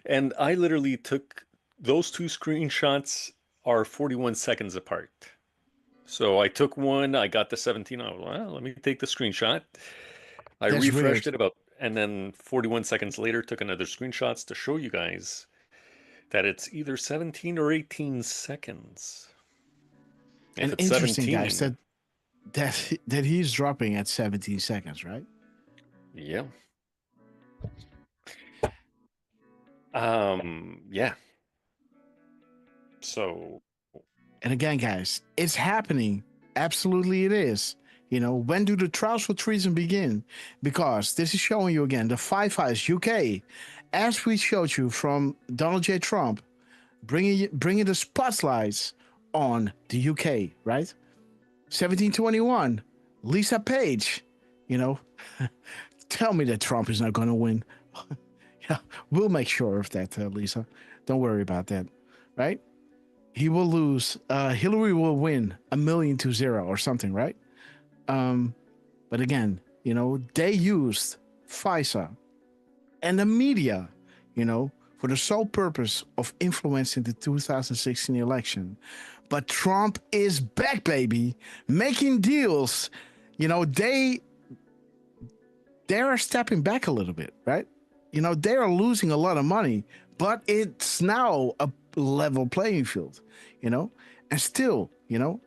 And I literally took those two screenshots are 41 seconds apart. So I took one, I got the 17. I was like, well, let me take the screenshot. I refreshed it and then 41 seconds later took another screenshots to show you guys that it's either 17 or 18 seconds. And if it's interesting, 17, guys, that he's dropping at 17 seconds, right? Yeah. Yeah. So. And again, guys, it's happening. Absolutely, it is. You know, when do the trials for treason begin? Because this is showing you again the Five Eyes UK, as we showed you from Donald J. Trump, bringing the spotlights on the UK, right? 1721, Lisa Page. You know, tell me that Trump is not going to win. Yeah, we'll make sure of that, Lisa. Don't worry about that, right? He will lose. Hillary will win 1,000,000 or something, right? But again, you know, they used FISA and the media, you know, for the sole purpose of influencing the 2016 election. But Trump is back, baby, making deals. You know, they are stepping back a little bit, right? You know, they are losing a lot of money, but it's now a level playing field, you know, and still, you know,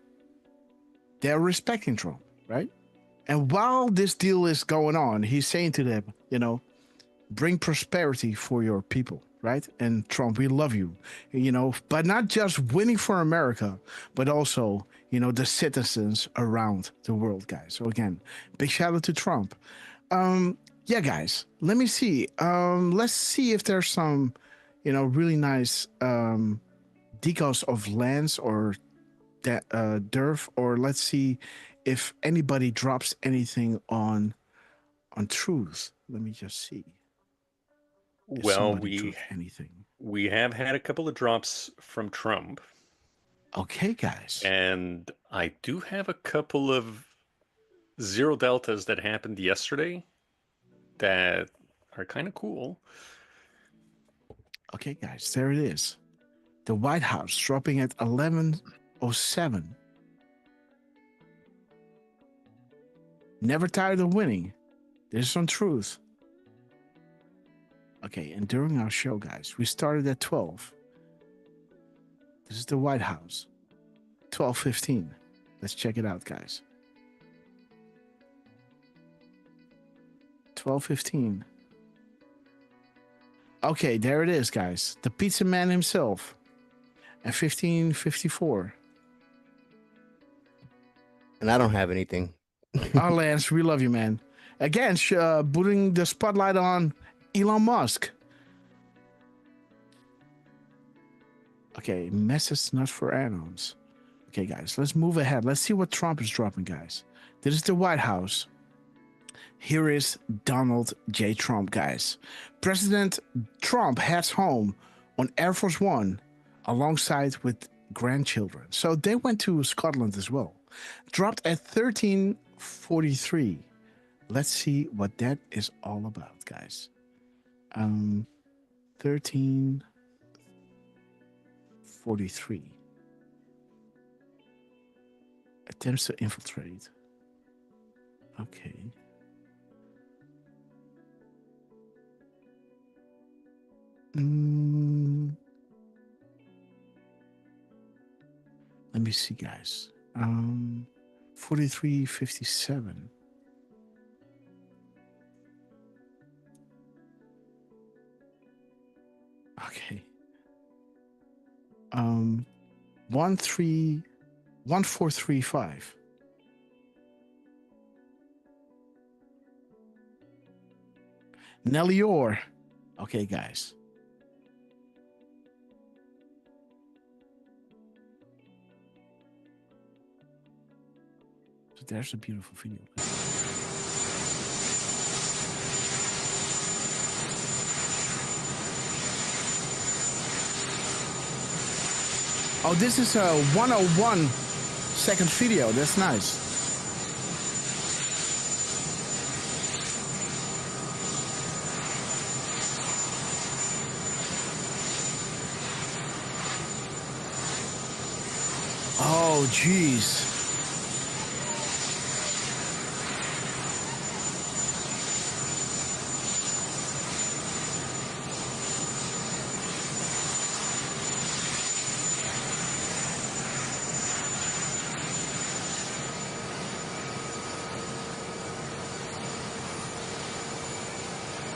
they're respecting Trump, right? And while this deal is going on, he's saying to them, you know, bring prosperity for your people, right? And Trump, we love you, you know, but not just winning for America, but also, you know, the citizens around the world, guys. So again, big shout out to Trump. Yeah, guys, let me see. Let's see if there's some, you know, really nice decals of Lance or that Durf, or let's see if anybody drops anything on Truth. Let me just see. Well, we have had a couple of drops from Trump. Okay, guys. And I do have a couple of zero deltas that happened yesterday that are kind of cool. Okay, guys, there it is. The White House dropping at 11:07. Never tired of winning. This is on Truth. Okay, and during our show, guys, we started at 12. This is the White House. 12:15. Let's check it out, guys. 12:15. Okay, there it is, guys. The pizza man himself. At 15:54. And I don't have anything. Oh, Lance, we love you, man. Again, putting the spotlight on Elon Musk. Okay, message not for add-ons. Okay, guys, let's move ahead. Let's see what Trump is dropping, guys. This is the White House. Here is Donald J. Trump, guys. President Trump heads home on Air Force One alongside with grandchildren. So they went to Scotland as well. Dropped at 13:43. Let's see what that is all about, guys. 13:43. Attempts to infiltrate. Okay. Let me see, guys. 43:57. Okay. 1435. Nelly Orr. Okay, guys. So there's a beautiful video. Oh, this is a 101-second video. That's nice. Oh, jeez.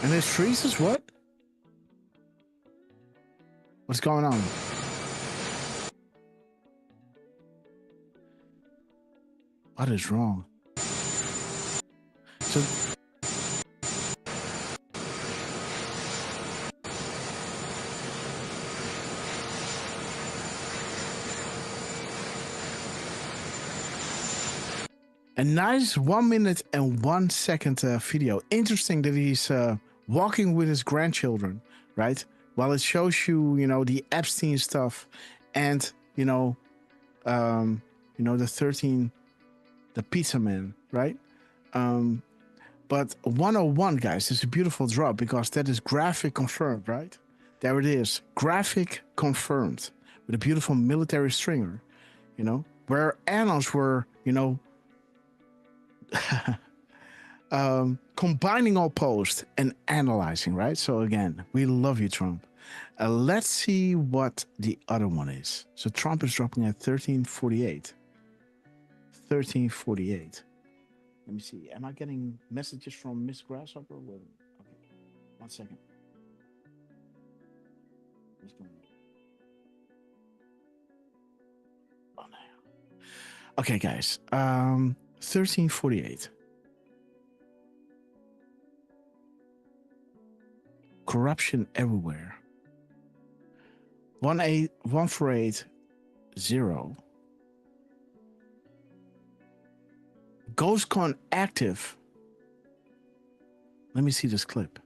And this freezes what? What's going on? What is wrong? So a nice 1 minute and 1 second video. Interesting that he's walking with his grandchildren, right? While it shows you, the Epstein stuff, and the 13, the pizza man, right? But 101, guys, is a beautiful drop because that is graphic confirmed, right? There it is, graphic confirmed with a beautiful military stringer, where annals were, combining all posts and analyzing, right? So again, we love you, Trump. Let's see what the other one is. So Trump is dropping at 1348. 1348. Let me see. Am I getting messages from Miss Grasshopper? Okay. 1 second. What's going on? Oh, no. Okay, guys. 1348. Corruption everywhere. 1480. GhostCon active. Let me see this clip.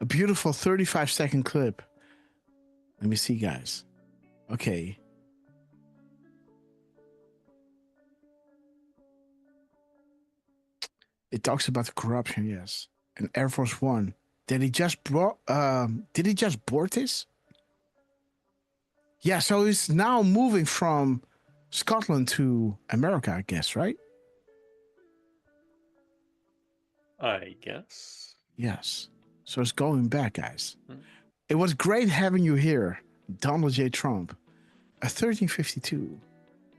A beautiful 35-second clip. Let me see, guys. Okay. It talks about the corruption, yes. And Air Force One. Did he just board this? Yeah, so he's now moving from Scotland to America, I guess, right? I guess. Yes. So it's going back, guys. It was great having you here, Donald J. Trump. A 1352.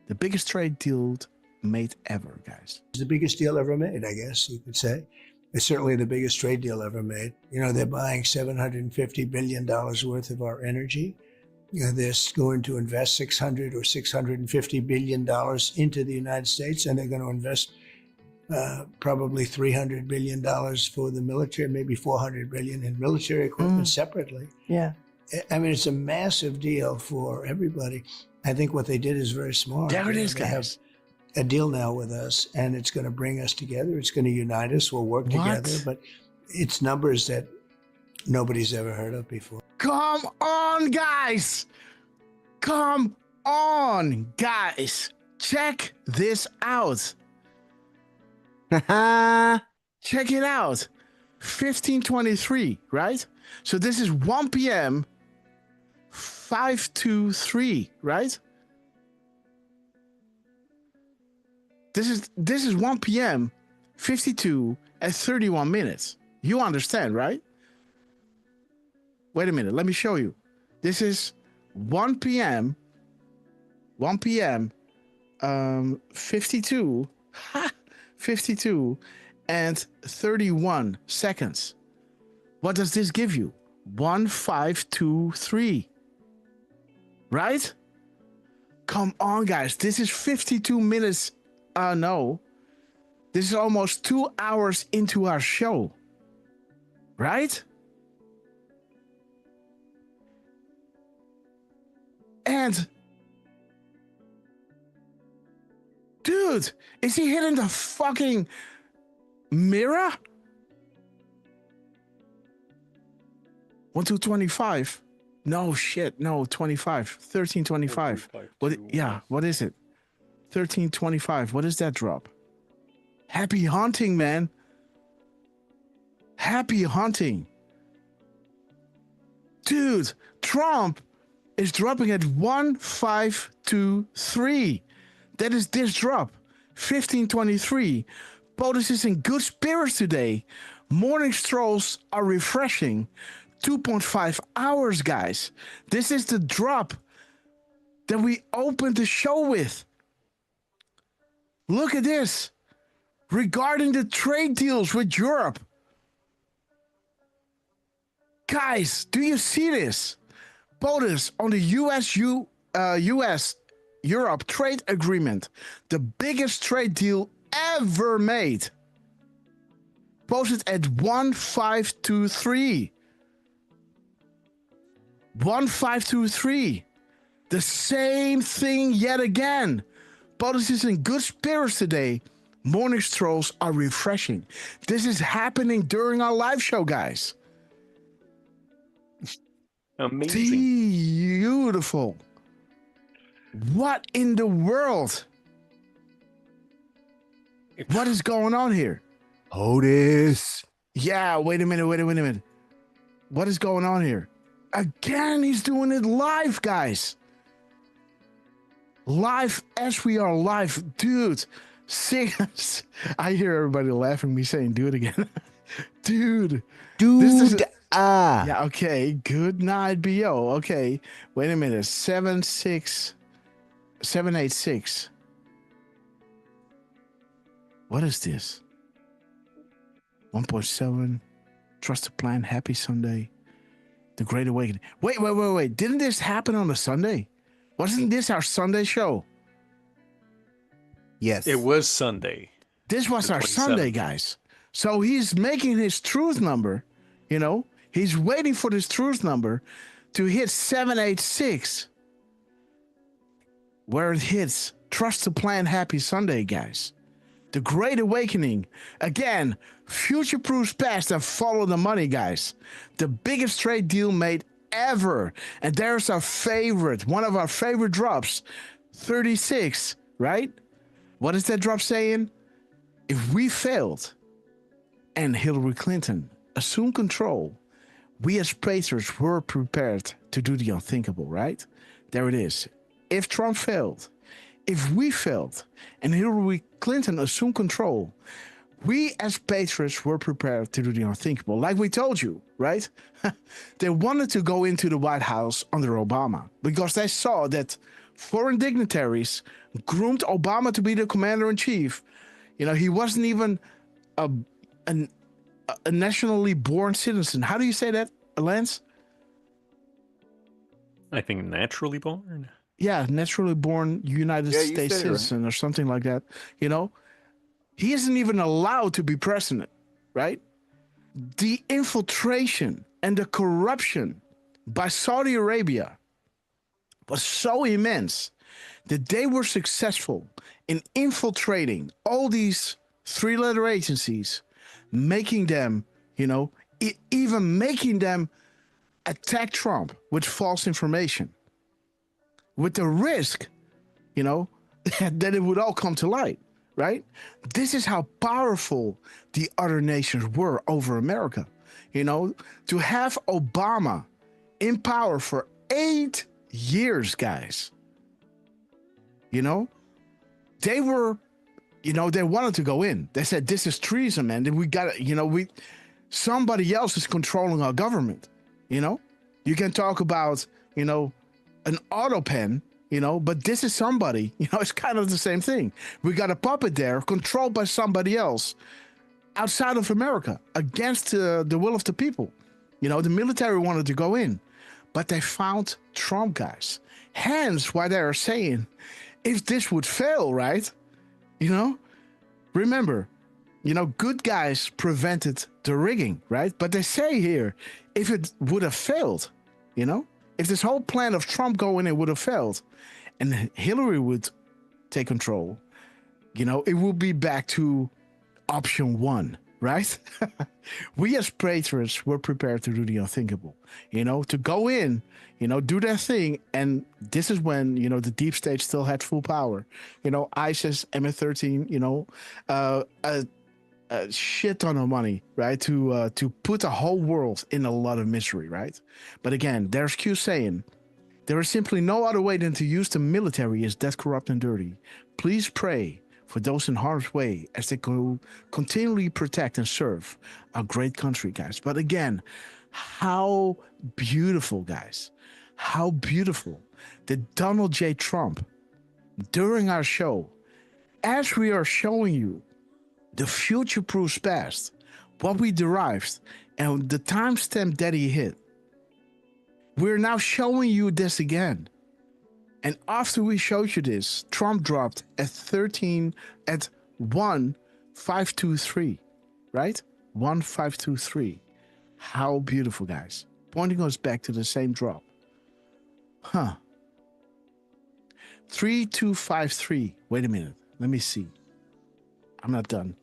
The biggest trade deal made ever, guys. It's the biggest deal ever made, I guess you could say. It's certainly the biggest trade deal ever made. They're buying $750 billion worth of our energy. They're going to invest $600 or $650 billion into the United States, and they're going to invest probably $300 billion for the military, maybe $400 billion in military equipment separately. Yeah. I mean, it's a massive deal for everybody. I think what they did is very smart. There it is, they have a deal now with us, and it's going to bring us together. It's going to unite us. We'll work together, but it's numbers that nobody's ever heard of before. Come on, guys. Come on, guys. Check this out. Check it out. 1523, right? So this is 1 p.m. 523, right? This is 1 p.m. 52 at 31 minutes. You understand, right? Wait a minute, let me show you. This is 1 p.m. 52 52 and 31 seconds. What does this give you? 1523. Right? Come on, guys. This is 52 minutes. No. This is almost 2 hours into our show. Right? And dude, is he hitting the fucking mirror? 1 to 25. No shit. No, 25. 1325. What? Yeah. What is it? 1325. What is that drop? Happy hunting, man. Happy hunting. Dude, Trump is dropping at 1523. That is this drop. 1523. POTUS is in good spirits today. Morning strolls are refreshing. 2.5 hours, guys. This is the drop that we opened the show with. Look at this. Regarding the trade deals with Europe. Guys, do you see this? POTUS on the US-Europe trade agreement. The biggest trade deal ever made. Posted at 1523. 1523. The same thing yet again. POTUS is in good spirits today. Morning strolls are refreshing. This is happening during our live show, guys. Amazing. Beautiful. What in the world? What is going on here? POTUS. Yeah, wait a minute. What is going on here? Again, he's doing it live, guys. Live as we are live. Dude, I hear everybody laughing me saying, do it again. Dude. Yeah, okay. Good night, BO. Okay. Wait a minute. 786. What is this? 1.7. Trust the plan. Happy Sunday. The Great Awakening. Wait. Didn't this happen on a Sunday? Wasn't this our Sunday show? Yes. It was Sunday. This was our Sunday, guys. So he's making his truth number, you know? He's waiting for this truth number to hit 786. Where it hits. Trust the plan. Happy Sunday, guys. The Great Awakening. Again, future-proof past and follow the money, guys. The biggest trade deal made ever. And there's our favorite, one of our favorite drops. 36, right? What is that drop saying? If we failed and Hillary Clinton assumed control, we as patriots were prepared to do the unthinkable, right? There it is. If Trump failed, if we failed and Hillary Clinton assumed control, we as patriots were prepared to do the unthinkable. Like we told you, right? They wanted to go into the White House under Obama because they saw that foreign dignitaries groomed Obama to be the commander-in-chief. You know, he wasn't even a nationally born citizen. How do you say that, Lance? I think naturally born. Yeah, naturally born United States citizen, right? Or something like that. You know, he isn't even allowed to be president, right? The infiltration and the corruption by Saudi Arabia was so immense that they were successful in infiltrating all these three-letter agencies, making them, you know, even making them attack Trump with false information, with the risk, you know, that it would all come to light, right? This is how powerful the other nations were over America. You know, to have Obama in power for 8 years, guys, you know, they were, you know, they wanted to go in. They said, this is treason, man. We got to, you know, somebody else is controlling our government, you know? You can talk about, you know, an auto pen, you know, but this is somebody, you know, it's kind of the same thing. We got a puppet there controlled by somebody else, outside of America against the will of the people. You know, the military wanted to go in, but they found Trump, guys. Hence why they are saying, if this would fail, right? You know, remember, you know, good guys prevented the rigging, right? But they say here, if it would have failed, you know, if this whole plan of Trump going in would have failed and Hillary would take control, you know, it would be back to option one, right? We as patriots were prepared to do the unthinkable, you know, to go in, you know, do their thing. And this is when, you know, the deep state still had full power. You know, ISIS, MS-13, you know, a shit ton of money, right? To put the whole world in a lot of misery, right? But again, there's Q saying, there is simply no other way than to use the military as that corrupt and dirty. Please pray for those in harm's way as they go continually protect and serve our great country, guys. But again, how beautiful, guys. How beautiful that Donald J. Trump, during our show, as we are showing you the future-proofs past, what we derived, and the timestamp that he hit, we're now showing you this again. And after we showed you this, Trump dropped at 1,523, right? 1,523. How beautiful, guys. Pointing us back to the same drop. Huh. 3,253. Wait a minute. Let me see. I'm not done.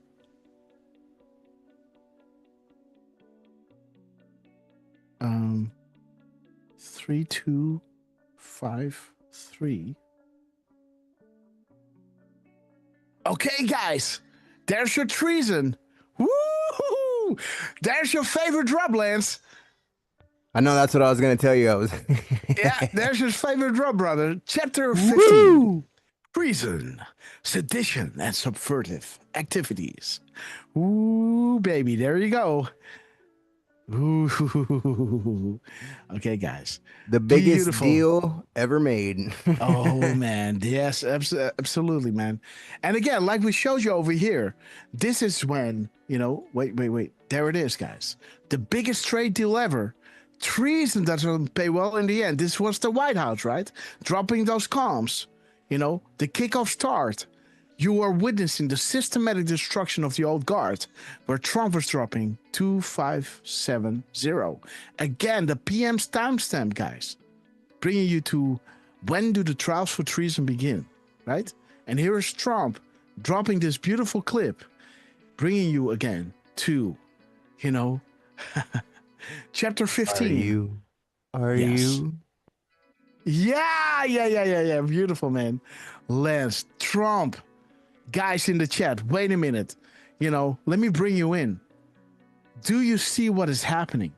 Um, 3,253. Okay, guys. There's your treason. Woo! There's your favorite drop, Lance. I know that's what I was going to tell you. Yeah, there's your favorite drop, brother. Chapter 15. Woo! Treason, sedition, and subversive activities. Ooh, baby, there you go. Ooh. Okay, guys. The biggest deal ever made. Oh, man. Yes, absolutely, man. And again, like we showed you over here, this is when, you know, wait. There it is, guys. The biggest trade deal ever. Treason doesn't pay well in the end. This was the White House, right? Dropping those comms. You know, the kickoff start. You are witnessing the systematic destruction of the old guard, where Trump was dropping 2570. Again, the PM's timestamp, guys, bringing you to when do the trials for treason begin, right? And here is Trump dropping this beautiful clip, bringing you again to, you know, chapter 15. Are you? Yeah. Beautiful, man. Lance, Trump. Guys in the chat, wait a minute. You know, let me bring you in. Do you see what is happening?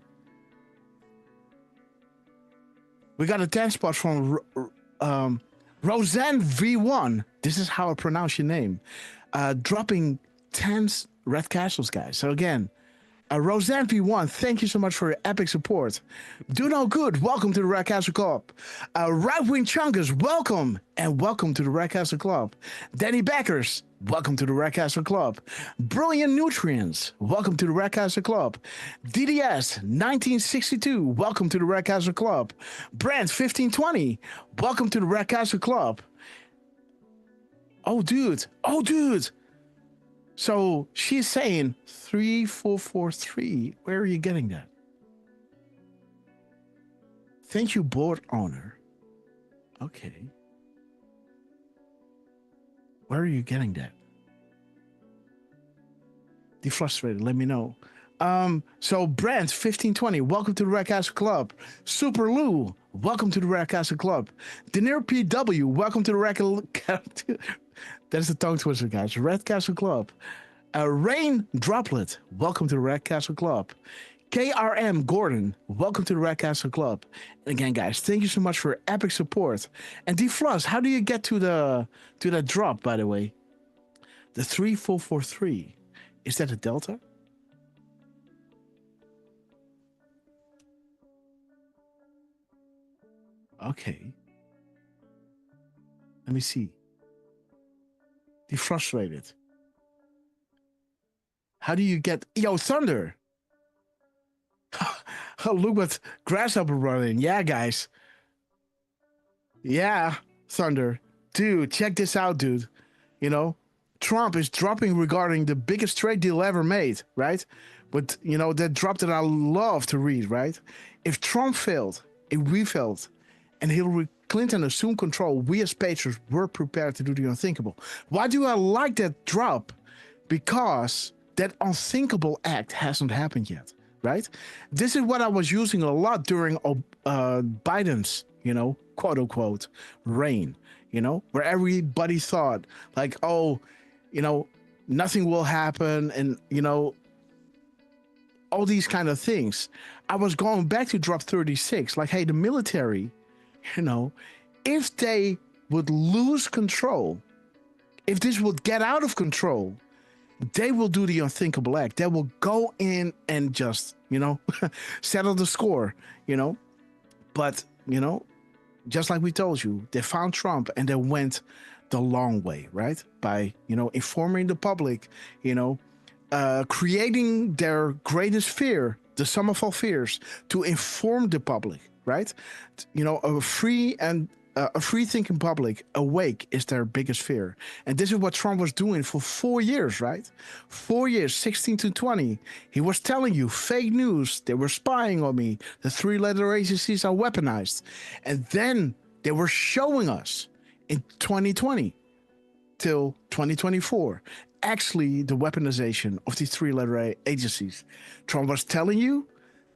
We got a 10 spot from Roseanne V1. This is how I pronounce your name. Dropping 10 red castles, guys. So again, Roseanne V1, thank you so much for your epic support. Do No Good, welcome to the Red Castle Club. Right Wing Chungus, welcome, and welcome to the Red Castle Club. Danny Beckers, welcome to the Red Castle Club. Brilliant Nutrients, welcome to the Red Castle Club. DDS 1962, welcome to the Red Castle Club. Brand 1520, welcome to the Red Castle Club. Oh, dude. So she's saying 3443. Where are you getting that? Thank you, board owner. Okay. Where are you getting that? Defrustrated, let me know. So Brent 1520, welcome to the Red Castle Club. Super Lou, welcome to the Red Castle Club. Denir PW, welcome to the Red Castle. That's the tongue twister, guys. Red Castle Club. Rain Droplet, welcome to the Red Castle Club. KRM Gordon, welcome to the Red Castle Club. And again, guys, thank you so much for epic support. And D-Floss, how do you get to that drop, by the way? The 3443. Is that a delta? Okay. Let me see. Defrustrated. How do you get Thunder? Oh, look what Grasshopper running. Yeah, guys. Yeah, Thunder. Dude, check this out, dude. You know, Trump is dropping regarding the biggest trade deal ever made, right? But, that drop that I love to read, right? If Trump failed, if we failed, and Hillary Clinton assumed control, we as patriots were prepared to do the unthinkable. Why do I like that drop? Because that unthinkable act hasn't happened yet, right? This is what I was using a lot during Biden's, quote unquote, reign, where everybody thought like, oh, nothing will happen. And, all these kind of things. I was going back to drop 36, like, hey, the military, if they would lose control, if this would get out of control, they will do the unthinkable act. They will go in and just, settle the score, But, just like we told you, they found Trump and they went the long way, right? By, informing the public, creating their greatest fear, the sum of all fears, to inform the public, right? A free thinking public awake is their biggest fear. And this is what Trump was doing for 4 years, right? 4 years, 16 to 20. He was telling you fake news. They were spying on me. The 3-letter agencies are weaponized. And then they were showing us in 2020 till 2024, actually the weaponization of these 3-letter agencies. Trump was telling you,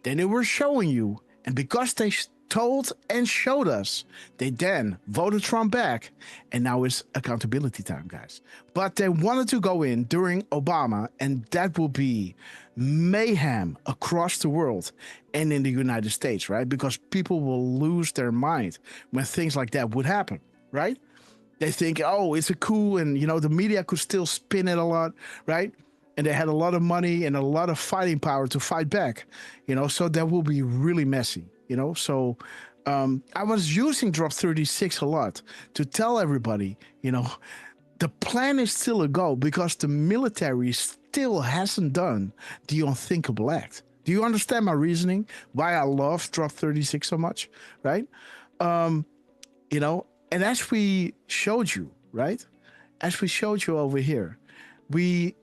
then they were showing you. And because they told and showed us, they then voted Trump back, and now it's accountability time, guys. But they wanted to go in during Obama, and that will be mayhem across the world and in the United States, right? Because people will lose their mind when things like that would happen, right? They think, oh, it's a coup, and the media could still spin it a lot, right? And they had a lot of money and a lot of fighting power to fight back, so that will be really messy. So I was using drop 36 a lot to tell everybody, the plan is still a go because the military still hasn't done the unthinkable act. Do you understand my reasoning? Why I love drop 36 so much, right? And as we showed you, right? As we showed you over here, we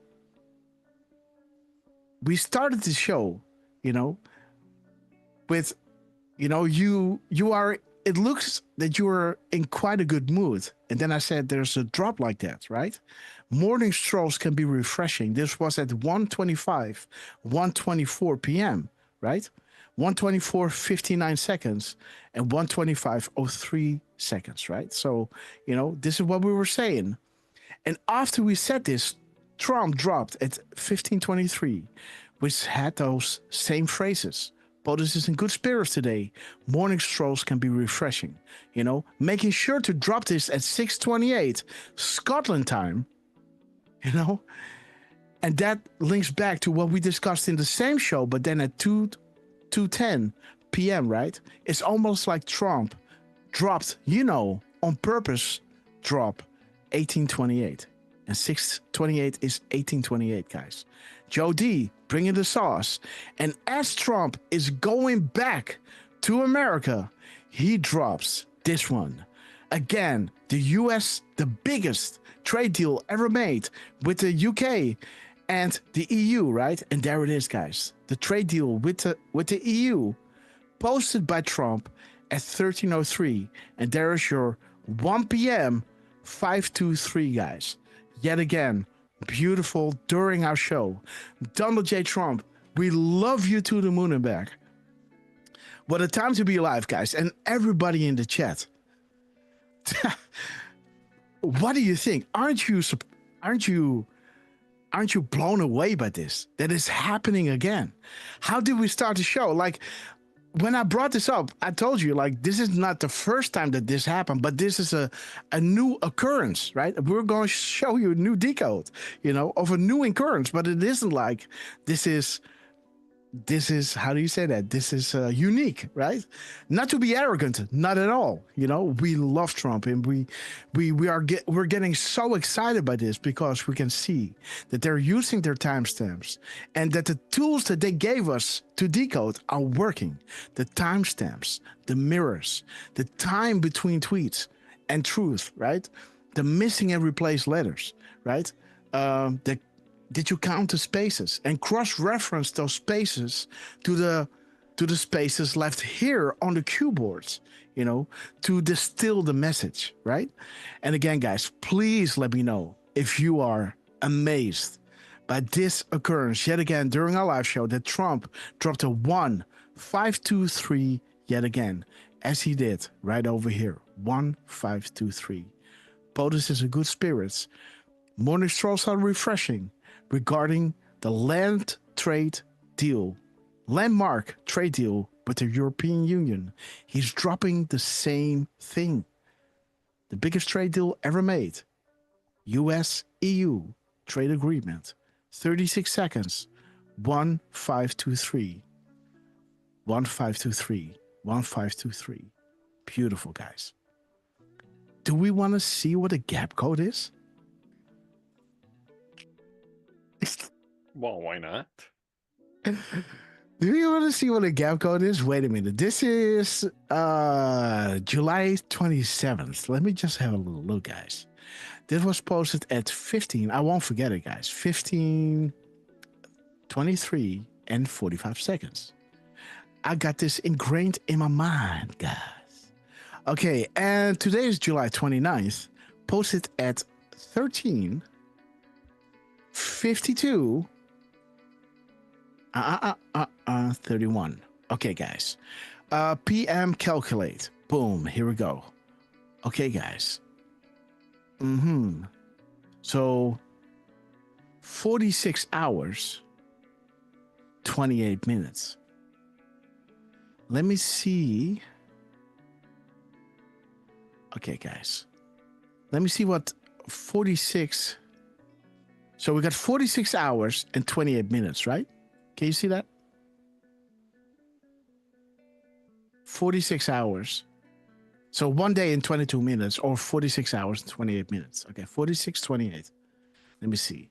started the show, with you are, it looks that you are in quite a good mood. And then I said, there's a drop like that, right? Morning strolls can be refreshing. This was at 1:25, 1:24 p.m., right? 1:24:59 seconds and 1:25:03 seconds, right? So, this is what we were saying. And after we said this, Trump dropped at 15:23, which had those same phrases. POTUS is in good spirits today. Morning strolls can be refreshing. Making sure to drop this at 6:28 Scotland time, and that links back to what we discussed in the same show, but then at 2:10 p.m., right? It's almost like Trump dropped, on purpose, drop 18:28. And 6:28 is 18:28, guys. Joe D, bringing the sauce. And as Trump is going back to America, he drops this one. Again, the U.S., the biggest trade deal ever made with the UK and the EU, right? And there it is, guys. The trade deal with the EU, posted by Trump at 13:03. And there is your 1 p.m. 523, guys. Yet again, beautiful during our show. Donald J. Trump, we love you to the moon and back. What a time to be alive, guys. And everybody in the chat. What do you think? Aren't you blown away by this? That is happening again. How did we start the show? Like, when I brought this up, I told you, like, this is not the first time that this happened, but this is a new occurrence, right? We're going to show you a new decode, of a new occurrence, but it isn't like this is this is, how do you say that? This is unique, right? Not to be arrogant, not at all. You know, we love Trump, and we're getting so excited by this because we can see that they're using their timestamps and that the tools that they gave us to decode are working. The timestamps, the mirrors, the time between tweets and truth, right? The missing and replaced letters, right? Did you count the spaces and cross-reference those spaces to the spaces left here on the cue boards, you know, to distill the message, right? And again, guys, please let me know if you are amazed by this occurrence yet again during our live show that Trump dropped a 1-5-2-3 yet again, as he did right over here. 1-5-2-3. POTUS is in good spirits. Morning strolls are refreshing regarding the landmark trade deal with the European Union. He's dropping the same thing. The biggest trade deal ever made. US-EU trade agreement. 36 seconds. 1-5-2-3. 1-5-2-3. 1-5-2-3. Beautiful, guys. Do we want to see what a gap code is? Well, why not? Do you want to see what a gap code is? Wait a minute. This is July 27th. Let me just have a little look, guys. This was posted at 15. I won't forget it, guys. 15:23 and 45 seconds. I got this ingrained in my mind, guys. Okay, and today is July 29th. Posted at 13:52. 31. Okay, guys. PM calculate. Boom. Here we go. Okay, guys. So 46 hours, 28 minutes. Let me see. Okay, guys. Let me see what 46. So we got 46 hours and 28 minutes, right? Can you see that? 46 hours. So 1 day and 22 minutes, or 46 hours and 28 minutes. Okay, 46:28. Let me see.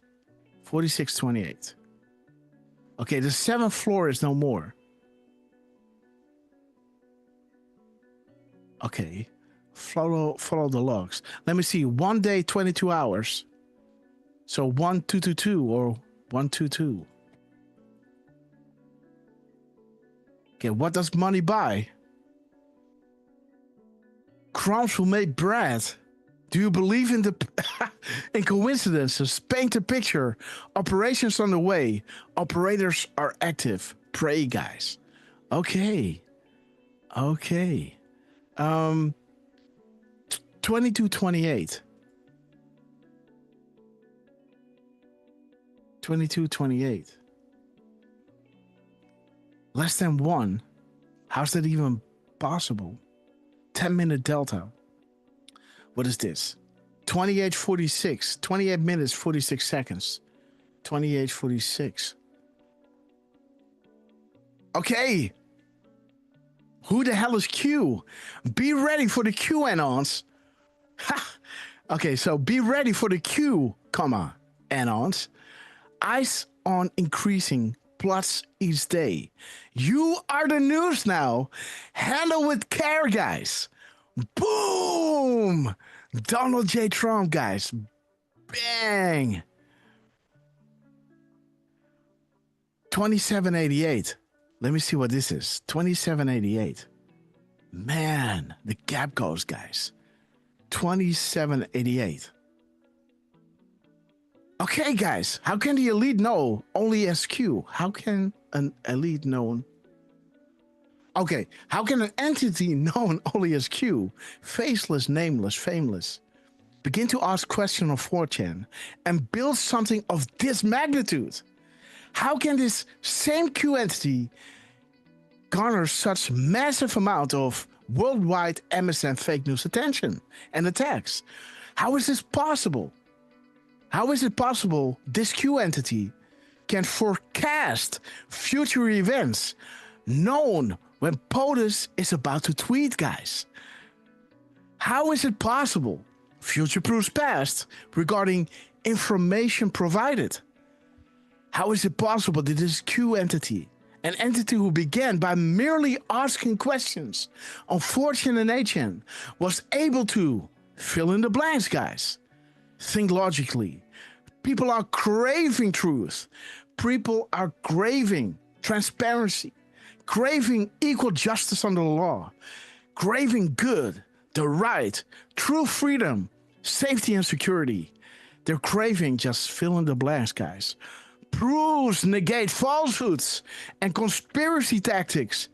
46:28. Okay, the 7th floor is no more. Okay, follow the logs. Let me see. 1 day, 22 hours. So 1222 or 122. Okay, what does money buy? Crumbs will make bread. Do you believe in in coincidences? Paint a picture. Operations on the way. Operators are active. Pray, guys. Okay. 22:28. 22:28. Less than 1. How's that even possible? 10-minute delta. What is this? 28:46. 28 minutes, 46 seconds. 28:46. Okay. Who the hell is Q? Be ready for the QAnons. Okay, so be ready for the Q, Anons. Eyes on increasing plots each day. You are the news now. Handle with care, guys. Boom! Donald J. Trump, guys. Bang! 2788. Let me see what this is. 2788. Man, the gap goes, guys. 2788. Okay, guys. How can the elite know only as Q? How can an elite known? Okay, how can an entity known only as Q, faceless, nameless, fameless, begin to ask questions of 4chan and build something of this magnitude? How can this same Q entity garner such massive amount of worldwide MSN fake news attention and attacks? How is this possible? How is it possible this Q entity can forecast future events known when POTUS is about to tweet, guys? How is it possible? Future-proofs past regarding information provided. How is it possible that this Q entity, an entity who began by merely asking questions on 4chan and 8chan, was able to fill in the blanks, guys? Think logically. People are craving truth. People are craving transparency, craving equal justice under the law, craving good, the right, true freedom, safety and security. They're craving just fill in the blanks, guys. Proofs negate falsehoods and conspiracy tactics.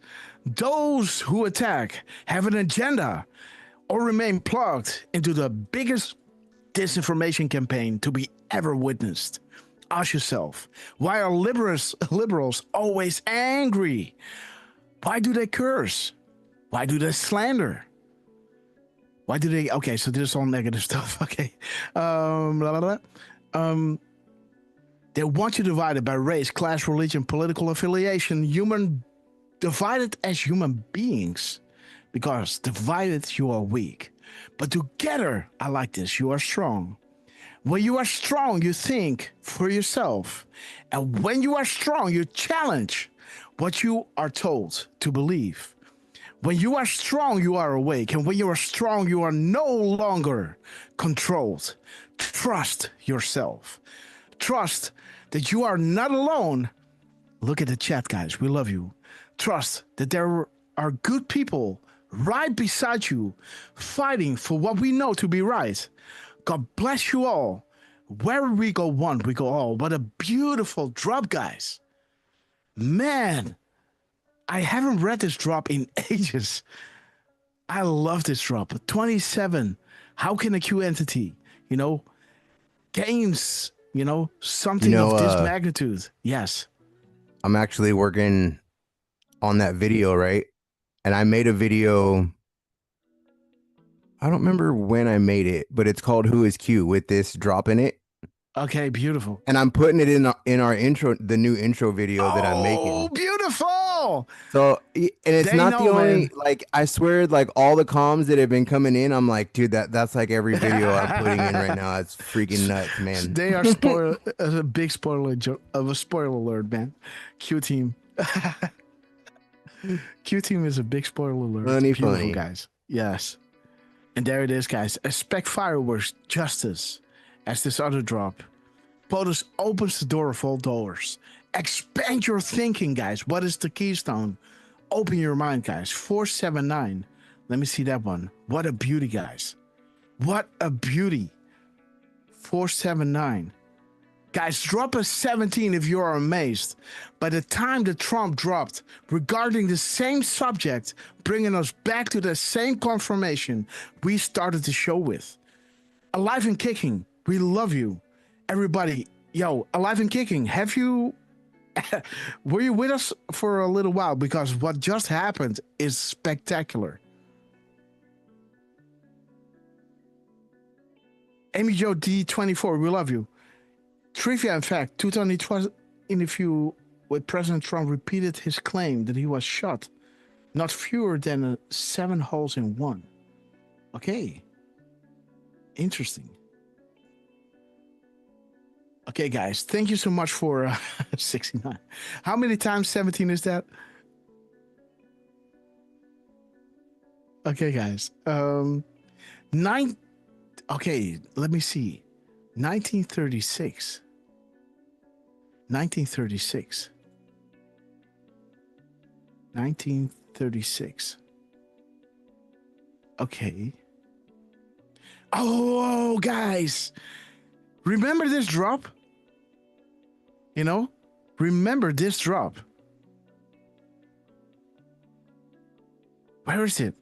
Those who attack have an agenda or remain plugged into the biggest disinformation campaign to be ever witnessed. Ask yourself, why are liberals always angry? Why do they curse? Why do they slander? Why do they... Okay, so this is all negative stuff. Okay. Blah, blah, blah. They want you divided by race, class, religion, political affiliation, divided as human beings. Because divided, you are weak. But together, I like this, you are strong. When you are strong, you think for yourself. And when you are strong, you challenge what you are told to believe. When you are strong, you are awake. And when you are strong, you are no longer controlled. Trust yourself. Trust that you are not alone. Look at the chat, guys. We love you. Trust that there are good people right beside you, fighting for what we know to be right. God bless you all. Where we go one, we go all. What a beautiful drop, guys. Man, I haven't read this drop in ages. I love this drop. 27. How can a Q entity, gains, something of this magnitude? Yes. I'm actually working on that video, right? And I made a video. I don't remember when I made it, but it's called Who is Q with this drop in it. Okay, beautiful. And I'm putting it in our intro, the new intro video that I'm making. Oh, beautiful. So, and it's not the only, like, I swear, like, all the comms that have been coming in, I'm like, dude, that's like every video I'm putting in right now. It's freaking nuts, man. They are a big spoiler of a spoiler alert, man. Q team. Q team is a big spoiler alert. Funny, guys. Yes. And there it is, guys. Expect fireworks, justice. As this other drop, POTUS opens the door of all doors. Expand your thinking, guys. What is the keystone? Open your mind, guys. 479. Let me see that one. What a beauty, guys. What a beauty. 479. Guys, drop a 17 if you are amazed. By the time the Trump dropped regarding the same subject, bringing us back to the same confirmation we started the show with. Alive and kicking. We love you. Everybody, yo, Alive and kicking. Have you... were you with us for a little while? Because what just happened is spectacular. Amy Joe D24, we love you. Trivia, in fact, 2012 interview with President Trump repeated his claim that he was shot not fewer than 7 holes in 1. Okay. Interesting. Okay, guys, thank you so much for 69. How many times 17 is that? Okay, guys. 9. Okay, let me see. 1936. 1936. 1936. Okay. Oh, guys. Remember this drop? Remember this drop. Where is it?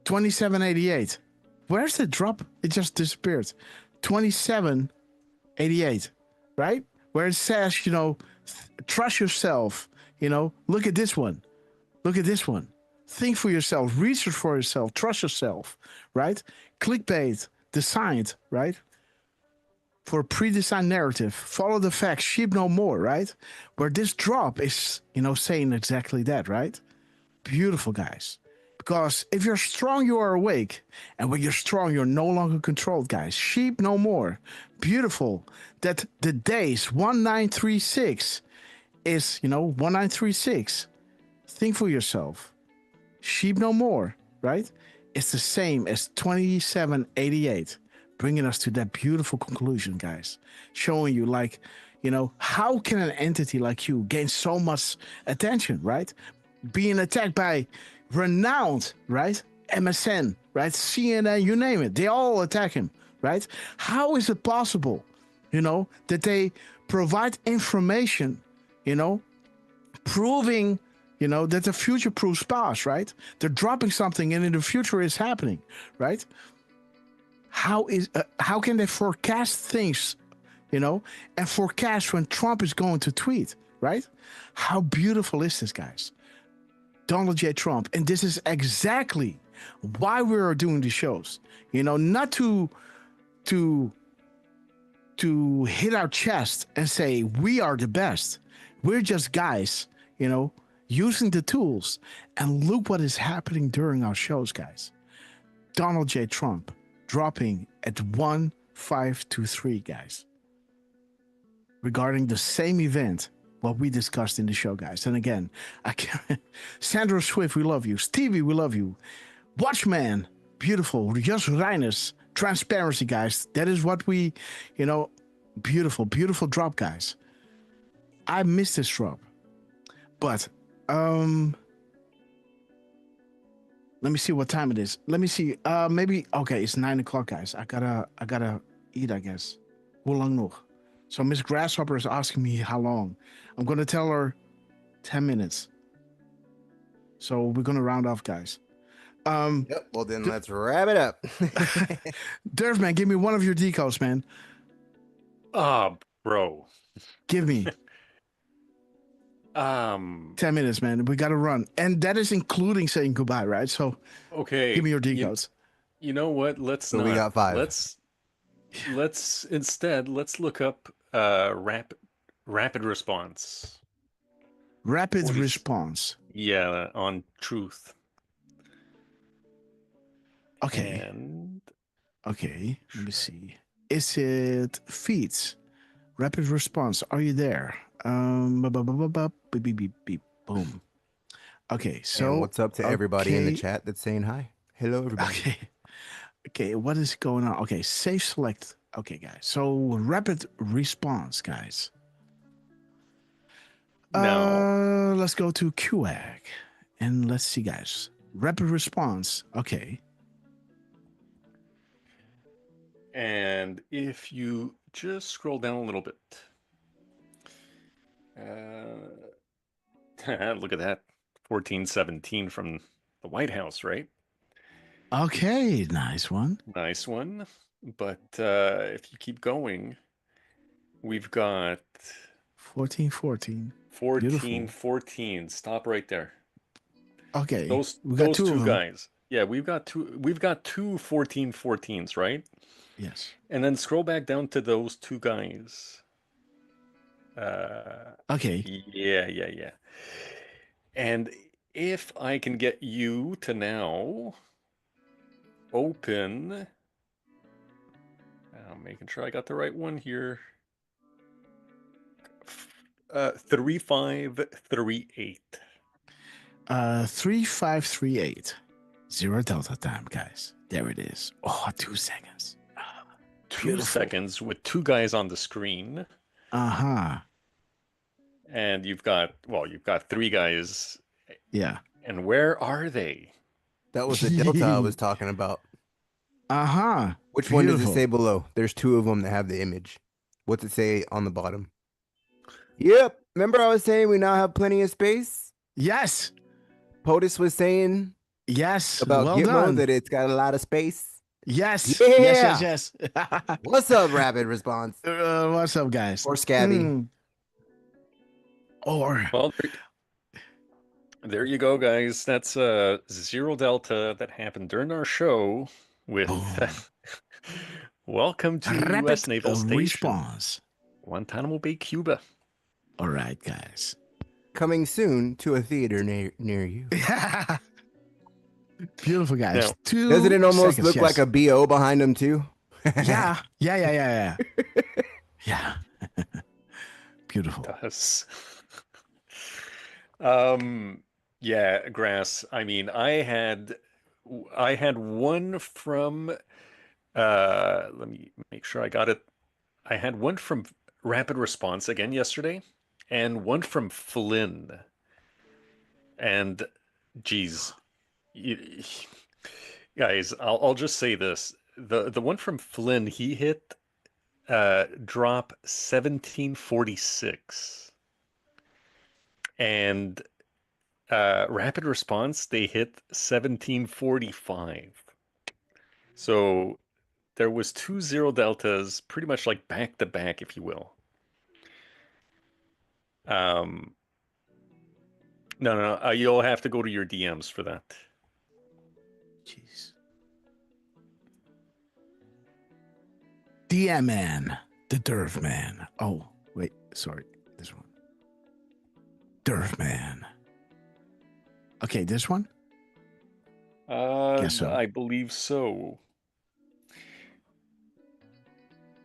2788. Where's the drop? It just disappeared. 2788, right? Where it says, trust yourself. Look at this one. Look at this one. Think for yourself. Research for yourself. Trust yourself, right? Clickbait, designed, right? for a pre-designed narrative. Follow the facts, sheep no more, right? Where this drop is, saying exactly that, right? Beautiful, guys. Because if you're strong, you are awake. And when you're strong, you're no longer controlled, guys. Sheep no more. Beautiful. That the days 1936 is, 1936. Think for yourself. Sheep no more, right? It's the same as 2788. Bringing us to that beautiful conclusion, guys. Showing you, how can an entity like you gain so much attention, right? Being attacked by renowned, right? MSN, right? CNN, you name it. They all attack him, right? How is it possible, that they provide information, proving, that the future proves past, right? They're dropping something and in the future is happening, right? How can they forecast things, and forecast when Trump is going to tweet, right? How beautiful is this, guys? Donald J. Trump. And this is exactly why we are doing these shows. Not to hit our chest and say we are the best. We're just guys, using the tools. And look what is happening during our shows, guys. Donald J. Trump dropping at 1523, guys. Regarding the same event what we discussed in the show, guys. And again, Sandra Swift, we love you. Stevie, we love you. Watchman, beautiful. Just Reiners, transparency, guys. That is what we, beautiful, beautiful drop, guys. I missed this drop. But, let me see what time it is. Let me see. Maybe, okay, it's 9 o'clock, guys. I gotta eat, I guess. Hoe lang nog? So Miss Grasshopper is asking me how long. I'm going to tell her 10 minutes. So we're going to round off, guys. Yep. Well, then let's wrap it up. Derv, man, give me one of your decodes, man. Bro. Give me. 10 minutes, man. We got to run. And that is including saying goodbye, right? So okay. Give me your decodes. You know what? Let's so we got 5. Let's instead look up rapid response. Rapid response. Yeah, on Truth. Okay. And okay, let me see. Is it feeds? Rapid response. Are you there? Boom. Okay, so and what's up to everybody in the chat that's saying hi? Hello, everybody. Okay, what is going on? Okay, safe select. Okay, guys. So rapid response, guys. No. Let's go to QAG and let's see, guys. Rapid response. Okay. And if you just scroll down a little bit, look at that, 1417 from the White House, right? Okay, nice one. Nice one. But if you keep going, we've got 1414. 1414. Stop right there. Okay. Those two guys. Yeah, we've got two 1414s, right? Yes. And then scroll back down to those two guys. Okay. Yeah. And if I can get you to now open, I'm making sure I got the right one here. 3538. 3538. 0 Delta time, guys. There it is. Oh, 2 seconds. 2 seconds with two guys on the screen. Uh-huh. And you've got 3 guys. Yeah. And where are they? That was the Delta I was talking about. Uh-huh. Which one does it say below? There's 2 of them that have the image. What's it say on the bottom? Yep. Remember I was saying we now have plenty of space? Yes. POTUS was saying about well Gitmo done. that it's got a lot of space. Yes. Yeah. Yes. What's up, rapid response? What's up, guys? Or Scabby. Well, there you go, guys. That's 0 Delta that happened during our show with Welcome to the U.S. Naval Station. Response. Guantanamo Bay, Cuba. All right, guys. Coming soon to a theater near you. Beautiful, guys. Now, doesn't it almost look like a BO behind him, too? Yeah. Yeah. Beautiful. It does. Yeah, Grass. I mean, I had one from let me make sure I got it. I had one from Rapid Response again yesterday, and one from Flynn. And geez, guys, I'll just say this. The one from Flynn, he hit drop 1746. And Rapid Response, they hit 1745. So there was 2 zero deltas, pretty much like back to back, if you will. No, you'll have to go to your DMs for that. Jeez. DM man, the Derv man. Oh, wait, sorry, this one. Derv man. Okay, this one? Guess so. I believe so.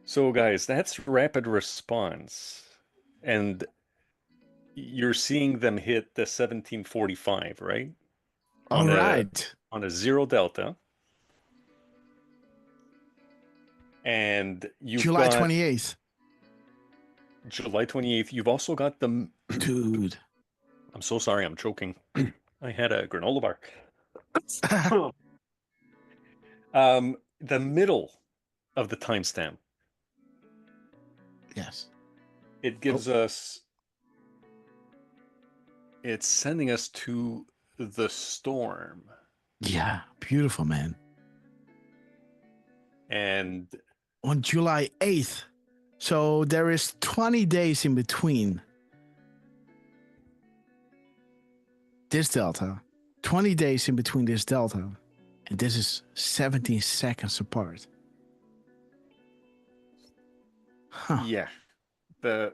So, guys, that's Rapid Response. And you're seeing them hit the 1745, right? All right. On a zero delta. And you've July got 28th. July 28th. You've also got the... Dude. I'm so sorry, I'm choking. I had a granola bar. The middle of the timestamp. Yes. It gives us... It's sending us to the storm. Yeah, beautiful, man. And... on July 8th. So there is 20 days in between this delta. 20 days in between this delta. And this is 17 seconds apart. Huh. Yeah. I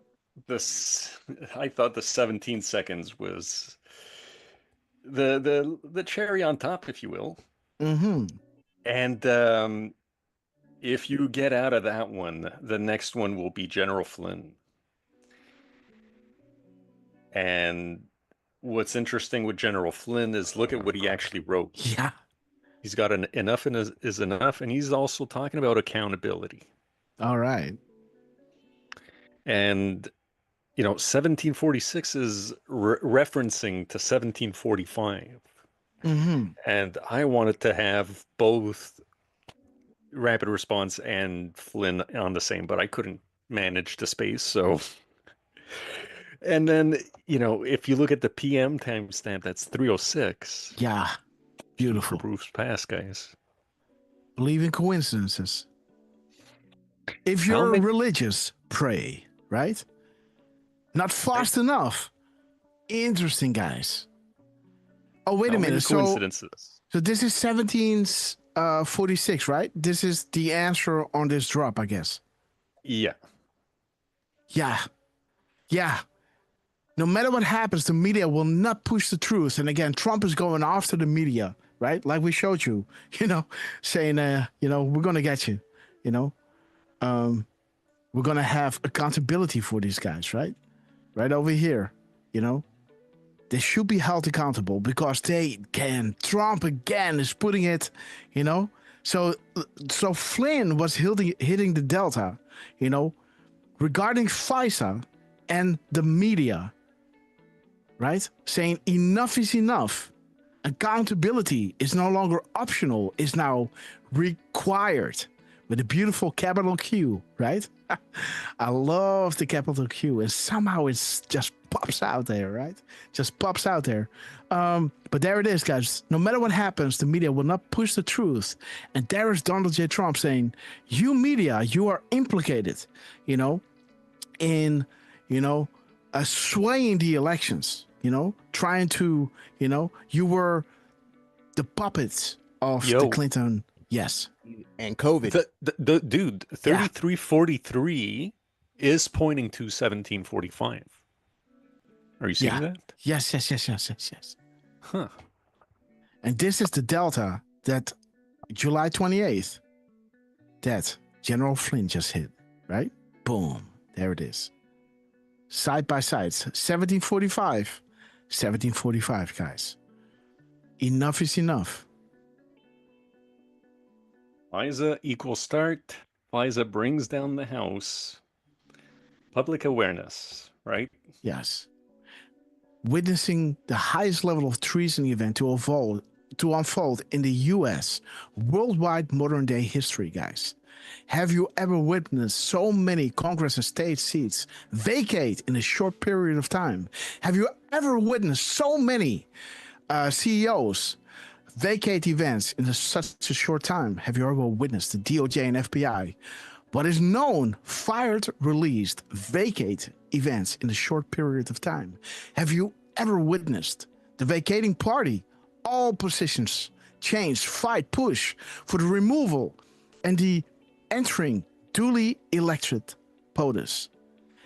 thought the 17 seconds was the cherry on top, if you will. Mm-hmm. And if you get out of that one, the next one will be General Flynn. And what's interesting with General Flynn is look at what he actually wrote. Yeah. He's got enough is enough, and he's also talking about accountability. All right. And, 1746 is referencing to 1745. Mm-hmm. And I wanted to have both Rapid Response and Flynn on the same, but I couldn't manage the space, so... And then, if you look at the PM timestamp, that's 306. Yeah. Beautiful. Bruce Pass, guys. Believe in coincidences. If you're religious, pray, right? Not fast enough. Interesting, guys. Oh, wait a minute. Coincidences. So this is 1746, right? This is the answer on this drop, I guess. Yeah. Yeah. No matter what happens, the media will not push the truth. And again, Trump is going after the media, right? Like we showed you, saying, we're going to get you, we're going to have accountability for these guys, right? Right over here, they should be held accountable because they can. Trump again is putting it, So Flynn was hitting the delta, regarding FISA and the media, right? Saying enough is enough. Accountability is no longer optional, is now required with a beautiful capital Q, right? I love the capital Q, and somehow it just pops out there, right? Just pops out there. But there it is, guys. No matter what happens, the media will not push the truth. And there is Donald J. Trump saying, you media, you are implicated, in, swaying the elections, trying to, you were the puppets of the Clinton. Yes. and COVID. The dude, 3343 is pointing to 1745. Are you seeing that? Yes. Huh. And this is the delta that July 28th, that General Flynn just hit, right? Boom. There it is. Side by side. 1745. 1745, guys. Enough is enough. FISA equals start. FISA brings down the House. Public awareness, right? Yes. Witnessing the highest level of treason event to unfold in the U.S. worldwide modern day history, guys. Have you ever witnessed so many Congress and state seats vacate in a short period of time? Have you ever witnessed so many CEOs vacate events in such a short time? Have you ever witnessed the DOJ and FBI? What is known, fired, released, vacate events in a short period of time? Have you ever witnessed the vacating party? All positions change, fight, push for the removal and the entering duly elected POTUS.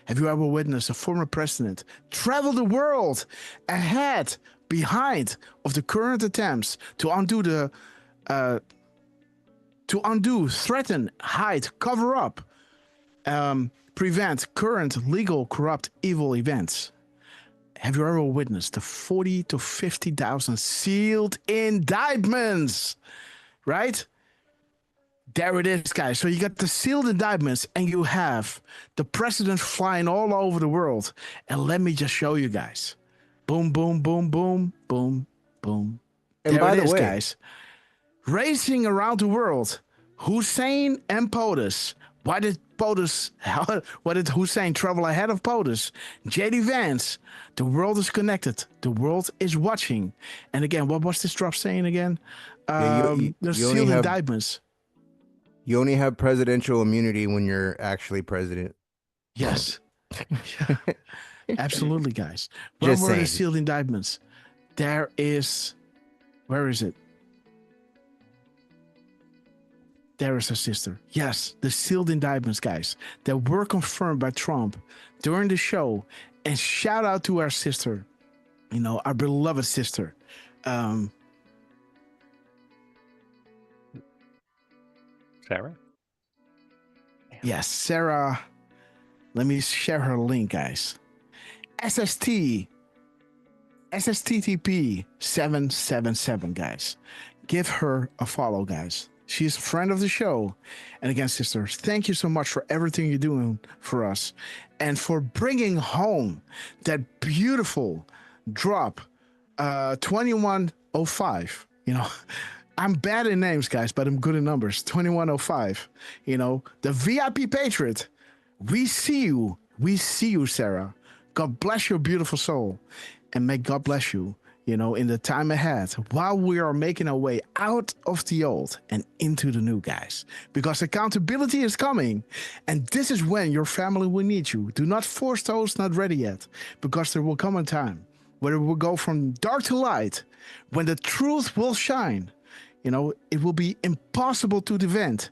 Have you ever witnessed a former president travel the world ahead, behind of the current attempts to undo, threaten, hide, cover up, prevent current legal, corrupt, evil events? Have you ever witnessed the 40 to 50,000 sealed indictments? Right? There it is, guys. So you got the sealed indictments and you have the president flying all over the world. And let me just show you guys. Boom, boom, boom, boom, boom, boom. And there by it the is, way, guys. Racing around the world. Hussein and POTUS. Why did Hussein travel ahead of POTUS? JD Vance. The world is connected. The world is watching. And again, what was this drop saying again? The sealed indictments. You only have presidential immunity when you're actually president. Yes. Absolutely, guys. Where were the sealed indictments? There is... Where is it? There is her sister. Yes, the sealed indictments, guys, that were confirmed by Trump during the show. And shout out to our sister, our beloved sister. Sarah? Yes, Sarah. Let me share her link, guys. SSTTP 777, guys. Give her a follow, guys. She's a friend of the show. And again, sister, thank you so much for everything you're doing for us and for bringing home that beautiful drop 2105. I'm bad in names, guys, but I'm good in numbers. 2105. The VIP Patriot. We see you. We see you, Sarah. God bless your beautiful soul. And may God bless you, in the time ahead, while we are making our way out of the old and into the new, guys. Because accountability is coming. And this is when your family will need you. Do not force those not ready yet. Because there will come a time where it will go from dark to light. When the truth will shine. It will be impossible to defend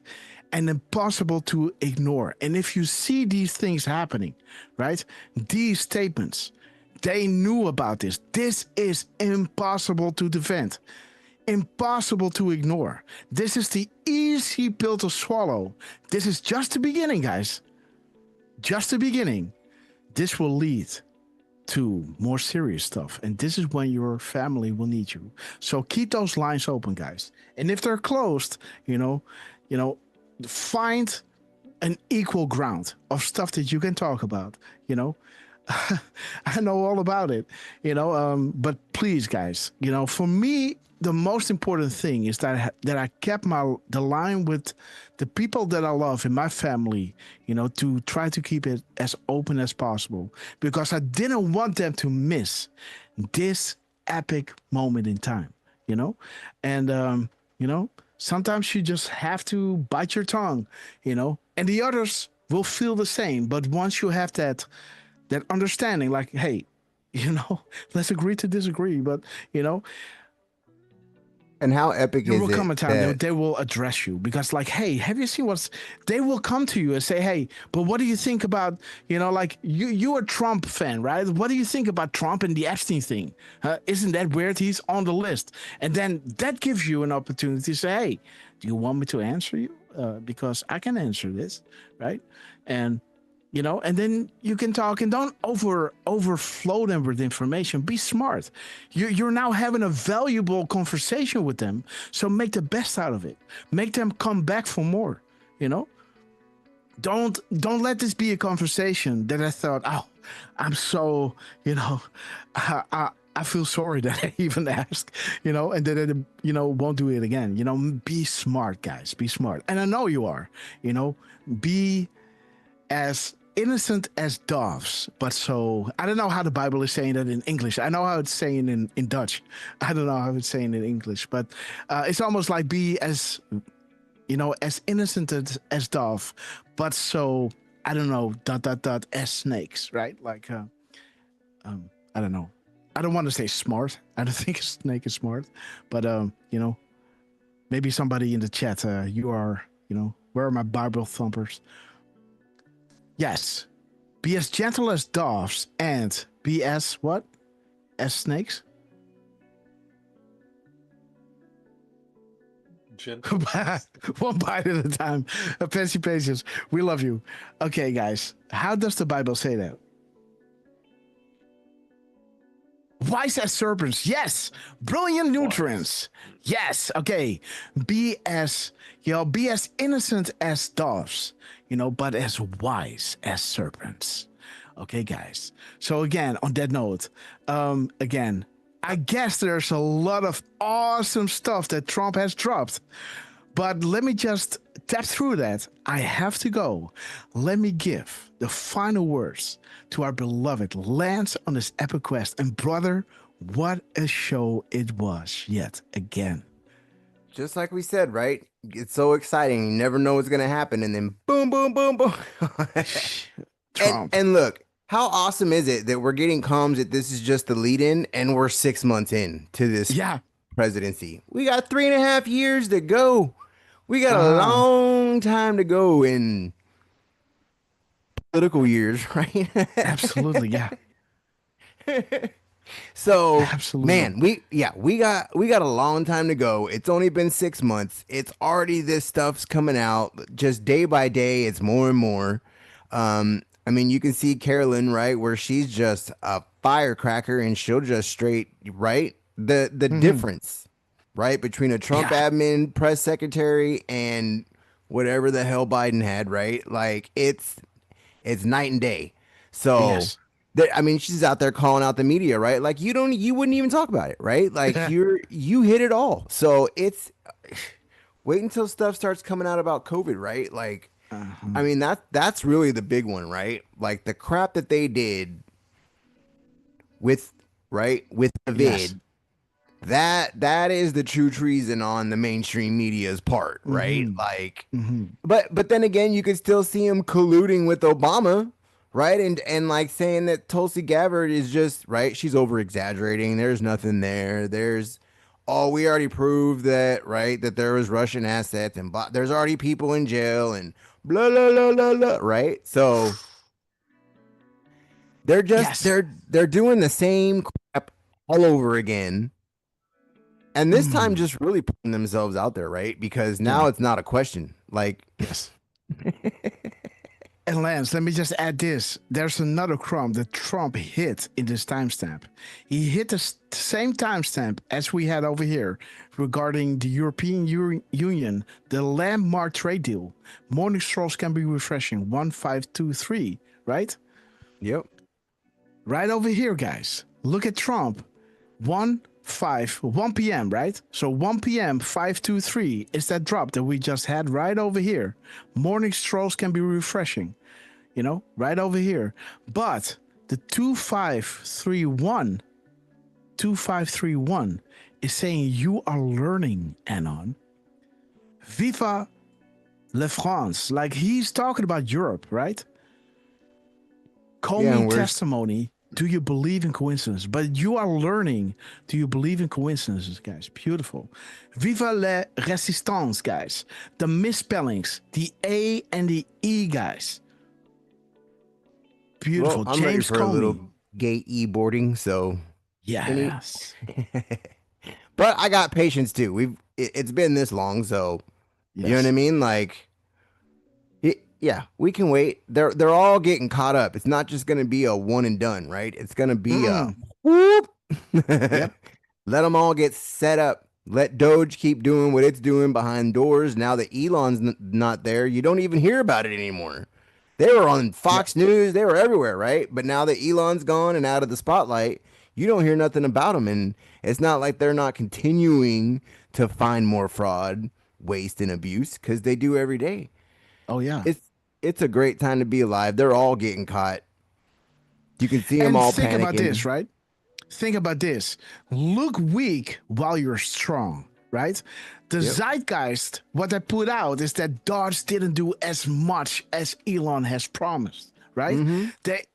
and impossible to ignore. And if you see these things happening, right? These statements, they knew about this. This is impossible to defend, impossible to ignore. This is the easy pill to swallow. This is just the beginning, guys. Just the beginning. This will lead to more serious stuff. And this is when your family will need you. So keep those lines open, guys. And if they're closed, find an equal ground of stuff that you can talk about, I know all about it, but please, guys, for me, the most important thing is that I kept the line with the people that I love in my family, to try to keep it as open as possible, because I didn't want them to miss this epic moment in time, and, sometimes you just have to bite your tongue, and the others will feel the same. But once you have that understanding, like, hey, let's agree to disagree, but, And how epic there is will it? come a time they will address you because, like, hey, have you seen what's? They will come to you and say, hey, but what do you think about, like you're a Trump fan, right? What do you think about Trump and the Epstein thing? Isn't that weird? He's on the list, and then that gives you an opportunity to say, hey, do you want me to answer you? Because I can answer this, right? And and then you can talk and don't overflow them with information. Be smart. You're now having a valuable conversation with them. So make the best out of it. Make them come back for more, Don't let this be a conversation that I thought, oh, I'm so, I feel sorry that I even asked, and that I, won't do it again. Be smart, guys. Be smart. And I know you are, be as innocent as doves, but so I don't know how the Bible is saying that in English. I know how it's saying in Dutch. I don't know how it's saying in English, but it's almost like be as as innocent as dove, but so I don't know as snakes, right? Like I don't know. I don't want to say smart. I don't think a snake is smart, but maybe somebody in the chat, you are, where are my Bible thumpers? Yes. Be as gentle as doves and be as what? As snakes? Gentle. One bite at a time. Fancy patience. We love you. Okay, guys. How does the Bible say that? Wise as serpents. Yes. Brilliant nutrients. Yes. Okay. Be as innocent as doves, but as wise as serpents. Okay, guys. So again, on that note, again, I guess there's a lot of awesome stuff that Trump has dropped, but let me just tap through that. I have to go. Let me give the final words to our beloved Lance on this epic quest. And brother, what a show it was yet again. Just like we said, right? It's so exciting. You never know what's going to happen. And then boom, boom, boom, boom. Trump. And look, how awesome is it that we're getting comms that this is just the lead in and we're 6 months in to this presidency? We got 3.5 years to go. We got a long time to go in political years, right? Absolutely, yeah. So, absolutely, man, we got a long time to go. It's only been 6 months. It's already this stuff's coming out just day by day. It's more and more. I mean, you can see Carolyn, right, where she's just a firecracker and she'll just straight, right? The difference, right, between a Trump admin press secretary and whatever the hell Biden had, right? Like it's night and day. So I mean, she's out there calling out the media, right? Like you wouldn't even talk about it, right? Like you hit it all. So it's wait until stuff starts coming out about COVID, right? Like, I mean, that's really the big one, right? Like the crap that they did with the vid, that is the true treason on the mainstream media's part, right? Like, but then again, you could still see him colluding with Obama, right? And like saying that Tulsi Gabbard is just, right, she's over exaggerating. There's nothing there. We already proved that, right, that there was Russian assets and there's already people in jail and blah, blah, blah, blah, blah, right? So they're just, they're doing the same crap all over again. And this time just really putting themselves out there, right? Because now it's not a question. Like, And Lance, let me just add this. There's another crumb that Trump hit in this timestamp. He hit the same timestamp as we had over here regarding the European Union, the landmark trade deal. Morning strolls can be refreshing. 1523, right? Yep. Right over here, guys. Look at Trump. 1 p.m., right? So 1 p.m., 523 is that drop that we just had right over here. Morning strolls can be refreshing, right over here. But the 2531 is saying you are learning, Anon. Viva la France. Like he's talking about Europe, right? Call me testimony. Do you believe in coincidence? But you are learning. Do you believe in coincidences, guys? Beautiful. Viva la résistance, guys. The misspellings, the A and the E, guys. Beautiful. Well, I'm ready James for a Comey. little gay e-boarding, so yes. But I got patience too. It's been this long, so you know what I mean? Like, yeah, we can wait. They're all getting caught up. It's not just gonna be a one and done, right? It's gonna be a whoop. Let them all get set up. Let Doge keep doing what it's doing behind doors. Now that Elon's not there, you don't even hear about it anymore. They were on Fox News. They were everywhere, right? But now that Elon's gone and out of the spotlight, you don't hear nothing about them. And it's not like they're not continuing to find more fraud, waste, and abuse, because they do every day. Oh, yeah. It's a great time to be alive. They're all getting caught. You can see them all think panicking. About this, right? Think about this. Look weak while you're strong, right? The zeitgeist, what they put out is that Dodge didn't do as much as Elon has promised, right? But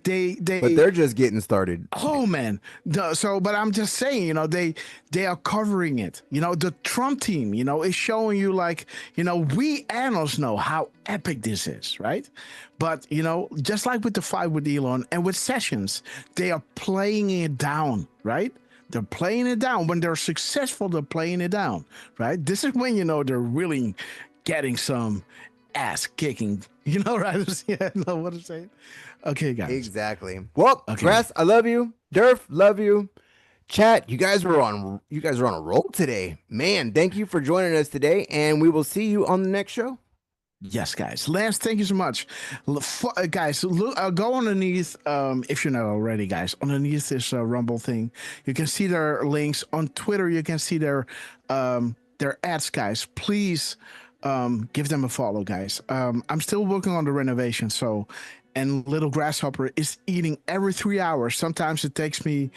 they're just getting started. Oh man. But I'm just saying, they are covering it. The Trump team, is showing you like, we analysts know how epic this is, right? But, just like with the fight with Elon and with Sessions, they are playing it down, right? They're playing it down. When they're successful, they're playing it down, right? This is when, they're really getting some ass kicking, right? Yeah, I know what I'm saying. Okay, guys. Exactly. Well, Grass, I love you. Durf, love you. Chat, you guys are on a roll today. Man, thank you for joining us today, and we will see you on the next show. Yes, guys. Lance, thank you so much. Guys, go underneath, if you're not already, guys, underneath this Rumble thing. You can see their links. On Twitter, you can see their ads, guys. Please give them a follow, guys. I'm still working on the renovation, and little Grasshopper is eating every 3 hours. Sometimes it takes me,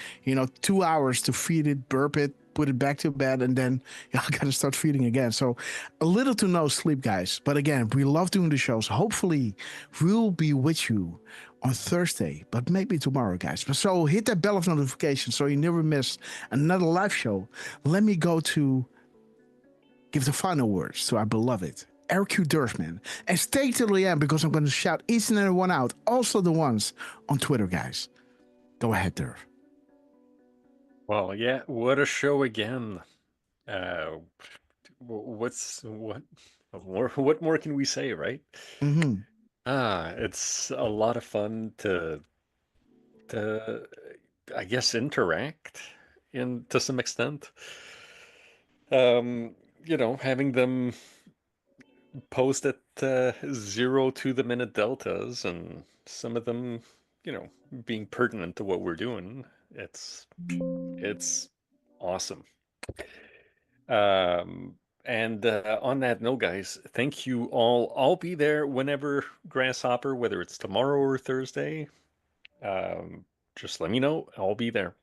2 hours to feed it, burp it, put it back to bed, and then I gotta start feeding again. So a little to no sleep, guys. But again, we love doing the shows. Hopefully we'll be with you on Thursday, but maybe tomorrow, guys. So hit that bell of notification so you never miss another live show. Let me go to give the final words to our beloved RQ Durfman. And stay till the end because I'm going to shout each and every one out. Also the ones on Twitter, guys. Go ahead, Durf. Well, yeah, what a show again. What more can we say, right? It's a lot of fun to I guess interact to some extent. Having them post at 0 to the minute deltas and some of them, being pertinent to what we're doing. It's awesome. And on that note, guys, thank you all. I'll be there whenever Grasshopper, whether it's tomorrow or Thursday. Just let me know. I'll be there.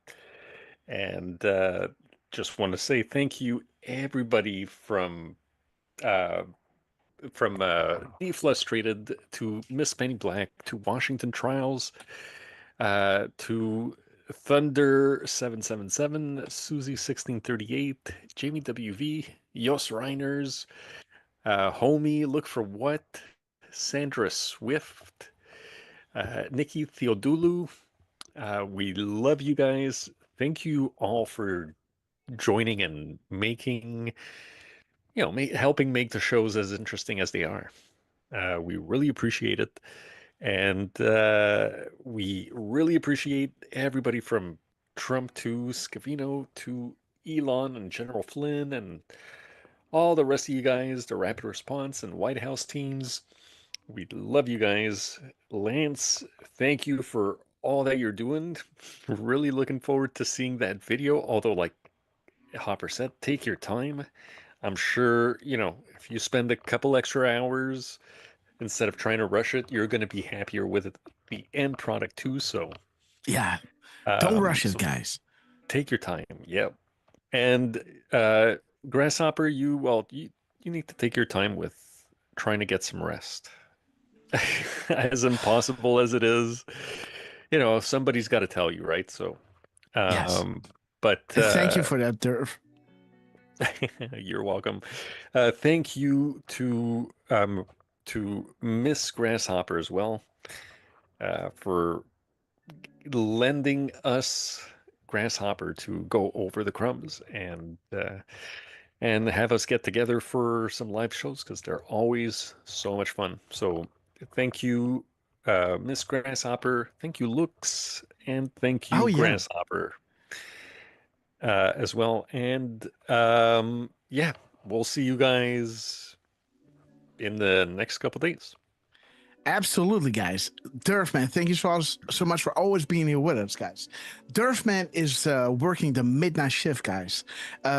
And just want to say thank you, everybody from Deflustrated to Miss Penny Black to Washington Trials to Thunder 777, Susie 1638, Jamie WV, Jos Reiners, Homie Look for What, Sandra Swift, Nikki Theodulu. We love you guys. Thank you all for joining and making, helping make the shows as interesting as they are. We really appreciate it. And we really appreciate everybody from Trump to Scavino to Elon and General Flynn and all the rest of you guys, the Rapid Response and White House teams. We love you guys. Lance, thank you for all that you're doing. Really looking forward to seeing that video. Although, like Hopper said, take your time. I'm sure, if you spend a couple extra hours instead of trying to rush it, you're going to be happier with the end product too. So yeah, don't rush it, guys. Take your time. Yep. And Grasshopper, you need to take your time with trying to get some rest. As impossible as it is, you know, somebody's got to tell you, right? So, Yes. But thank you for that, Durf. You're welcome. Thank you to Miss Grasshopper as well for lending us Grasshopper to go over the crumbs and have us get together for some live shows because they're always so much fun. So thank you, Miss Grasshopper. Thank you, Lux, and thank you, Grasshopper, as well. And yeah, we'll see you guys in the next couple days. Absolutely, guys. Durfman, thank you so much for always being here with us, guys. Durfman is working the midnight shift, guys.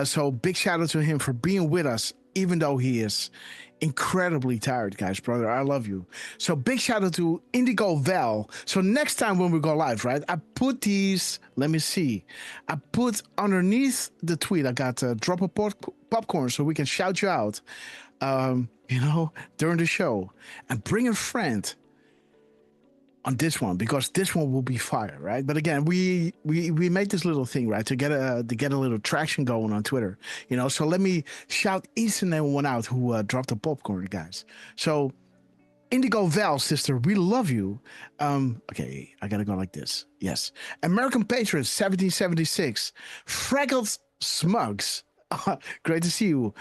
So big shout out to him for being with us, even though he is incredibly tired, guys. Brother, I love you. So big shout out to Indigo Val. So next time when we go live, right, I put these, let me see. I put underneath the tweet, I got drop a popcorn so we can shout you out. You know, during the show, and bring a friend on this one because this one will be fire, right? But again, we made this little thing, right, to get a little traction going on Twitter, you know. So let me shout each and every one out who dropped the popcorn, guys. So Indigo Val, sister, we love you. Okay, I gotta go like this. Yes, American Patriots 1776, Freckles Smugs, great to see you.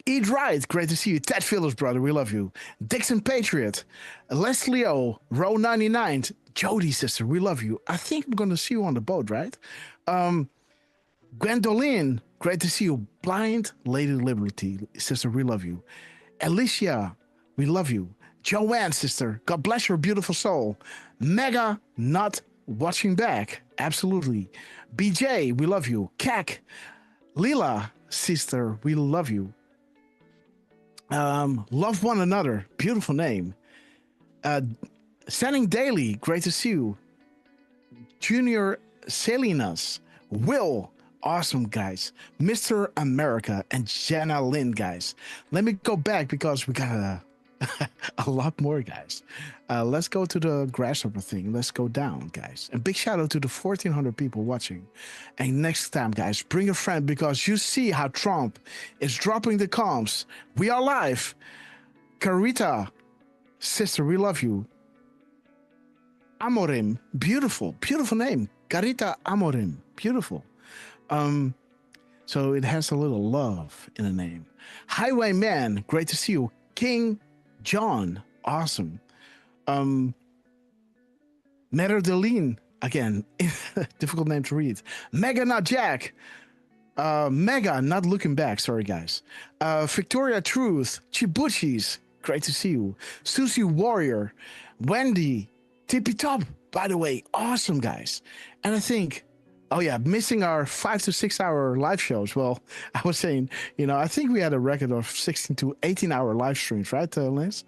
Eat Right, great to see you. Ted Phillips, brother, we love you. Dixon Patriot, Leslie O, Row 99, Jody, sister, we love you. I think I'm going to see you on the boat, right? Gwendolyn, great to see you. Blind Lady Liberty, sister, we love you. Alicia, we love you. Joanne, sister, God bless your beautiful soul. Mega, not watching back, absolutely. BJ, we love you. Kak, Lila, sister, we love you. Love one another, beautiful name. Sending Daily, great to see you. Junior Salinas, Will, awesome guys. Mr. America and Jenna Lynn, guys. Let me go back because we got a lot more, guys. Let's go to the Grasshopper thing. Let's go down, guys. And big shout out to the 1,400 people watching. And next time, guys, bring a friend because you see how Trump is dropping the comms. We are live. Carita, sister, we love you. Amorim, beautiful, beautiful name. Carita Amorim, beautiful. So it has a little love in the name. Highwayman, great to see you. King John, awesome. Meradeline, again, difficult name to read. Mega Not Jack. Mega Not Looking Back, sorry guys. Victoria Truth, Chibuchis, great to see you. Susie Warrior, Wendy, Tippy Top, by the way, awesome guys. And I think, oh yeah, missing our 5 to 6 hour live shows. Well, I was saying, you know, I think we had a record of 16 to 18 hour live streams, right, Lance?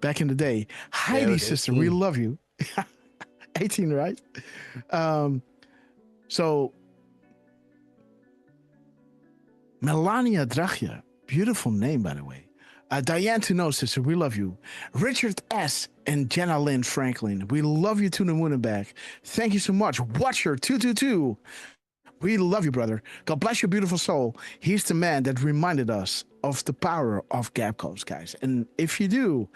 Back in the day. Heidi, sister, we love you. 18, right? So, Melania Drachia, beautiful name, by the way. Diane to know, sister, we love you. Richard S. and Jenna Lynn Franklin, we love you to the moon and back. Thank you so much. Watcher 222, we love you, brother. God bless your beautiful soul. He's the man that reminded us of the power of gap codes, guys. And if you do,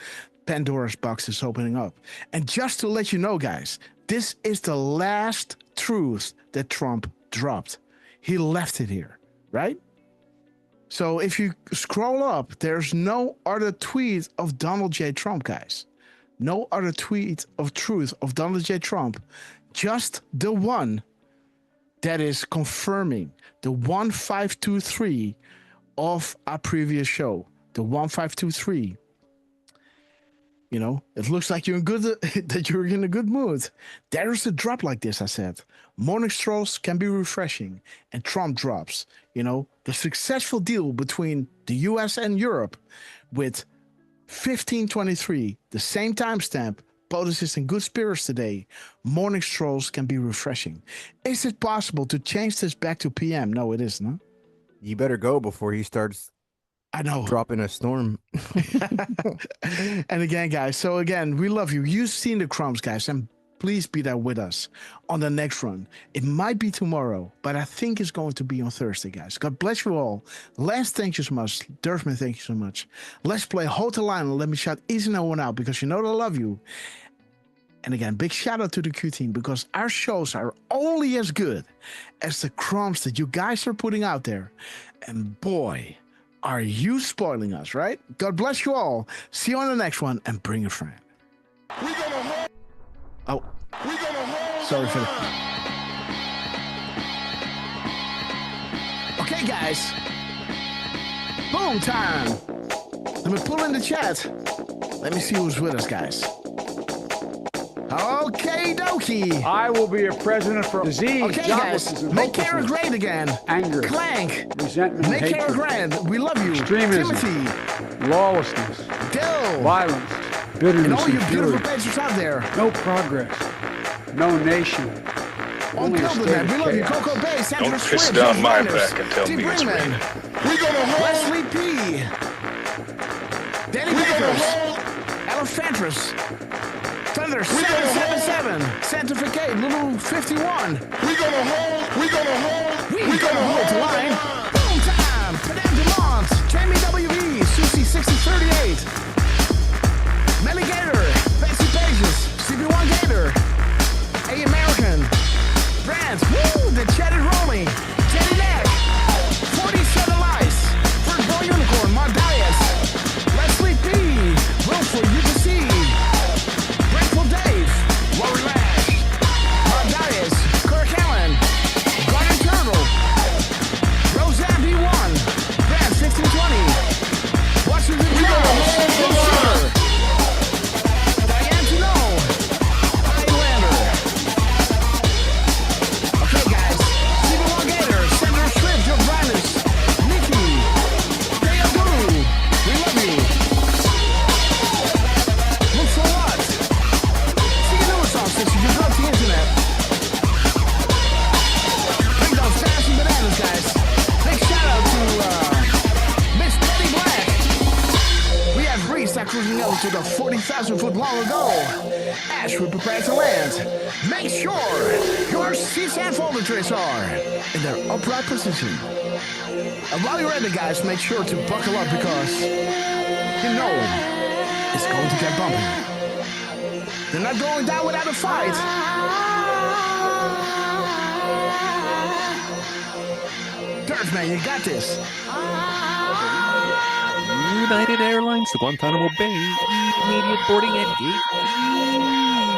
Pandora's box is opening up. And just to let you know, guys, this is the last truth that Trump dropped. He left it here, right? So if you scroll up, there's no other tweet of Donald J. Trump, guys. No other tweet of truth of Donald J. Trump. Just the one that is confirming the 1523 of our previous show. The 1523. You know, it looks like you're in that you're in a good mood. There's a drop like this, I said. Morning strolls can be refreshing, and Trump drops. You know, the successful deal between the US and Europe with 1523, the same timestamp. POTUS is in good spirits today. Morning strolls can be refreshing. Is it possible to change this back to PM? No, it isn't. Huh? You better go before he starts. I know. Dropping a storm. And again, guys, so again, we love you. You've seen the crumbs, guys. And Please be there with us on the next run. It might be tomorrow, but I think it's going to be on Thursday, guys. God bless you all. Lance, thank you so much. Durfman, thank you so much. Let's play Hold the Line and let me shout each and every one out because you know that I love you. And again, big shout out to the Q team because our shows are only as good as the crumbs that you guys are putting out there. And boy, are you spoiling us, right? God bless you all. See you on the next one and bring a friend. Oh, sorry for that. Okay, guys. Boom time. Let me pull in the chat. Let me see who's with us, guys. Okay, dokie. I will be a president for disease. Okay, guys. Make Kara great again. Anger. Clank. Resentment. Make hatred, Kara grand. We love you. Extremism. Timothy. Lawlessness. Dill. Violence. Bitterness. And all you fury. beautiful patrons out there. No progress. No nation. On Only a Pilgrim, state of we love you. chaos. Coco Bay, Sandra Don't Swift, piss down my Runners, back and tell T. me it's Brinkman, Wesley P. Danny Bakers, Elephantress, Thunder 777, Sanctificate, Lulu 51. We gonna hold the line. Boom time, Madame Dumont, Jamie WB, Susie 6038, Melly Gator, Betsy Pages, CB1 Gator, A American, Brands, woo, the chat is rolling, Jenny Neck, 47 Lies, First Boy Unicorn, Mark Dias, Leslie P, Will for you to see, Grateful Dave, Lori Lash, Mark Dias, Kirk Allen, Garden Turtle, Roseanne B1, Brand 1620, Washington Charles, Bill Sugar, Diane Tino, Highlander. Okay, guys. Stephen Longator, Senator Swift, Joe Brandis, Nikki, Dale Guru, we love you. Look for what? See you newer songs since you just love the internet. Bring those fashion bananas, guys. Big shout out to Miss Betty Black. We have reached that cruising over to the 40,000 foot long ago. As we prepare to land, make sure your seats and folder trays are in their upright position. And while you're ready, guys, make sure to buckle up because you know it's going to get bumpy. They're not going down without a fight. Dirtman, you got this. United Airlines to Guantanamo Bay. Immediate boarding at Gate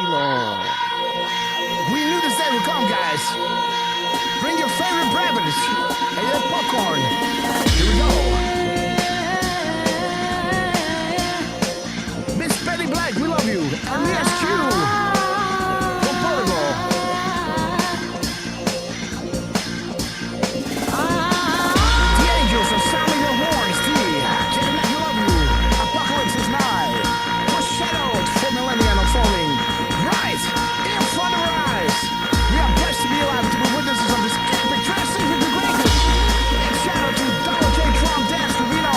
Elon. We knew this day would come, guys. Bring your favorite brevets and your popcorn. Here we go. Miss Betty Black, we love you. And yes, you. From Portugal. The angels are sounding their horns. Jacob, we love you. Apocalypse is nigh. Foreshadowed for millennia unfolding. Right in front of our eyes. We are blessed to be alive to be witnesses of this epic transition to greatness. And shout out to Donald J. Trump, Dan Scavino,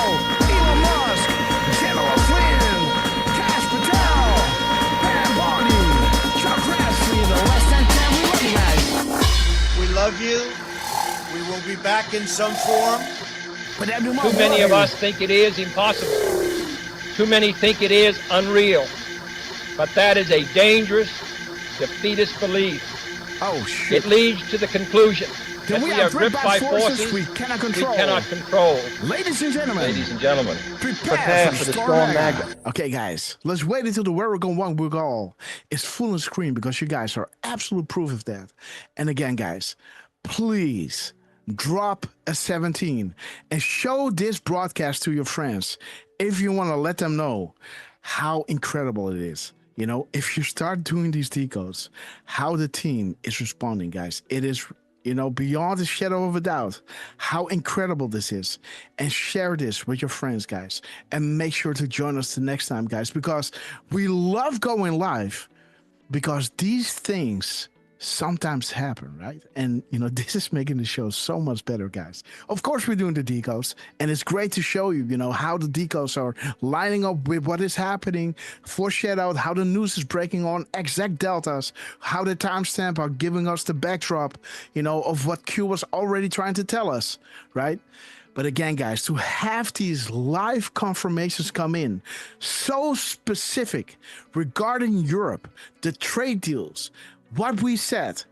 Elon Musk, General Flynn, Cash Patel, Pam Bondi, Chuck Grassley, the less than 10. We love you guys. We love you. We will be back in some form. Too many of us think it is impossible. Too many think it is unreal. But that is a dangerous, defeatist belief. Oh, shit. It leads to the conclusion that we we are gripped by forces we cannot control. Ladies and gentlemen, prepare for the Storm Magma. Okay, guys, let's wait until the Waragon One Bugal is full on screen because you guys are absolute proof of that. And again, guys, please drop a 17 and show this broadcast to your friends if you want to let them know how incredible it is. You know, if you start doing these decodes, how the team is responding, guys, it is, you know, beyond a shadow of a doubt how incredible this is. And share this with your friends, guys, and make sure to join us the next time, guys, because we love going live because these things sometimes happen, right? And, this is making the show so much better, guys. Of course, we're doing the decodes, and it's great to show you, how the decodes are lining up with what is happening, foreshadowed how the news is breaking on exact deltas, how the timestamp are giving us the backdrop, of what Q was already trying to tell us, right? But again, guys, to have these live confirmations come in so specific regarding Europe, the trade deals, what we said,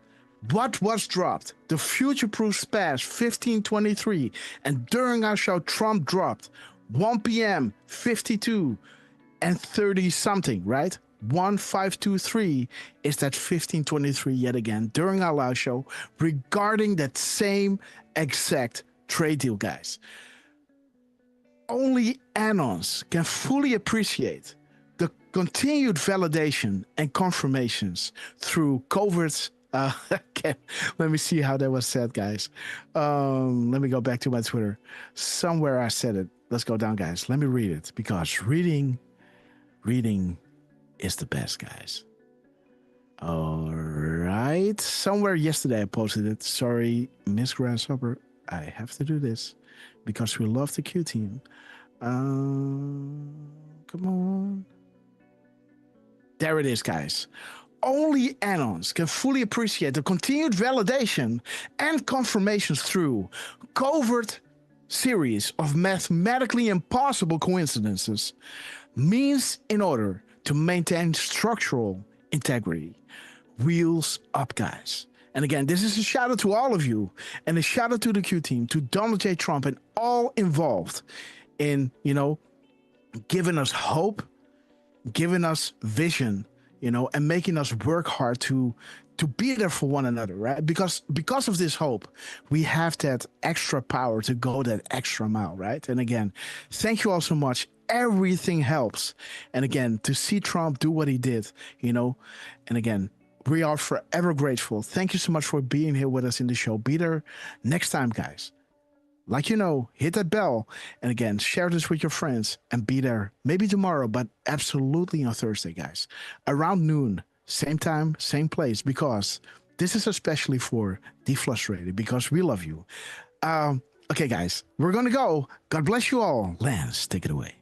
what was dropped, the future-proof SPAS 1523, and during our show, Trump dropped 1 p.m., 52, and 30 something, right? 1523 is that 1523 yet again during our live show regarding that same exact trade deal, guys. Only Anons can fully appreciate the continued validation and confirmations through covert. Let me see how that was said, guys. Let me go back to my Twitter. Somewhere I said it. Let's go down, guys. Let me read it, because reading is the best, guys. All right. Somewhere yesterday I posted it. Sorry, Miss Grasshopper. I have to do this because we love the Q team. Come on. There it is, guys. Only Anons can fully appreciate the continued validation and confirmations through covert series of mathematically impossible coincidences means in order to maintain structural integrity. Wheels up, guys. And again, this is a shout out to all of you and a shout out to the Q team, to Donald J. Trump and all involved in, giving us hope, giving us vision, and making us work hard to be there for one another, right? Because of this hope, we have that extra power to go that extra mile, right? And again, thank you all so much. Everything helps. And again, to see Trump do what he did, and again, we are forever grateful. Thank you so much for being here with us in the show. Be there next time, guys. Like hit that bell. And again, share this with your friends and be there maybe tomorrow, but absolutely on Thursday, guys. Around noon, same time, same place, because this is especially for Deflustrated, because we love you. Okay, guys, we're going to go. God bless you all. Lance, take it away.